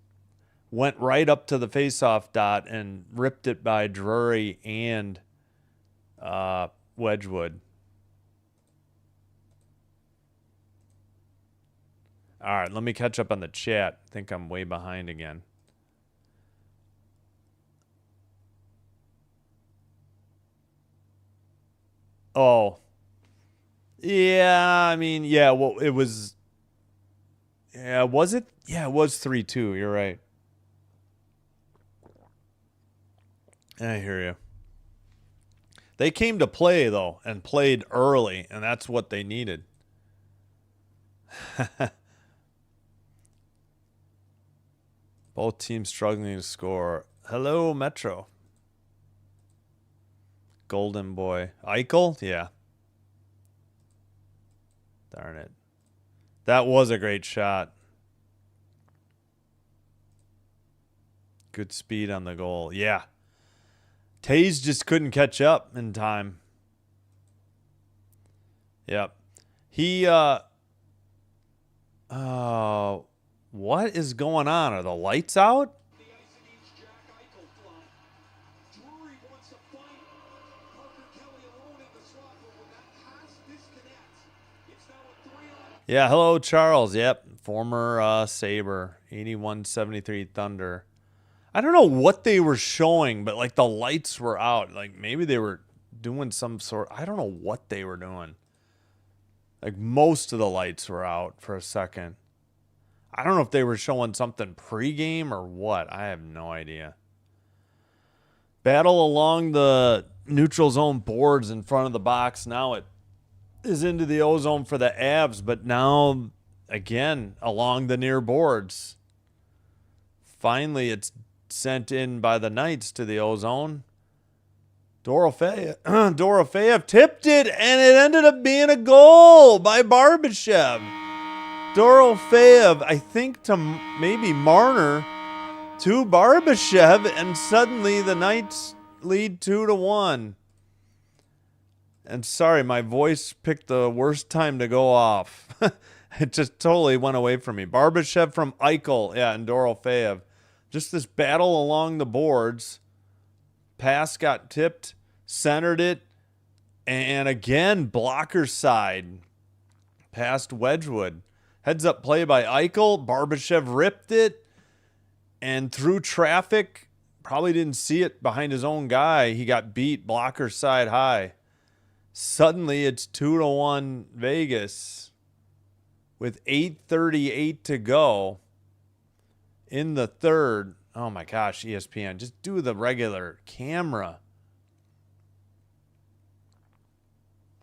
Speaker 1: went right up to the face-off dot and ripped it by Drury and Wedgwood. All right, let me catch up on the chat. I think I'm way behind again. Oh. Yeah, I mean, yeah, well, it was... Yeah, was it? Yeah, it was 3-2. You're right. I hear you. They came to play, though, and played early, and that's what they needed. Both teams struggling to score. Hello, Metro. Golden boy. Eichel? Yeah. Darn it. That was a great shot. Good speed on the goal. Yeah. Taze just couldn't catch up in time. Yep. He, what is going on? Are the lights out?
Speaker 2: The ice against Jack Eichel fly. Drury wants to fight. Parker Kelly alone in the slot
Speaker 1: Yeah, hello, Charles. Yep, former Sabre, 81-73 Thunder. I don't know what they were showing, but like the lights were out. Like maybe they were doing some sort. I don't know what they were doing. Like most of the lights were out for a second. I don't know if they were showing something pregame or what. I have no idea. Battle along the neutral zone boards in front of the box. Now it is into the O-zone for the Avs, but now again along the near boards. Finally, it's sent in by the Knights to the O-zone. Dorofeyev tipped it, and it ended up being a goal by Barbashev. Dorofeyev, I think, to maybe Marner, to Barbashev, and suddenly the Knights lead 2-1. And sorry, my voice picked the worst time to go off. It just totally went away from me. Barbashev from Eichel, yeah, and Dorofeyev. Just this battle along the boards. Pass got tipped, centered it, and again, blocker side. Past Wedgwood. Heads up play by Eichel. Barbashev ripped it, and through traffic, probably didn't see it behind his own guy. He got beat, blocker side high. Suddenly, it's 2-1 Vegas with 8:38 to go in the third. Oh my gosh, ESPN, just do the regular camera.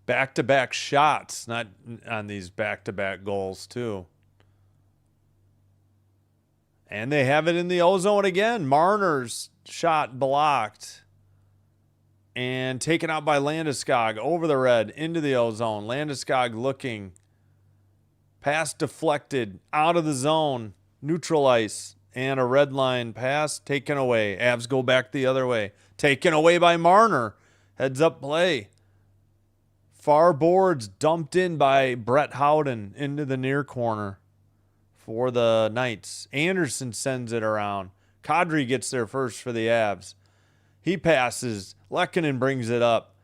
Speaker 1: Back-to-back shots, not on these back-to-back goals too. And they have it in the O-zone again. Marner's shot blocked and taken out by Landeskog over the red into the O-zone. Landeskog looking. Pass deflected out of the zone. Neutral ice. And a red line pass taken away. Avs go back the other way. Taken away by Marner. Heads up play. Far boards dumped in by Brett Howden into the near corner for the Knights. Anderson sends it around. Kadri gets there first for the Avs. He passes. Lehkonen brings it up.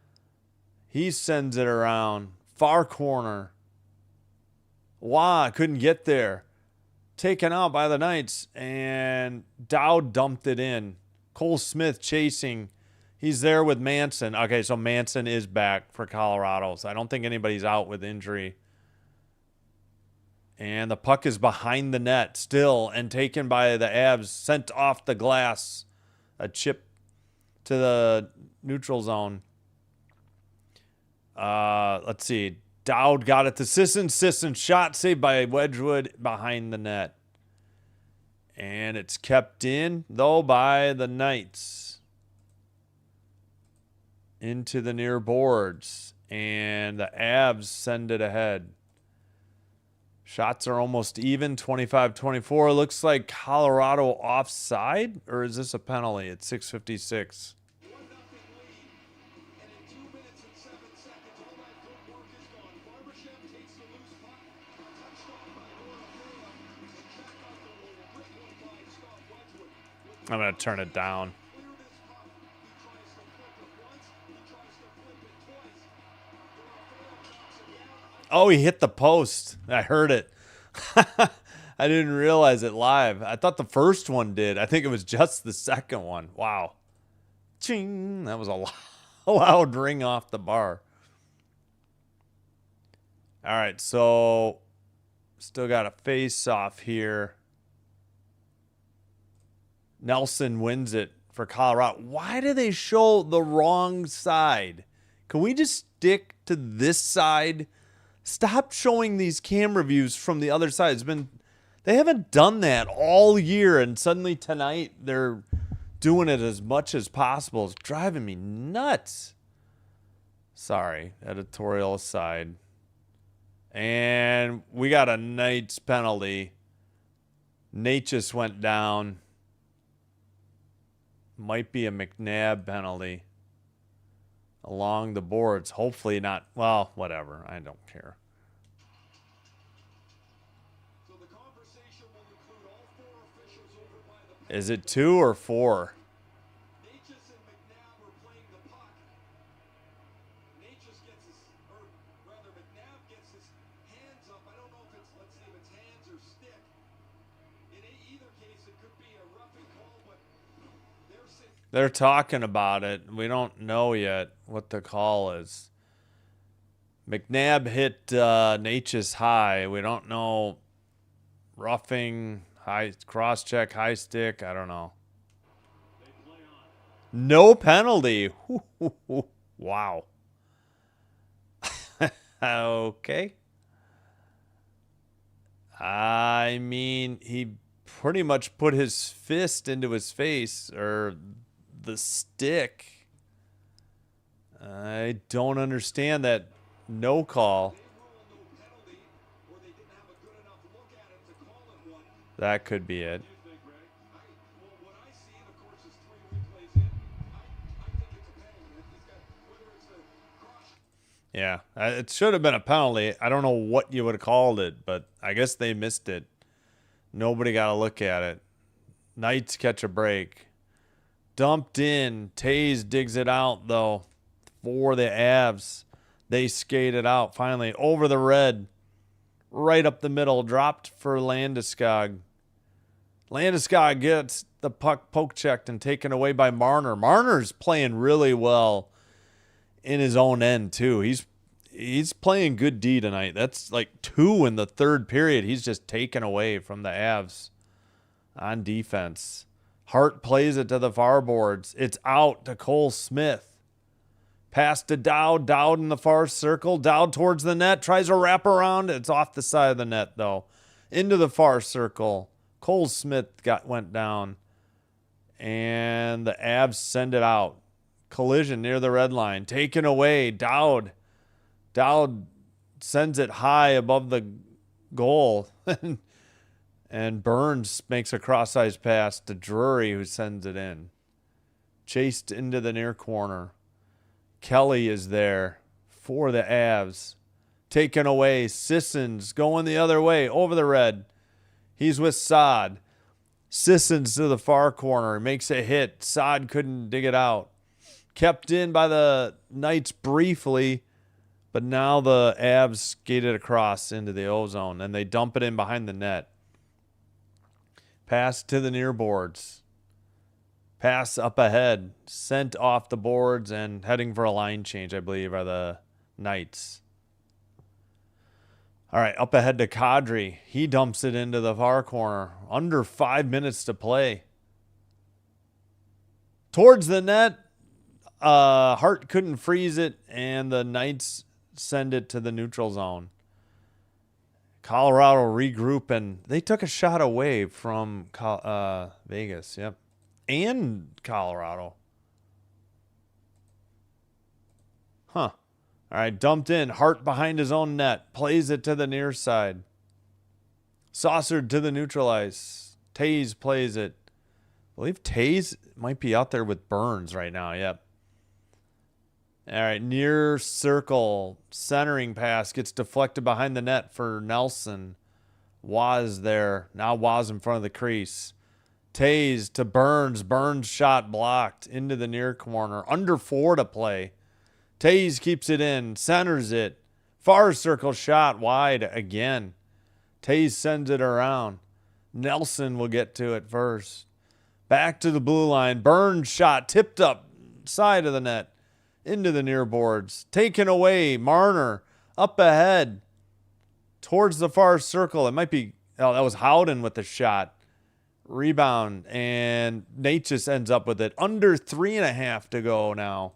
Speaker 1: He sends it around. Far corner. Couldn't get there. Taken out by the Knights, and Dowd dumped it in. Cole Smith chasing. He's there with Manson. Okay, so Manson is back for Colorado, so I don't think anybody's out with injury. And the puck is behind the net still and taken by the Avs. Sent off the glass. A chip to the neutral zone. Let's see. Dowd got it to Sisson. Sisson shot saved by Wedgwood behind the net. And it's kept in, though, by the Knights. Into the near boards. And the Avs send it ahead. Shots are almost even, 25-24. Looks like Colorado offside, or is this a penalty? It's 6:56. I'm going to turn it down. Oh, he hit the post. I heard it. I didn't realize it live. I thought the first one did. I think it was just the second one. Wow. Ching. That was a loud ring off the bar. All right, so still got a face off here. Nelson wins it for Colorado. Why do they show the wrong side? Can we just stick to this side? Stop showing these camera views from the other side. They haven't done that all year, and suddenly tonight they're doing it as much as possible. It's driving me nuts. Sorry, editorial aside. And we got a Knights penalty. Nate just went down. Might be a McNabb penalty along the boards. Hopefully not. Well, whatever. I don't care.
Speaker 2: So the conversation will include all four officials over by the
Speaker 1: Is it 2 or 4?
Speaker 2: Natchez and McNabb are playing the puck. Natchez gets his, or rather McNabb gets his hands up. I don't know if
Speaker 1: They're talking about it. We don't know yet what the call is. McNabb hit Natchez high. We don't know. Roughing, high cross check, high stick. I don't know. No penalty. Wow. Okay. I mean, he pretty much put his fist into his face, or the stick. I don't understand that no call. That could be it. Yeah, it should have been a penalty. I don't know what you would have called it, but I guess they missed it. Nobody got a look at it. Knights catch a break. Dumped in. Taze digs it out, though, for the Avs. They skate it out finally over the red. Right up the middle. Dropped for Landeskog. Landeskog gets the puck poke checked and taken away by Marner. Marner's playing really well in his own end, too. He's playing good D tonight. That's like 2 in the third period. He's just taken away from the Avs on defense. Hart plays it to the far boards. It's out to Cole Smith. Pass to Dowd. Dowd in the far circle. Dowd towards the net. Tries a wrap around. It's off the side of the net, though. Into the far circle. Cole Smith went down. And the Avs send it out. Collision near the red line. Taken away. Dowd. Dowd sends it high above the goal. And Burns makes a cross-ice pass to Drury, who sends it in. Chased into the near corner. Kelly is there for the Avs. Taken away. Sissons going the other way over the red. He's with Saad. Sissons to the far corner. Makes a hit. Saad couldn't dig it out. Kept in by the Knights briefly, but now the Avs skated across into the O-zone, and they dump it in behind the net. Pass to the near boards. Pass up ahead. Sent off the boards and heading for a line change, I believe, are the Knights. All right, up ahead to Kadri. He dumps it into the far corner. Under 5 minutes to play. Towards the net. Hart couldn't freeze it, and the Knights send it to the neutral zone. Colorado regroup, and they took a shot away from Vegas, yep, and Colorado. Huh. All right, dumped in. Hart behind his own net. Plays it to the near side. Saucered to the neutral ice. Taze plays it. I believe Taze might be out there with Burns right now, yep. All right, near circle, centering pass gets deflected behind the net for Nelson. Waz there. Now Waz in front of the crease. Taze to Burns. Burns shot blocked into the near corner. Under 4 to play. Taze keeps it in. Centers it. Far circle shot wide again. Taze sends it around. Nelson will get to it first. Back to the blue line. Burns shot tipped up side of the net. Into the near boards. Taken away. Marner up ahead. Towards the far circle. It might be... Oh, that was Howden with the shot. Rebound. And Natchez ends up with it. Under 3.5 to go now.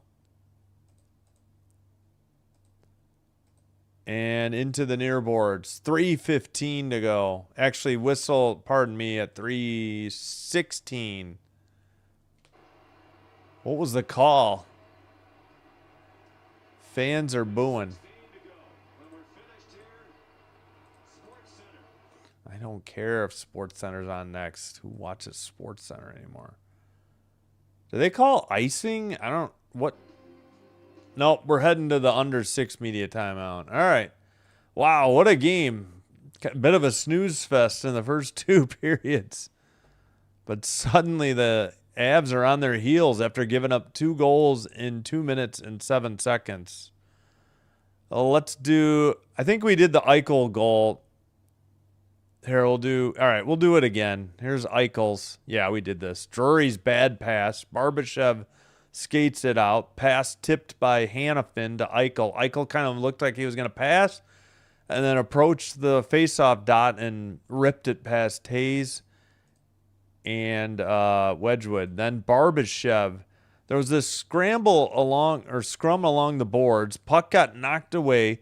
Speaker 1: And into the near boards. 3:15 to go. Actually, whistle, pardon me, at 3:16. What was the call? Fans are booing. I don't care if SportsCenter's on next. Who watches SportsCenter anymore? Do they call icing? I don't... What... Nope, we're heading to the under 6 media timeout. All right. Wow, what a game. Bit of a snooze fest in the first 2 periods. But suddenly the Avs are on their heels after giving up 2 goals in 2 minutes and 7 seconds. Let's do... I think we did the Eichel goal Here, we'll do... All right, we'll do it again. Here's Eichel's. Yeah, we did this. Drury's bad pass. Barbashev skates it out. Pass tipped by Hannafin to Eichel. Eichel kind of looked like he was going to pass and then approached the faceoff dot and ripped it past Tays and Wedgwood. Then Barbashev. There was this scrum along the boards. Puck got knocked away,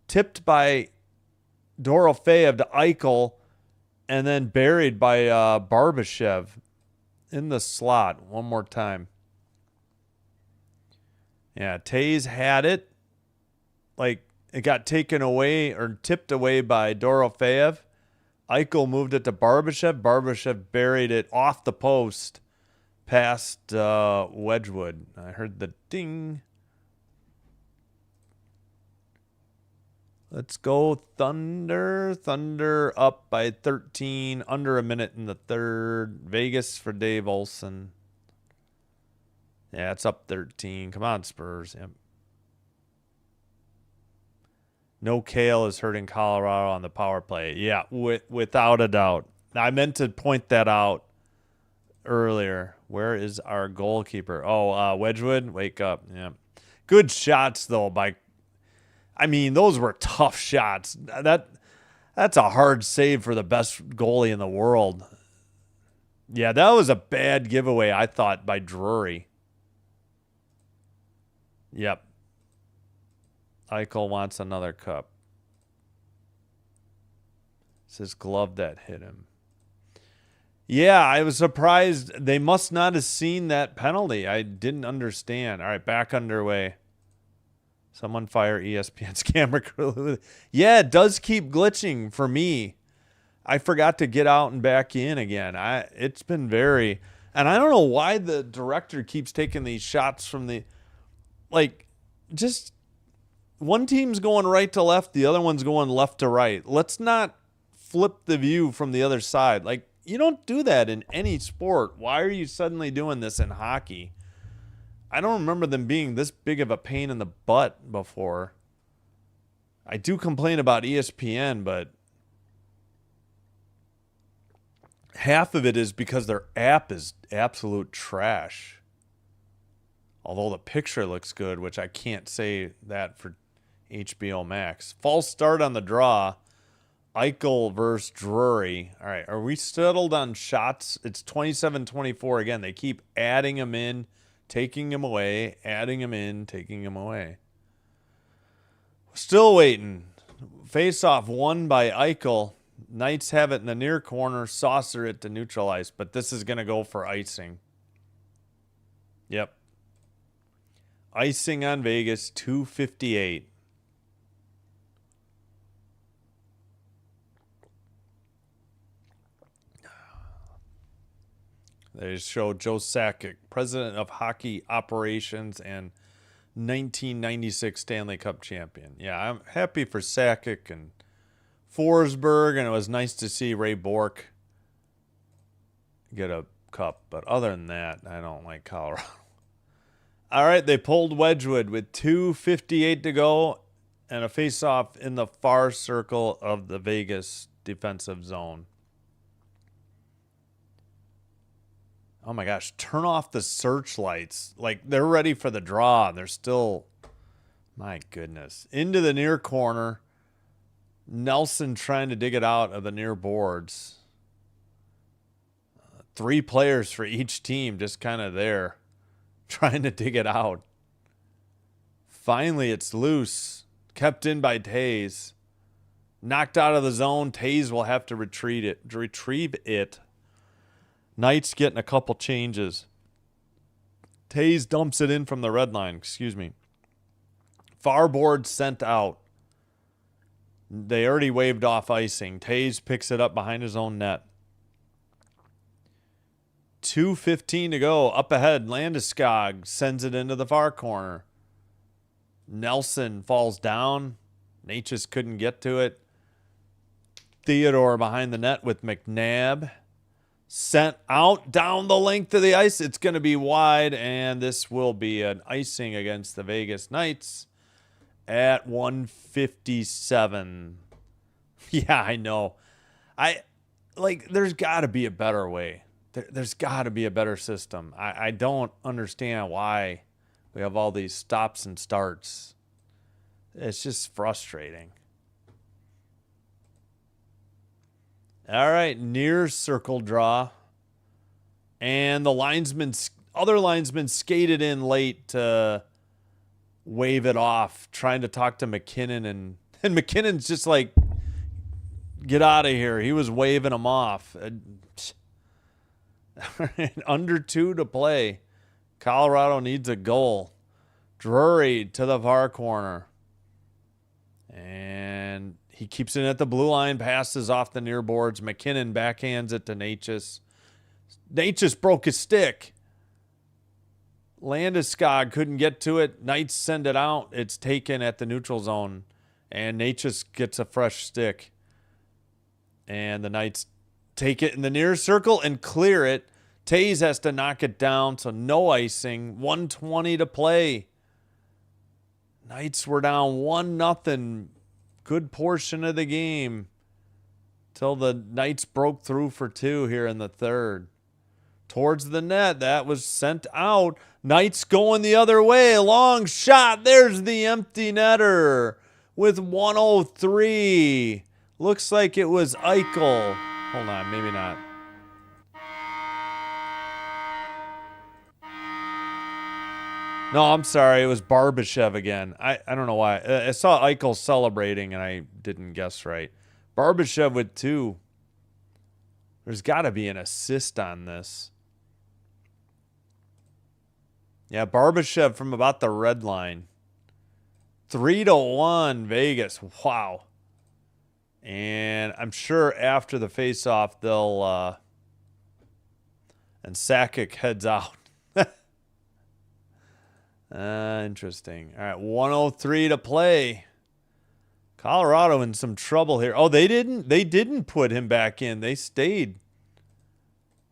Speaker 1: tipped by Dorofeyev to Eichel, and then buried by Barbashev in the slot one more time. Yeah, Tays had it. Like, it got taken away or tipped away by Dorofeyev. Eichel moved it to Barbashev. Barbashev buried it off the post past Wedgwood. I heard the ding. Let's go Thunder. Thunder up by 13. Under a minute in the third. Vegas for Dave Olson. Yeah, it's up 13. Come on, Spurs. Yep. No Kale is hurting Colorado on the power play. Yeah, without a doubt. I meant to point that out earlier. Where is our goalkeeper? Oh, Wedgwood, wake up. Yeah. Good shots, though. I mean, those were tough shots. That's a hard save for the best goalie in the world. Yeah, that was a bad giveaway, I thought, by Drury. Yep. Eichel wants another cup. It's his glove that hit him. Yeah, I was surprised. They must not have seen that penalty. I didn't understand. All right, back underway. Someone fire ESPN's camera crew. Yeah, it does keep glitching for me. I forgot to get out and back in again. It's been very... And I don't know why the director keeps taking these shots from the... Like, just... One team's going right to left, the other one's going left to right. Let's not flip the view from the other side. Like, you don't do that in any sport. Why are you suddenly doing this in hockey? I don't remember them being this big of a pain in the butt before. I do complain about ESPN, but half of it is because their app is absolute trash. Although the picture looks good, which I can't say that for HBO Max. False start on the draw. Eichel versus Drury. All right, are we settled on shots? It's 27-24 again. They keep adding them in, taking them away, adding them in, taking them away. Still waiting. Face-off won by Eichel. Knights have it in the near corner, saucer it to neutralize, but this is going to go for icing. Yep. Icing on Vegas, 2:58. They show Joe Sakic, president of hockey operations and 1996 Stanley Cup champion. Yeah, I'm happy for Sakic and Forsberg, and it was nice to see Ray Bourque get a cup. But other than that, I don't like Colorado. All right, they pulled Wedgwood with 2:58 to go and a face-off in the far circle of the Vegas defensive zone. Oh my gosh, turn off the searchlights. Like, they're ready for the draw. They're still, my goodness. Into the near corner. Nelson trying to dig it out of the near boards. 3 players for each team just kind of there, trying to dig it out. Finally, it's loose. Kept in by Tays. Knocked out of the zone. Tays will have to retrieve it. Knights getting a couple changes. Tays dumps it in from the red line. Excuse me. Far board sent out. They already waved off icing. Tays picks it up behind his own net. 2:15 to go. Up ahead, Landeskog sends it into the far corner. Nelson falls down. Natchez couldn't get to it. Theodore behind the net with McNabb. Sent out down the length of the ice. It's going to be wide, and this will be an icing against the Vegas Knights at 1:57. Yeah, I know. There's got to be a better way. There's got to be a better system. I don't understand why we have all these stops and starts. It's just frustrating. All right, near circle draw. And the other linesman skated in late to wave it off, trying to talk to McKinnon. And McKinnon's just like, get out of here. He was waving him off. Under 2 to play. Colorado needs a goal. Drury to the far corner. And he keeps it at the blue line, passes off the near boards. McKinnon backhands it to Natchez. Natchez broke his stick. Landeskog couldn't get to it. Knights send it out. It's taken at the neutral zone. And Natchez gets a fresh stick. And the Knights take it in the near circle and clear it. Taze has to knock it down, so no icing. 1:20 to play. Knights were down 1-0. Good portion of the game. Till the Knights broke through for 2 here in the third. Towards the net, that was sent out. Knights going the other way. Long shot. There's the empty netter with 1:03. Looks like it was Eichel. Hold on, maybe not. No, I'm sorry. It was Barbashev again. I don't know why. I saw Eichel celebrating, and I didn't guess right. Barbashev with 2. There's got to be an assist on this. Yeah, Barbashev from about the red line. 3-1 Vegas. Wow. And I'm sure after the face-off, they'll... and Sakic heads out. Interesting. All right, 1:03 to play. Colorado in some trouble here. Oh, they didn't put him back in. They stayed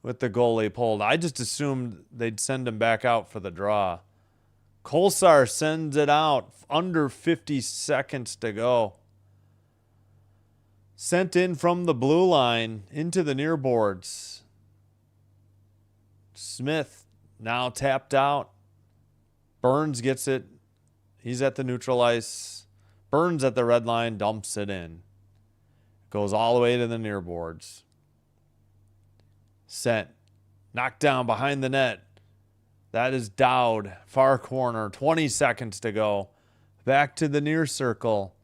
Speaker 1: with the goal they pulled. I just assumed they'd send him back out for the draw. Kolsar sends it out. Under 50 seconds to go. Sent in from the blue line into the near boards. Smith now tapped out. Burns gets it. He's at the neutral ice. Burns at the red line, dumps it in. Goes all the way to the near boards. Sent. Knocked down behind the net. That is Dowd. Far corner. 20 seconds to go. Back to the near circle.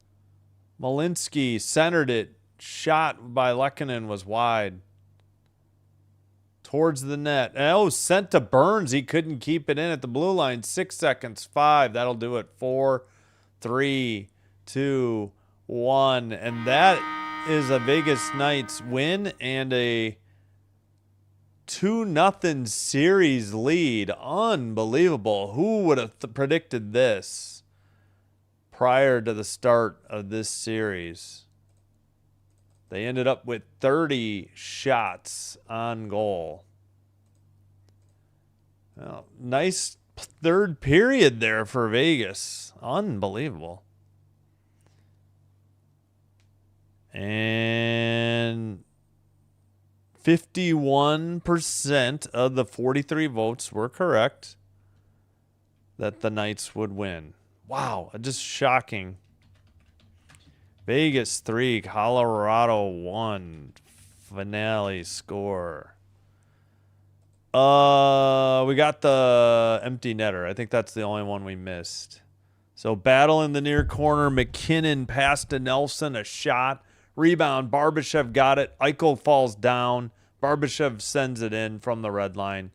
Speaker 1: Malinsky centered it. Shot by Lehkonen was wide. Towards the net. Oh, sent to Burns. He couldn't keep it in at the blue line. 6 seconds. 5. That'll do it. 4, 3, 2, 1. And that is a Vegas Knights win and a 2-0 series lead. Unbelievable. Who would have predicted this prior to the start of this series? They ended up with 30 shots on goal. Well, nice third period there for Vegas. Unbelievable. And 51% of the 43 votes were correct that the Knights would win. Wow, just shocking. Vegas 3, Colorado 1. Finale score. We got the empty netter. I think that's the only one we missed. So battle in the near corner. McKinnon passed to Nelson. A shot. Rebound. Barbashev got it. Eichel falls down. Barbashev sends it in from the red line.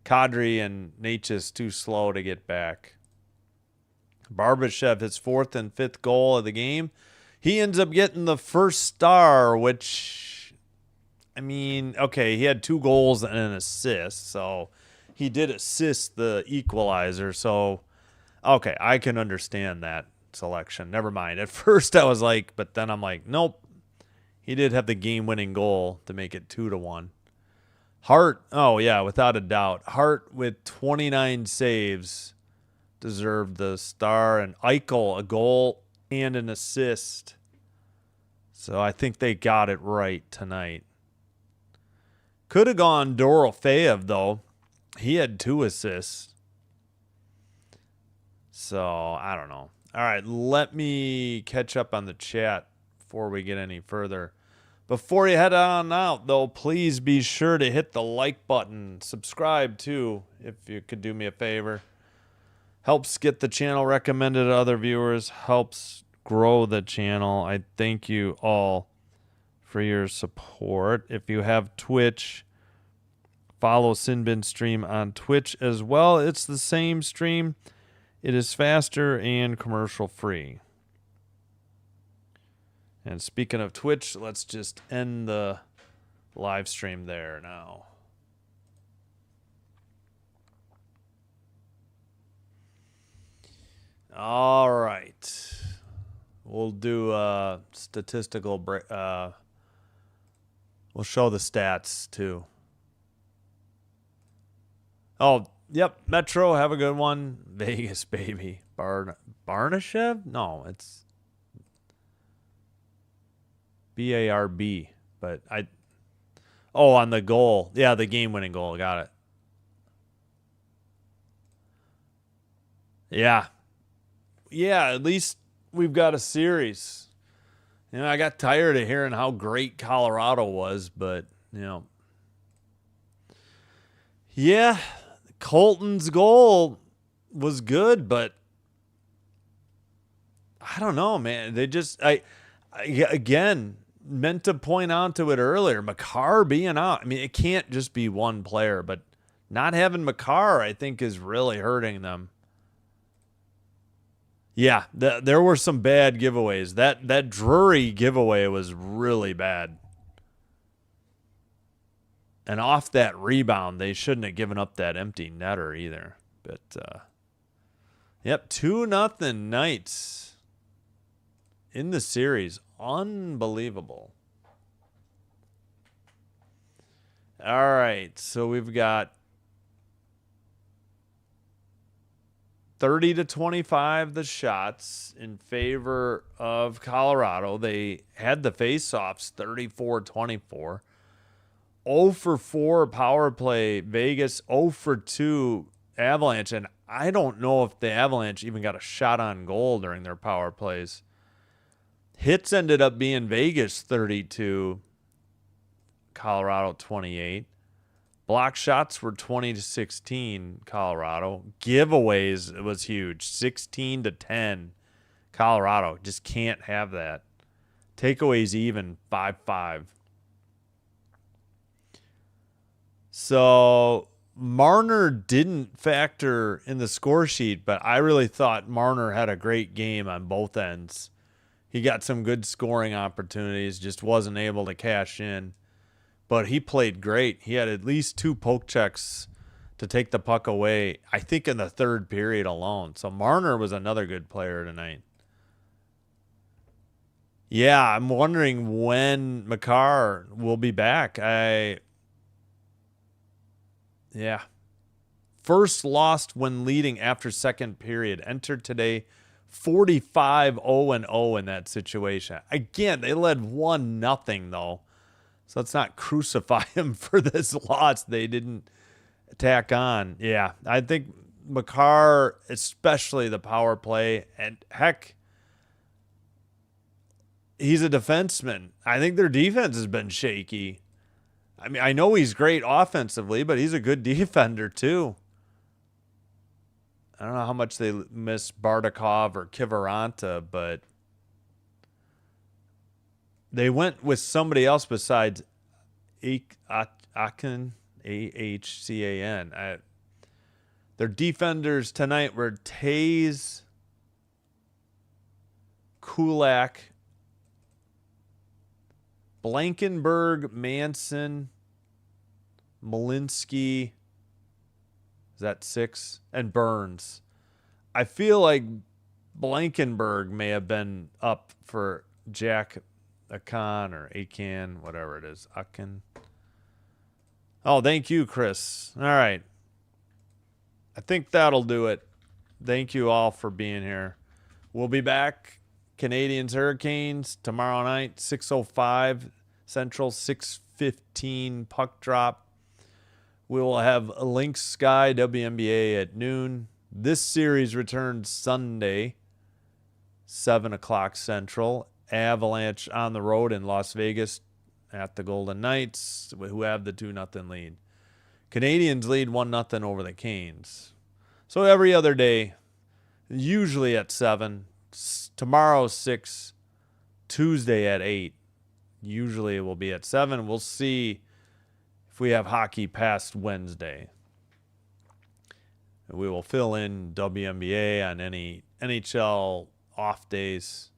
Speaker 1: Kadri and Natchez too slow to get back. Barbashev, his 4th and 5th goal of the game. He ends up getting the first star, which, I mean, okay, he had 2 goals and an assist, so he did assist the equalizer. So, okay, I can understand that selection. Never mind. At first I was like, but then I'm like, nope. He did have the game-winning goal to make it 2-1. Hart, oh yeah, without a doubt. Hart with 29 saves deserved the star, and Eichel a goal and an assist. So I think they got it right tonight. Could have gone Dorofeyev, though. He had 2 assists. So, I don't know. All right, let me catch up on the chat before we get any further. Before you head on out, though, please be sure to hit the like button. Subscribe, too, if you could do me a favor. Helps get the channel recommended to other viewers. Helps grow the channel. I thank you all for your support. If you have Twitch, follow Sinbin Stream on Twitch as well. It's the same stream. It is faster and commercial free. And speaking of Twitch, let's just end the live stream there now. All right. We'll do a statistical break. We'll show the stats too. Oh, yep. Metro, have a good one. Vegas, baby. Barnashev? No, it's BARB. But on the goal. Yeah, the game-winning goal. Got it. Yeah. Yeah, at least we've got a series. You know, I got tired of hearing how great Colorado was, but, you know. Yeah, Colton's goal was good, but I don't know, man. They just, I again, meant to point out to it earlier, Makar being out. I mean, it can't just be one player, but not having Makar, I think, is really hurting them. Yeah, there were some bad giveaways. That Drury giveaway was really bad. And off that rebound, they shouldn't have given up that empty netter either. But, yep, 2-0 Knights in the series. Unbelievable. All right, so we've got 30-25 the shots in favor of Colorado. They had the faceoffs 34-24. 0 for 4 power play Vegas, 0 for 2 Avalanche, and I don't know if the Avalanche even got a shot on goal during their power plays. Hits ended up being Vegas 32, Colorado 28. Block shots were 20-16 Colorado. Giveaways, it was huge, 16-10 Colorado. Just can't have that. Takeaways even 5-5. So Marner didn't factor in the score sheet, but I really thought Marner had a great game on both ends. He got some good scoring opportunities, just wasn't able to cash in. But he played great. He had at least 2 poke checks to take the puck away, I think in the third period alone. So Marner was another good player tonight. Yeah, I'm wondering when Makar will be back. Yeah. First lost when leading after second period. Entered today 45-0-0 in that situation. Again, they led 1-0 though. So let's not crucify him for this loss. They didn't tack on. Yeah, I think Makar, especially the power play, and heck, he's a defenseman. I think their defense has been shaky. I mean, I know he's great offensively, but he's a good defender too. I don't know how much they miss Bardakov or Kiviranta, but they went with somebody else besides Ahcan, A-H-C-A-N. Their defenders tonight were Taze, Kulak, Blankenberg, Manson, Malinsky. Is that 6? And Burns. I feel like Blankenberg may have been up for Jack Akan or Akan, whatever it is. Akan. Oh, thank you, Chris. All right. I think that'll do it. Thank you all for being here. We'll be back Canadians Hurricanes tomorrow night, 6:05 Central, 6:15 puck drop. We will have Lynx Sky WNBA at noon. This series returns Sunday, 7 o'clock Central. Avalanche on the road in Las Vegas at the Golden Knights, who have the 2-0 lead. Canadians lead 1-0 over the Canes. So every other day, usually at 7. Tomorrow 6. Tuesday at 8. Usually it will be at 7. We'll see if we have hockey past Wednesday. We will fill in WNBA on any NHL off days.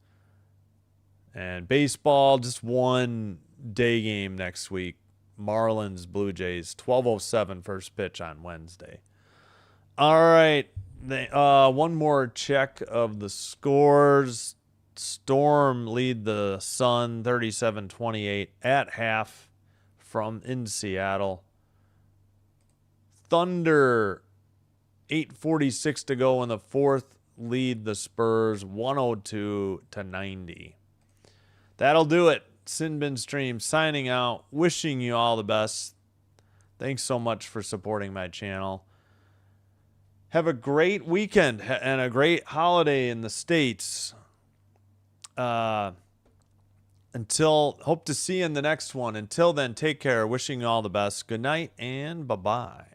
Speaker 1: And baseball, just one day game next week. Marlins, Blue Jays, 12:07 first pitch on Wednesday. All right. One more check of the scores. Storm lead the Sun 37-28 at half in Seattle. Thunder, 8:46 to go in the fourth, lead the Spurs 102-90. That'll do it. Sinbin Stream signing out, wishing you all the best. Thanks so much for supporting my channel. Have a great weekend and a great holiday in the States. Hope to see you in the next one. Until then, take care. Wishing you all the best. Good night and bye-bye.